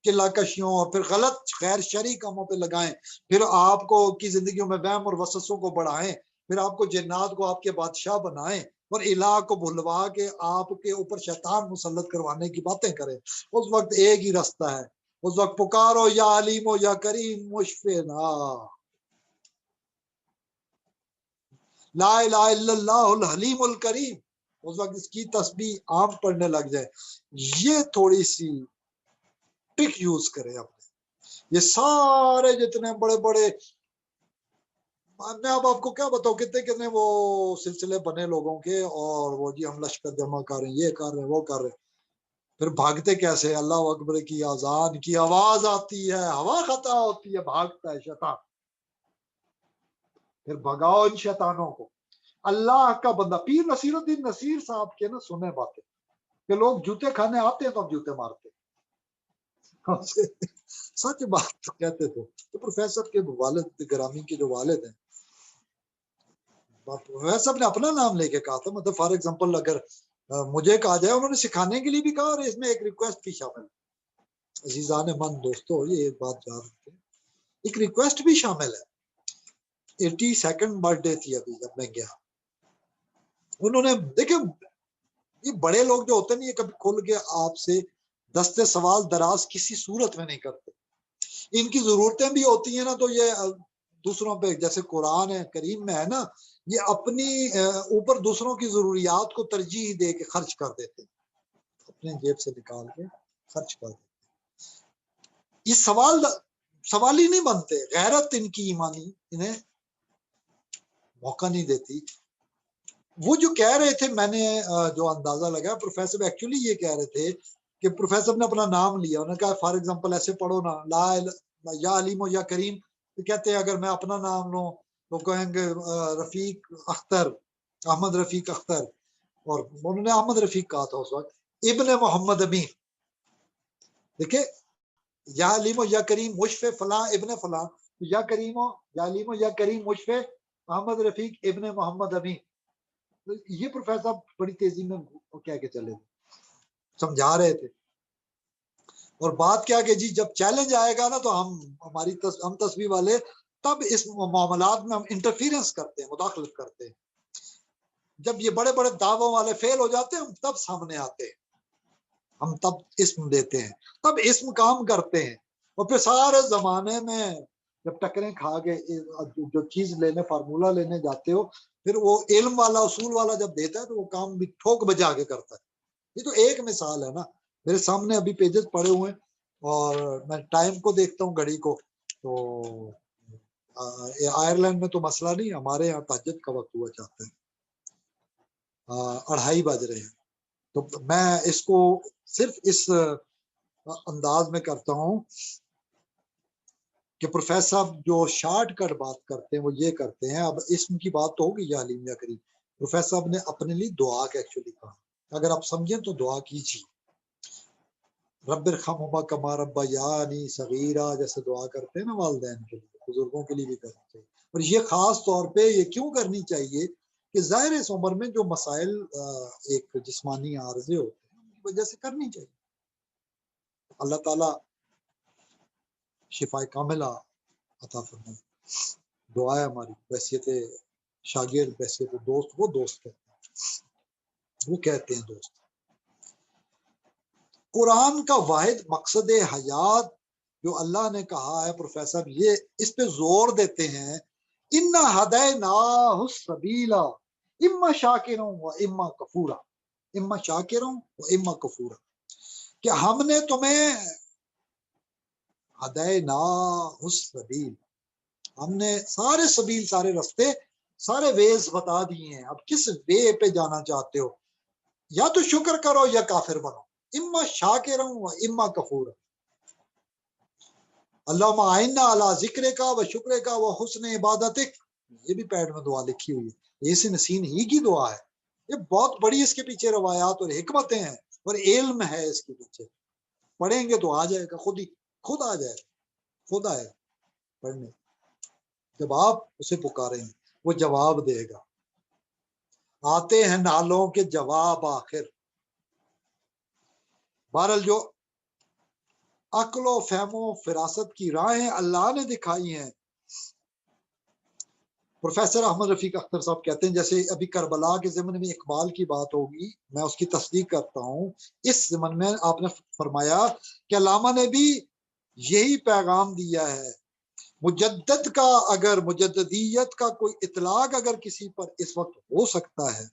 قلع کشیوں اور پھر غلط غیر شرعی کاموں پہ لگائیں، پھر آپ کو کی زندگیوں میں وہم اور وسوسوں کو بڑھائیں، پھر آپ کو جنات کو آپ کے بادشاہ بنائیں اور الہ کو بھلوا کے آپ کے اوپر شیطان مسلط کروانے کی باتیں کریں. اس وقت ایک ہی رستہ ہے، اس وقت پکارو یا علیم و یا کریم مشفنا، لا الہ الا اللہ الحلیم الکریم. اس وقت اس کی تسبیح عام پڑھنے لگ جائے. یہ تھوڑی سی ٹرک یوز کریں اپنے. یہ سارے جتنے بڑے بڑے، میں اب آپ کو کیا بتاؤں کتنے کتنے وہ سلسلے بنے لوگوں کے، اور وہ جی ہم لشکر جمع کر رہے ہیں، یہ کر رہے ہیں، وہ کر رہے ہیں، پھر بھاگتے کیسے؟ اللہ اکبر کی اذان کی آواز آتی ہے، ہوا خطا ہوتی ہے، بھاگتا ہے شیطان. پھر بھگاؤ ان شیطانوں کو. اللہ کا بندہ پیر نصیر الدین نصیر صاحب کے نا سنے باتیں کہ لوگ جوتے کھانے آتے ہیں تو اب جوتے مارتے ہیں. سچ بات کہتے تھے. تو پروفیسر کے والد گرامی کے جو والد ہیں، پروفیسر نے اپنا نام لے کے کہا تھا. مطلب فار ایگزامپل اگر مجھے کہا جائے، انہوں نے سکھانے کے لیے بھی کہا، اور اس میں ایک ریکویسٹ بھی شامل ہے. عزیزان من دوستو، یہ ایک بات یاد رکھیں، ایک ریکویسٹ بھی شامل ہے. 82nd برتھ ڈے تھی ابھی جب میں گیا. انہوں نے دیکھیں، یہ بڑے لوگ جو ہوتے ہیں یہ کبھی کھل کے آپ سے دستے سوال دراز کسی صورت میں نہیں کرتے. ان کی ضرورتیں بھی ہوتی ہیں نا، تو یہ دوسروں پہ، جیسے قرآن ہے کریم میں ہے نا، یہ اپنی اوپر دوسروں کی ضروریات کو ترجیح دے کے خرچ کر دیتے ہیں، اپنے جیب سے نکال کے خرچ کر دیتے. یہ سوال ہی نہیں بنتے. غیرت ان کی ایمانی انہیں موقع نہیں دیتی. وہ جو کہہ رہے تھے، میں نے جو اندازہ لگا، پروفیسر ایکچولی یہ کہہ رہے تھے کہ پروفیسر نے اپنا نام لیا. انہوں نے کہا فار ایگزامپل ایسے پڑھو نا، لا یا علیم و یا کریم، تو کہتے ہیں اگر میں اپنا نام لوں تو کہیں گے رفیق اختر، احمد رفیق اختر. اور انہوں نے احمد رفیق کہا تھا اس وقت. ابن محمد امین. دیکھیں، یا علیم و یا کریم مشف فلاں ابن فلاں، یا کریم و یا علیم و یا کریم مشف احمد رفیق ابن محمد امین. یہ پروفیسر بڑی تیزی میں کہہ کے چلے تھے، سمجھا رہے تھے. اور بات کیا کہ جی جب چیلنج آئے گا نا تو ہم تصویر والے تب اس معاملات میں ہم انٹرفیرنس کرتے ہیں، مداخلت کرتے ہیں. جب یہ بڑے بڑے دعووں والے فیل ہو جاتے ہیں، ہم تب سامنے آتے ہیں، ہم تب اسم دیتے ہیں، تب اسم کام کرتے ہیں. اور پھر سارے زمانے میں جب ٹکریں کھا کے جو چیز لینے، فارمولہ لینے جاتے ہو، پھر وہ علم والا اصول والا جب دیتا ہے تو وہ کام بھی ٹھوک بجا کے کرتا ہے. یہ تو ایک مثال ہے نا. میرے سامنے ابھی پیجز پڑے ہوئے ہیں اور میں ٹائم کو دیکھتا ہوں، گھڑی کو. تو آئرلینڈ میں تو مسئلہ نہیں، ہمارے یہاں تہجد کا وقت ہوا چاہتا ہے، 2:30 بج رہے ہیں. تو میں اس کو صرف اس انداز میں کرتا ہوں کہ پروفیسر صاحب جو شارٹ کٹ بات کرتے ہیں وہ یہ کرتے ہیں. اب اسم کی بات تو ہوگی یا علیم یا کریم. پروفیسر صاحب نے اپنے لیے دعا کا ایکچولی کہا، اگر آپ سمجھیں تو دعا کیجیے. رب ارحمہما کما ربیانی صغیرا، جیسے دعا کرتے ہیں نا والدین کے لیے، بزرگوں کے لیے بھی کرنی چاہیے. اور یہ خاص طور پہ یہ کیوں کرنی چاہیے کہ ظاہر اس عمر میں جو مسائل ایک جسمانی عارضے ہوتے ہیں ان کی وجہ سے کرنی چاہیے. اللہ تعالیٰ شفا کاملہ عطا فرمائے. دعا ہے ہماری بحیثیت شاگرد، بحیثیت دوست. وہ دوست کہتے ہیں، وہ کہتے ہیں دوست. قرآن کا واحد مقصد حیات جو اللہ نے کہا ہے، پروفیسر یہ اس پہ زور دیتے ہیں، اِنَّا هَدَيْنَاهُ السَّبِيلَ اِمَّا شَاكِرًا وَإِمَّا كَفُورًا، اِمَّا شَاكِرًا وَإِمَّا كَفُورًا، کہ ہم نے تمہیں هَدَيْنَاهُ السَّبِيلَ، ہم نے سارے سبیل، سارے رستے، سارے ویز بتا دیے ہیں. اب کس وے پہ جانا چاہتے ہو؟ یا تو شکر کرو یا کافر بنو. اما شاکرا و اما کفورا. اللہم اعنا علی ذکر کا و شکر کا و حسن عبادتک. یہ بھی پیڈ میں دعا لکھی ہوئی ہے، یہ سے نسین ہی کی دعا ہے. یہ بہت بڑی اس کے پیچھے روایات اور حکمتیں ہیں اور علم ہے اس کے پیچھے. پڑھیں گے تو آ جائے گا، خود آ جائے گا، خود آئے گا. پڑھنے. جب آپ اسے پکاریں گے وہ جواب دے گا. آتے ہیں نالوں کے جواب آخر. بہرحال جو عقل و فہم و فراست کی راہیں اللہ نے دکھائی ہیں. پروفیسر احمد رفیق اختر صاحب کہتے ہیں جیسے ابھی کربلا کے ضمن میں اقبال کی بات ہوگی، میں اس کی تصدیق کرتا ہوں. اس ضمن میں آپ نے فرمایا کہ علامہ نے بھی یہی پیغام دیا ہے. مجدد کا اگر مجددیت کا کوئی اطلاق اگر کسی پر اس وقت ہو سکتا ہے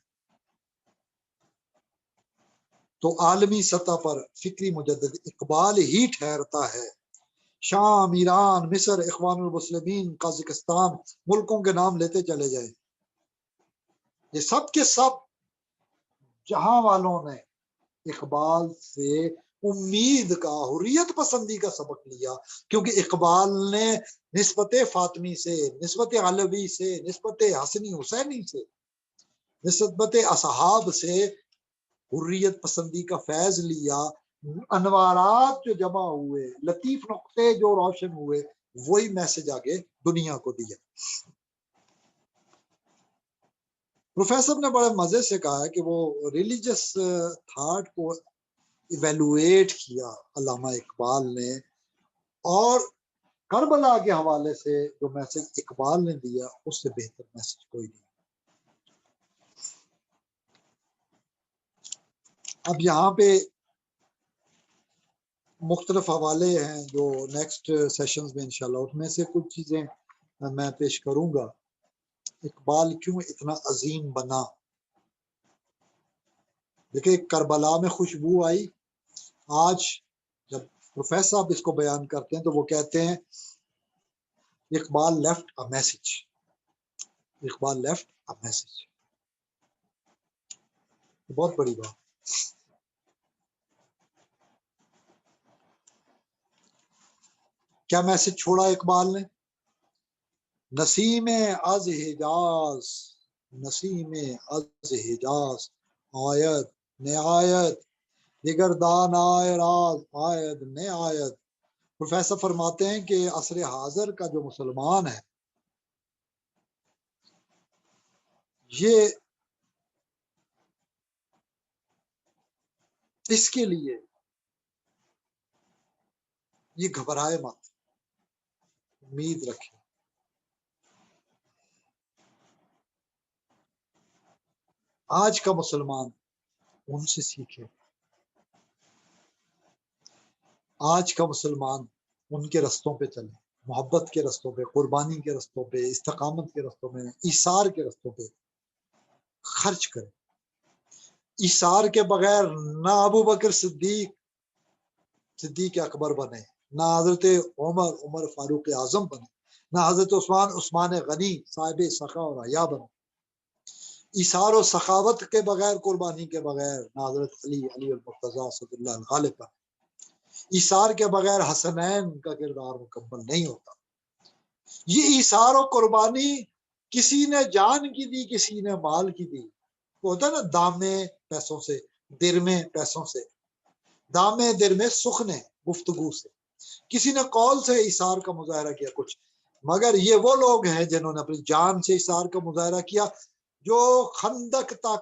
تو عالمی سطح پر فکری مجدد اقبال ہی ٹھہرتا ہے. شام، ایران، مصر، اخوان المسلمین، قازقستان ملکوں کے نام لیتے چلے جائیں. یہ سب کے سب جہاں والوں نے اقبال سے امید کا، حریت پسندی کا سبق لیا، کیونکہ اقبال نے نسبت فاطمی سے، نسبت علوی سے، نسبت حسنی حسینی سے، نسبت اصحاب سے حریت پسندی کا فیض لیا. انوارات جو جمع ہوئے، لطیف نقطے جو روشن ہوئے، وہی میسج آگے دنیا کو دیا. پروفیسر نے بڑے مزے سے کہا ہے کہ وہ ریلیجس تھاٹ کو ایویلویٹ کیا علامہ اقبال نے، اور کربلا کے حوالے سے جو میسج اقبال نے دیا اس سے بہتر میسج کوئی نہیں. اب یہاں پہ مختلف حوالے ہیں جو نیکسٹ سیشنز میں انشاءاللہ اس میں سے کچھ چیزیں میں پیش کروں گا. اقبال کیوں اتنا عظیم بنا؟ دیکھیں کربلا میں خوشبو آئی. آج جب پروفیسر صاحب اس کو بیان کرتے ہیں تو وہ کہتے ہیں Iqbal left a message. Iqbal left a message, بہت بڑی بات. کیا میسج چھوڑا اقبال نے؟ نسیم از حجاز، نسیم از حجاز آید نہایت، دیگر دان آئے راز آید نہایت. پروفیسر فرماتے ہیں کہ عصر حاضر کا جو مسلمان ہے یہ اس کے لیے یہ گھبرائے مت، امید رکھے. آج کا مسلمان ان سے سیکھے. آج کا مسلمان ان کے رستوں پہ چلے، محبت کے رستوں پہ، قربانی کے رستوں پہ، استقامت کے رستوں میں، ایثار کے رستوں پہ خرچ کرے. ایثار کے بغیر نہ ابو بکر صدیق اکبر بنے، نہ حضرت عمر فاروق اعظم بنے، نہ حضرت عثمان غنی صاحب سخا اور حیا بنے. ایثار و سخاوت کے بغیر، قربانی کے بغیر نہ حضرت علی المرتضیٰ صلی اللہ الغالب بنے. ایثار کے بغیر حسنین کا کردار مکمل نہیں ہوتا. یہ ایثار و قربانی کسی نے جان کی دی، کسی نے مال کی دی. وہ ہوتا ہے نا دامے پیسوں سے، درمے پیسوں سے، دامے درمے سخنے گفتگو سے. کسی نے قول سے ایثار کا مظاہرہ کیا کچھ، مگر یہ وہ لوگ ہیں جنہوں نے اپنی جان سے ایثار کا مظاہرہ کیا. جو خندق تک،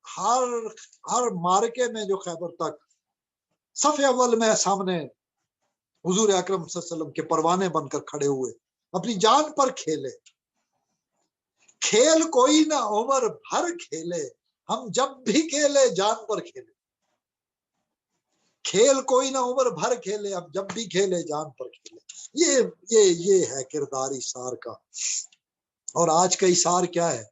ہر مارکے میں، جو خیبر تک صف اول میں سامنے حضور اکرم صلی اللہ علیہ وسلم کے پروانے بن کر کھڑے ہوئے، اپنی جان پر کھیلے. کھیل کوئی نہ عمر بھر کھیلے، ہم جب بھی کھیلے جان پر کھیلے. کھیل کوئی نہ عمر بھر کھیلے، ہم جب بھی کھیلے جان پر کھیلے. یہ ہے کردار ایثار کا. اور آج کا ایثار کیا ہے؟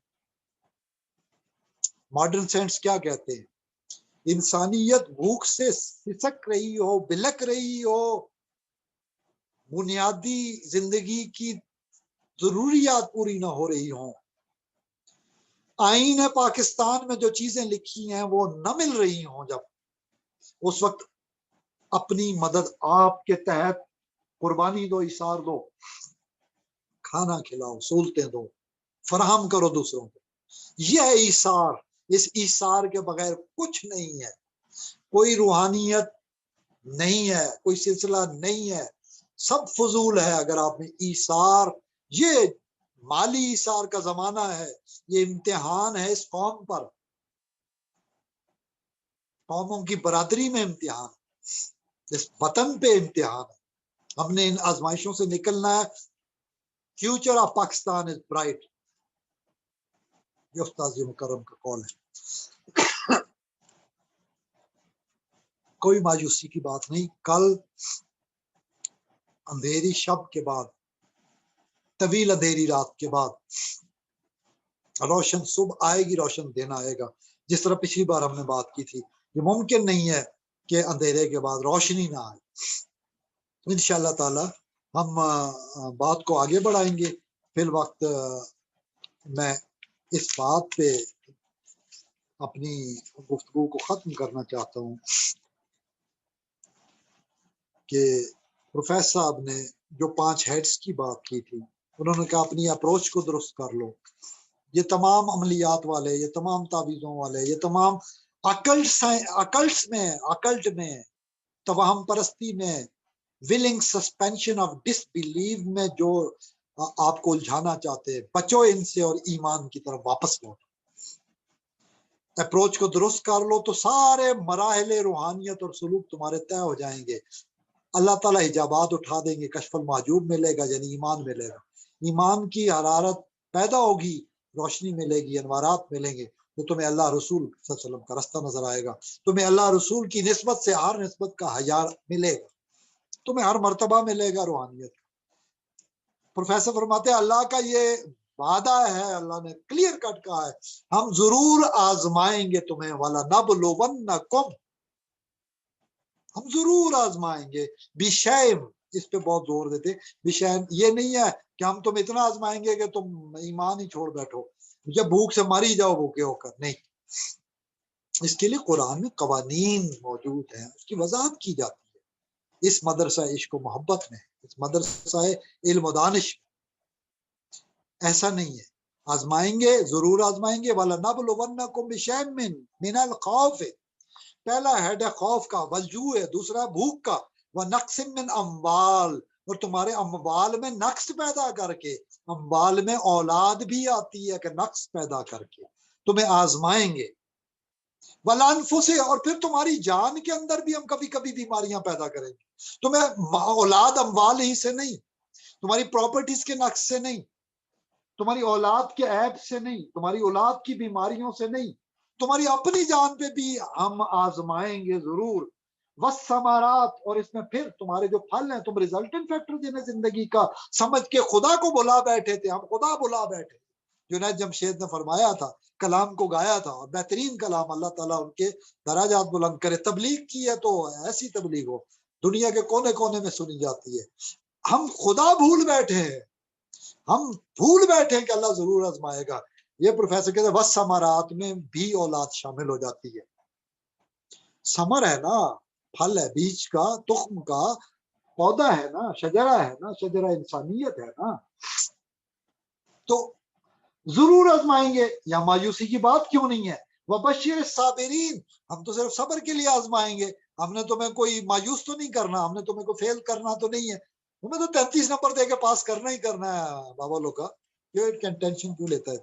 ماڈرن سائنس کیا کہتے ہیں؟ انسانیت بھوک سے سسک رہی ہو، بلک رہی ہو، بنیادی زندگی کی ضروریات پوری نہ ہو رہی ہوں، آئین پاکستان میں جو چیزیں لکھی ہیں وہ نہ مل رہی ہوں، جب اس وقت اپنی مدد آپ کے تحت قربانی دو، ایثار دو، کھانا کھلاؤ، سہولتیں دو، فراہم کرو دوسروں کو. یہ ہے ایثار. اس ایثار کے بغیر کچھ نہیں ہے، کوئی روحانیت نہیں ہے، کوئی سلسلہ نہیں ہے. سب فضول ہے اگر آپ میں ایثار، یہ مالی ایثار کا زمانہ ہے، یہ امتحان ہے اس قوم پر، قوموں کی برادری میں امتحان، اس وطن پہ امتحان ہے۔ ہم نے ان آزمائشوں سے نکلنا ہے۔ Future of Pakistan is bright, یہ استاد مکرم کا قول ہے۔ کوئی مایوسی کی بات نہیں، کل اندھیری شب کے بعد، طویل اندھیری رات کے بعد روشن صبح آئے گی، روشن دن آئے گا۔ جس طرح پچھلی بار ہم نے بات کی تھی، یہ ممکن نہیں ہے کہ اندھیرے کے بعد روشنی نہ آئے۔ انشاءاللہ تعالی ہم بات کو آگے بڑھائیں گے۔ فی الوقت میں اس بات پہ اپنی گفتگو کو ختم کرنا چاہتا ہوں کہ پروفیسر صاحب نے جو 5 ہیڈز کی بات کی تھی، انہوں نے کہا اپنی اپروچ کو درست کر لو۔ یہ تمام عملیات والے، یہ تمام تعویذوں والے، یہ تمام اکلٹ میں، توہم پرستی میں، willing suspension of disbelief میں جو آپ کو الجھانا چاہتے ہیں، بچو ان سے اور ایمان کی طرف واپس لوٹو۔ اپروچ کو درست کر لو تو سارے مراحل روحانیت اور سلوک تمہارے طے ہو جائیں گے۔ اللہ تعالیٰ حجابات اٹھا دیں گے، کشف المحجوب ملے گا، یعنی ایمان ملے گا۔ ایمان کی حرارت پیدا ہوگی، روشنی ملے گی، انوارات ملیں گے، تو تمہیں اللہ رسول صلی اللہ علیہ وسلم کا رستہ نظر آئے گا۔ تمہیں اللہ رسول کی نسبت سے ہر نسبت کا حیا ملے گا، تمہیں ہر مرتبہ ملے گا روحانیت۔ پروفیسر فرماتے ہیں اللہ کا یہ وعدہ ہے، اللہ نے کلیئر کٹ کہا ہے، ہم ضرور آزمائیں گے تمہیں، وَلَنَبْلُوَنَّكُمْ، ہم ضرور آزمائیں گے، بِشَيْءٍ، اس پہ بہت زور دیتے، بِشَيْءٍ یہ نہیں ہے کہ ہم تم اتنا آزمائیں گے کہ تم ایمان ہی چھوڑ بیٹھو، جب بھوک سے مر ہی جاؤ بھوکے ہو کر، نہیں۔ اس کے لیے قرآن میں قوانین موجود ہیں، اس کی وضاحت کی جاتی ہے۔ اس مدرسہ عشق و محبت میں، اس مدرسہ علم و دانش میں ایسا نہیں ہے، آزمائیں گے، ضرور آزمائیں گے۔ وَلَنَبْلُوَنَّكُمْ بِشَيْءٍ مِّنَ الْخَوْفِ، پہلا ہیڈ ہے خوف کا، والجوع ہے دوسرا بھوک کا، وَنَقْصٍ مِّنْ أَمْوَالٍ، اور تمہارے اموال میں نقص پیدا کر کے، اموال میں اولاد بھی آتی ہے کہ نقص پیدا کر کے تمہیں آزمائیں گے۔ وَالْأَنفُسِ، اور پھر تمہاری جان کے اندر بھی ہم کبھی کبھی بیماریاں پیدا کریں گے۔ تمہیں اولاد اموال ہی سے نہیں، تمہاری پراپرٹیز کے نقص سے نہیں، تمہاری اولاد کے عیب سے نہیں، تمہاری اولاد کی بیماریوں سے نہیں، تمہاری اپنی جان پہ بھی ہم آزمائیں گے ضرور۔ والثمرات، اور اس میں پھر تمہارے جو پھل ہیں، تم ریزلٹنٹ فیکٹر جنہیں زندگی کا سمجھ کے خدا کو بلا بیٹھے تھے، ہم خدا بلا بیٹھے۔ جنید جمشید نے فرمایا تھا، کلام کو گایا تھا، اور بہترین کلام، اللہ تعالیٰ ان کے درجات بلند کرے۔ تبلیغ کی ہے تو ایسی تبلیغ ہو، دنیا کے کونے کونے میں سنی جاتی ہے۔ ہم خدا بھول بیٹھے ہیں، ہم بھول بیٹھے ہیں کہ اللہ ضرور آزمائے گا۔ یہ پروفیسر کہتے ہیں والثمرات میں بھی اولاد شامل ہو جاتی ہے۔ ثمر ہے نا، پھل ہے، بیج کا، تخم کا پودا ہے نا، شجرہ ہے نا، شجرہ انسانیت ہے نا، تو ضرور آزمائیں گے۔ یا مایوسی کی بات کیوں نہیں ہے؟ وَبَشِّرِ الصَّابِرِينَ، ہم تو صرف صبر کے لیے آزمائیں گے، ہم نے تمہیں کوئی مایوس تو نہیں کرنا، ہم نے تمہیں کوئی فیل کرنا تو نہیں ہے، تمہیں تو 33 نمبر دے کے پاس کرنا ہی کرنا ہے۔ بابا لوگ کا یہ ٹینشن کیوں لیتا ہے؟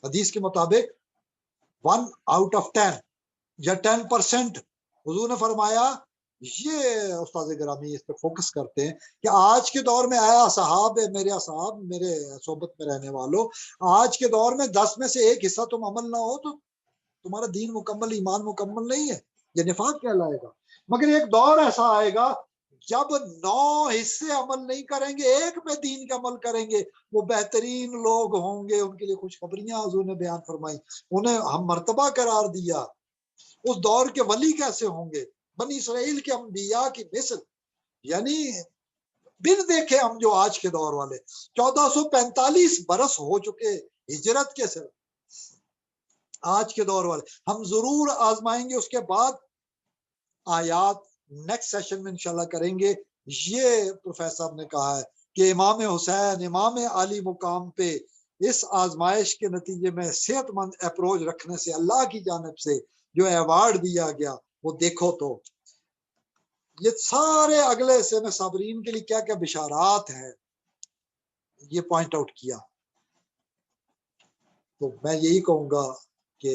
حدیث کے مطابق 1 out of 10 یا 10%، حضور نے فرمایا، یہ استاد گرامی اس پہ فوکس کرتے ہیں کہ آج کے دور میں آیا صحاب، میرے اصحاب، میرے صحبت میں رہنے والوں، آج کے دور میں 10 میں سے 1 حصہ تم عمل نہ ہو تو تمہارا دین مکمل، ایمان مکمل نہیں ہے، یہ نفاق کہلائے گا۔ مگر ایک دور ایسا آئے گا جب 9 حصے عمل نہیں کریں گے، 1 میں دین کا عمل کریں گے، وہ بہترین لوگ ہوں گے، ان کے لیے خوشخبریاں حضور نے بیان فرمائی، انہیں ہم مرتبہ قرار دیا۔ اس دور کے ولی کیسے ہوں گے؟ بنی اسرائیل کے انبیاء کی مثل، یعنی بن دیکھے ہم جو آج کے دور والے 1445 برس ہو چکے ہجرت کے، صرف آج کے دور والے ہم ضرور آزمائیں گے۔ اس کے بعد آیات نیکسٹ سیشن میں انشاءاللہ کریں گے۔ یہ پروفیسر صاحب نے کہا ہے کہ امام حسین، امام علی مقام پہ اس آزمائش کے نتیجے میں صحت مند اپروچ رکھنے سے اللہ کی جانب سے جو ایوارڈ دیا گیا، وہ دیکھو تو یہ سارے اگلے حصے میں صابرین کے لیے کیا کیا بشارات ہیں یہ پوائنٹ آؤٹ کیا. تو میں یہی کہوں گا کہ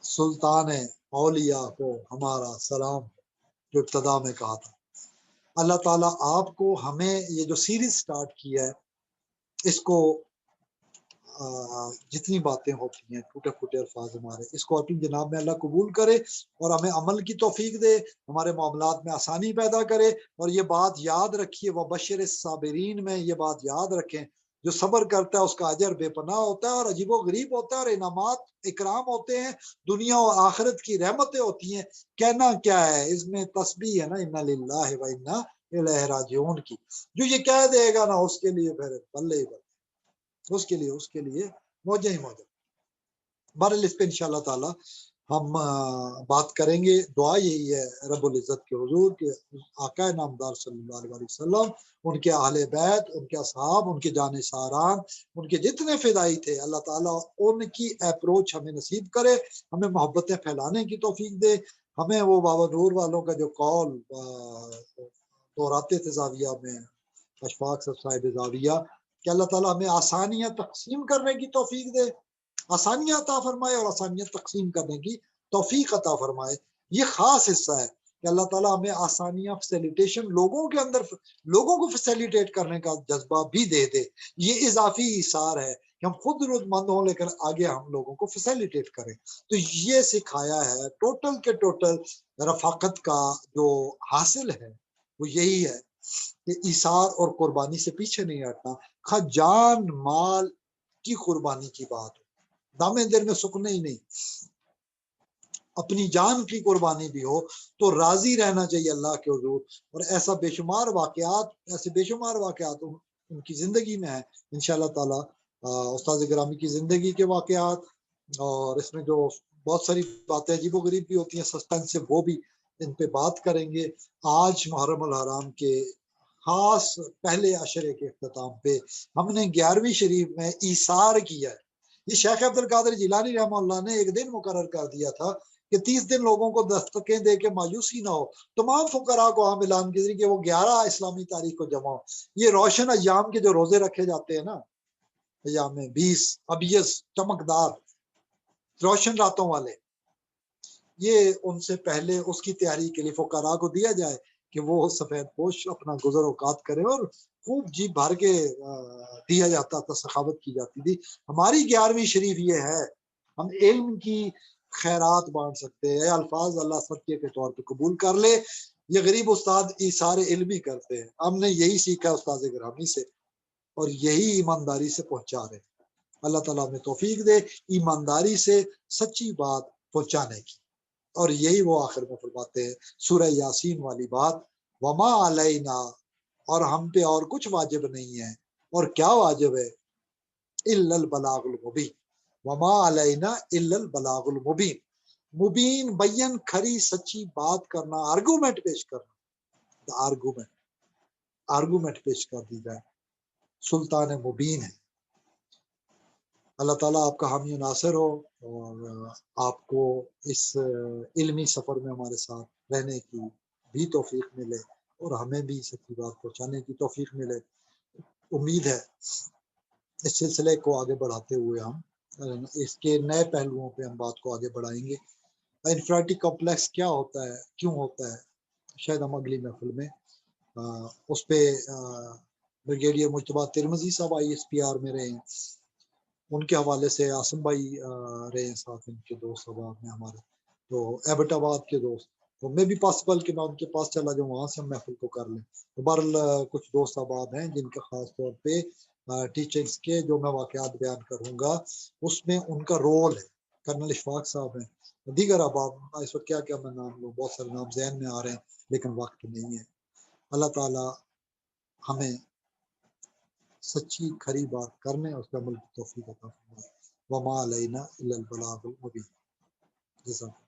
سلطان اولیاء کو ہمارا سلام، جو ابتدا میں کہا تھا. اللہ تعالیٰ آپ کو ہمیں یہ جو سیریز سٹارٹ کی ہے اس کو جتنی باتیں ہوتی ہیں ٹوٹے پھوٹے الفاظ ہمارے، اس کو اپنی جناب میں اللہ قبول کرے اور ہمیں عمل کی توفیق دے، ہمارے معاملات میں آسانی پیدا کرے. اور یہ بات یاد رکھیے، وبشر الصابرین میں یہ بات یاد رکھیں، جو صبر کرتا ہے اس کا اجر بے پناہ ہوتا ہے اور عجیب و غریب ہوتا ہے اور انعامات اکرام ہوتے ہیں، دنیا و آخرت کی رحمتیں ہوتی ہیں. کہنا کیا ہے اس میں تسبیح ہے نا، انا للہ و انا الیہ راجعون کی، جو یہ کہہ دے گا نا اس کے لیے پھر بلے ہی بلے، اس کے لیے موجہ ہی موجہ. بہرحال اس پہ انشاءاللہ تعالی ہم بات کریں گے. دعا یہی ہے رب العزت کے حضور کہ آقا نامدار صلی اللہ علیہ وسلم، ان کے اہل بیت، ان کے اصحاب، ان کے جانثاران، ان کے جتنے فدائی تھے، اللہ تعالیٰ ان کی اپروچ ہمیں نصیب کرے، ہمیں محبتیں پھیلانے کی توفیق دے. ہمیں وہ بابا نور والوں کا جو قول دہراتے تھے زاویہ میں، اشفاق صاحب زاویہ، کہ اللہ تعالیٰ ہمیں آسانیاں تقسیم کرنے کی توفیق دے، آسانیاں عطا فرمائے اور آسانیاں تقسیم کرنے کی توفیق عطا فرمائے. یہ خاص حصہ ہے کہ اللہ تعالیٰ ہمیں آسانیاں فیسیلیٹیشن، لوگوں کے اندر لوگوں کو فیسیلیٹیٹ کرنے کا جذبہ بھی دے دے. یہ اضافی اثار ہے کہ ہم خود ضرورت مند ہوں لیکن آگے ہم لوگوں کو فیسیلیٹیٹ کریں. تو یہ سکھایا ہے ٹوٹل کے ٹوٹل رفاقت کا جو حاصل ہے وہ یہی ہے کہ ایثار اور قربانی سے پیچھے نہیں ہٹنا. خواہ جان مال کی قربانی کی بات ہو، دامن دل میں سکنے ہی نہیں، اپنی جان کی قربانی بھی ہو تو راضی رہنا چاہیے اللہ کے حضور. اور ایسا بے شمار واقعات، ایسے بے شمار واقعات ان کی زندگی میں ہے. انشاءاللہ تعالی استاد گرامی کی زندگی کے واقعات، اور اس میں جو بہت ساری باتیں عجیب و غریب بھی ہوتی ہیں، سسپینس، وہ بھی ان پہ بات کریں گے. آج محرم الحرام کے خاص پہلے عشرے کے اختتام پہ ہم نے 11ویں شریف میں ایثار کیا ہے. یہ شیخ عبد القادر جیلانی رحمہ اللہ نے ایک دن مقرر کر دیا تھا کہ 30 دن لوگوں کو دستکیں دے کے مایوسی نہ ہو. تمام فقراء کو عام اعلان کی کہ وہ 11 اسلامی تاریخ کو جمع ہو. یہ روشن ایام کے جو روزے رکھے جاتے ہیں نا، ایام 20 ابیض چمکدار روشن راتوں والے، یہ ان سے پہلے اس کی تیاری کے لیے فقراء کو دیا جائے کہ وہ سفید پوش اپنا گزر اوقات کرے، اور خوب جی بھر کے دیا جاتا تھا، سخاوت کی جاتی تھی. ہماری 11ویں شریف یہ ہے، ہم علم کی خیرات بانٹ سکتے ہیں. الفاظ اللہ صدقے کے طور پہ قبول کر لے. یہ غریب استاد ایثار علمی کرتے ہیں، ہم نے یہی سیکھا استاد گرامی سے اور یہی ایمانداری سے پہنچا رہے. اللہ تعالیٰ ہمیں توفیق دے ایمانداری سے سچی بات پہنچانے کی. اور یہی وہ آخر میں فرماتے ہیں سورہ یاسین والی بات، وما علینا، اور ہم پہ اور کچھ واجب نہیں ہے. اور کیا واجب ہے؟ الا البلاغ المبین، وما علینا الا البلاغ المبین. مبین بین، کھری سچی بات کرنا، آرگومنٹ پیش کرنا، آرگومنٹ پیش کر دی جائے. سلطان مبین ہے. اللہ تعالیٰ آپ کا حامی و ناصر ہو اور آپ کو اس علمی سفر میں ہمارے ساتھ رہنے کی بھی توفیق ملے اور ہمیں بھی سچی بات پہنچانے کی توفیق ملے. امید ہے اس سلسلے کو آگے بڑھاتے ہوئے ہم اس کے نئے پہلوؤں پہ ہم بات کو آگے بڑھائیں گے. انفرادی کمپلیکس کیا ہوتا ہے، کیوں ہوتا ہے، شاید ہم اگلی محفل میں اس پہ بریگیڈیئر مجتبیٰ ترمذی صاحب ISPR میں رہے ہیں، ان کے حوالے سے آسم بھائی رہے ہیں ساتھ، ان کے دوست آباد میں ہمارے، تو ایبٹ آباد کے دوست، تو میں بھی پاسبل کہ میں ان کے پاس چلا جاؤں، وہاں سے ہم محفل کو کر لیں. تو بہرحال کچھ دوست آباد ہیں جن کا خاص طور پہ ٹیچرز کے جو میں واقعات بیان کروں گا اس میں ان کا رول ہے. کرنل اشفاق صاحب ہیں، دیگر احباب، اس وقت کیا میں نام لوں، بہت سارے نام ذہن میں آ رہے ہیں لیکن وقت نہیں ہے. اللہ تعالیٰ ہمیں سچی کھری بات کرنے اور اس کا عمل کی توفیق عطا فرمائے. وما علینا الا البلاغ المبین. جزاک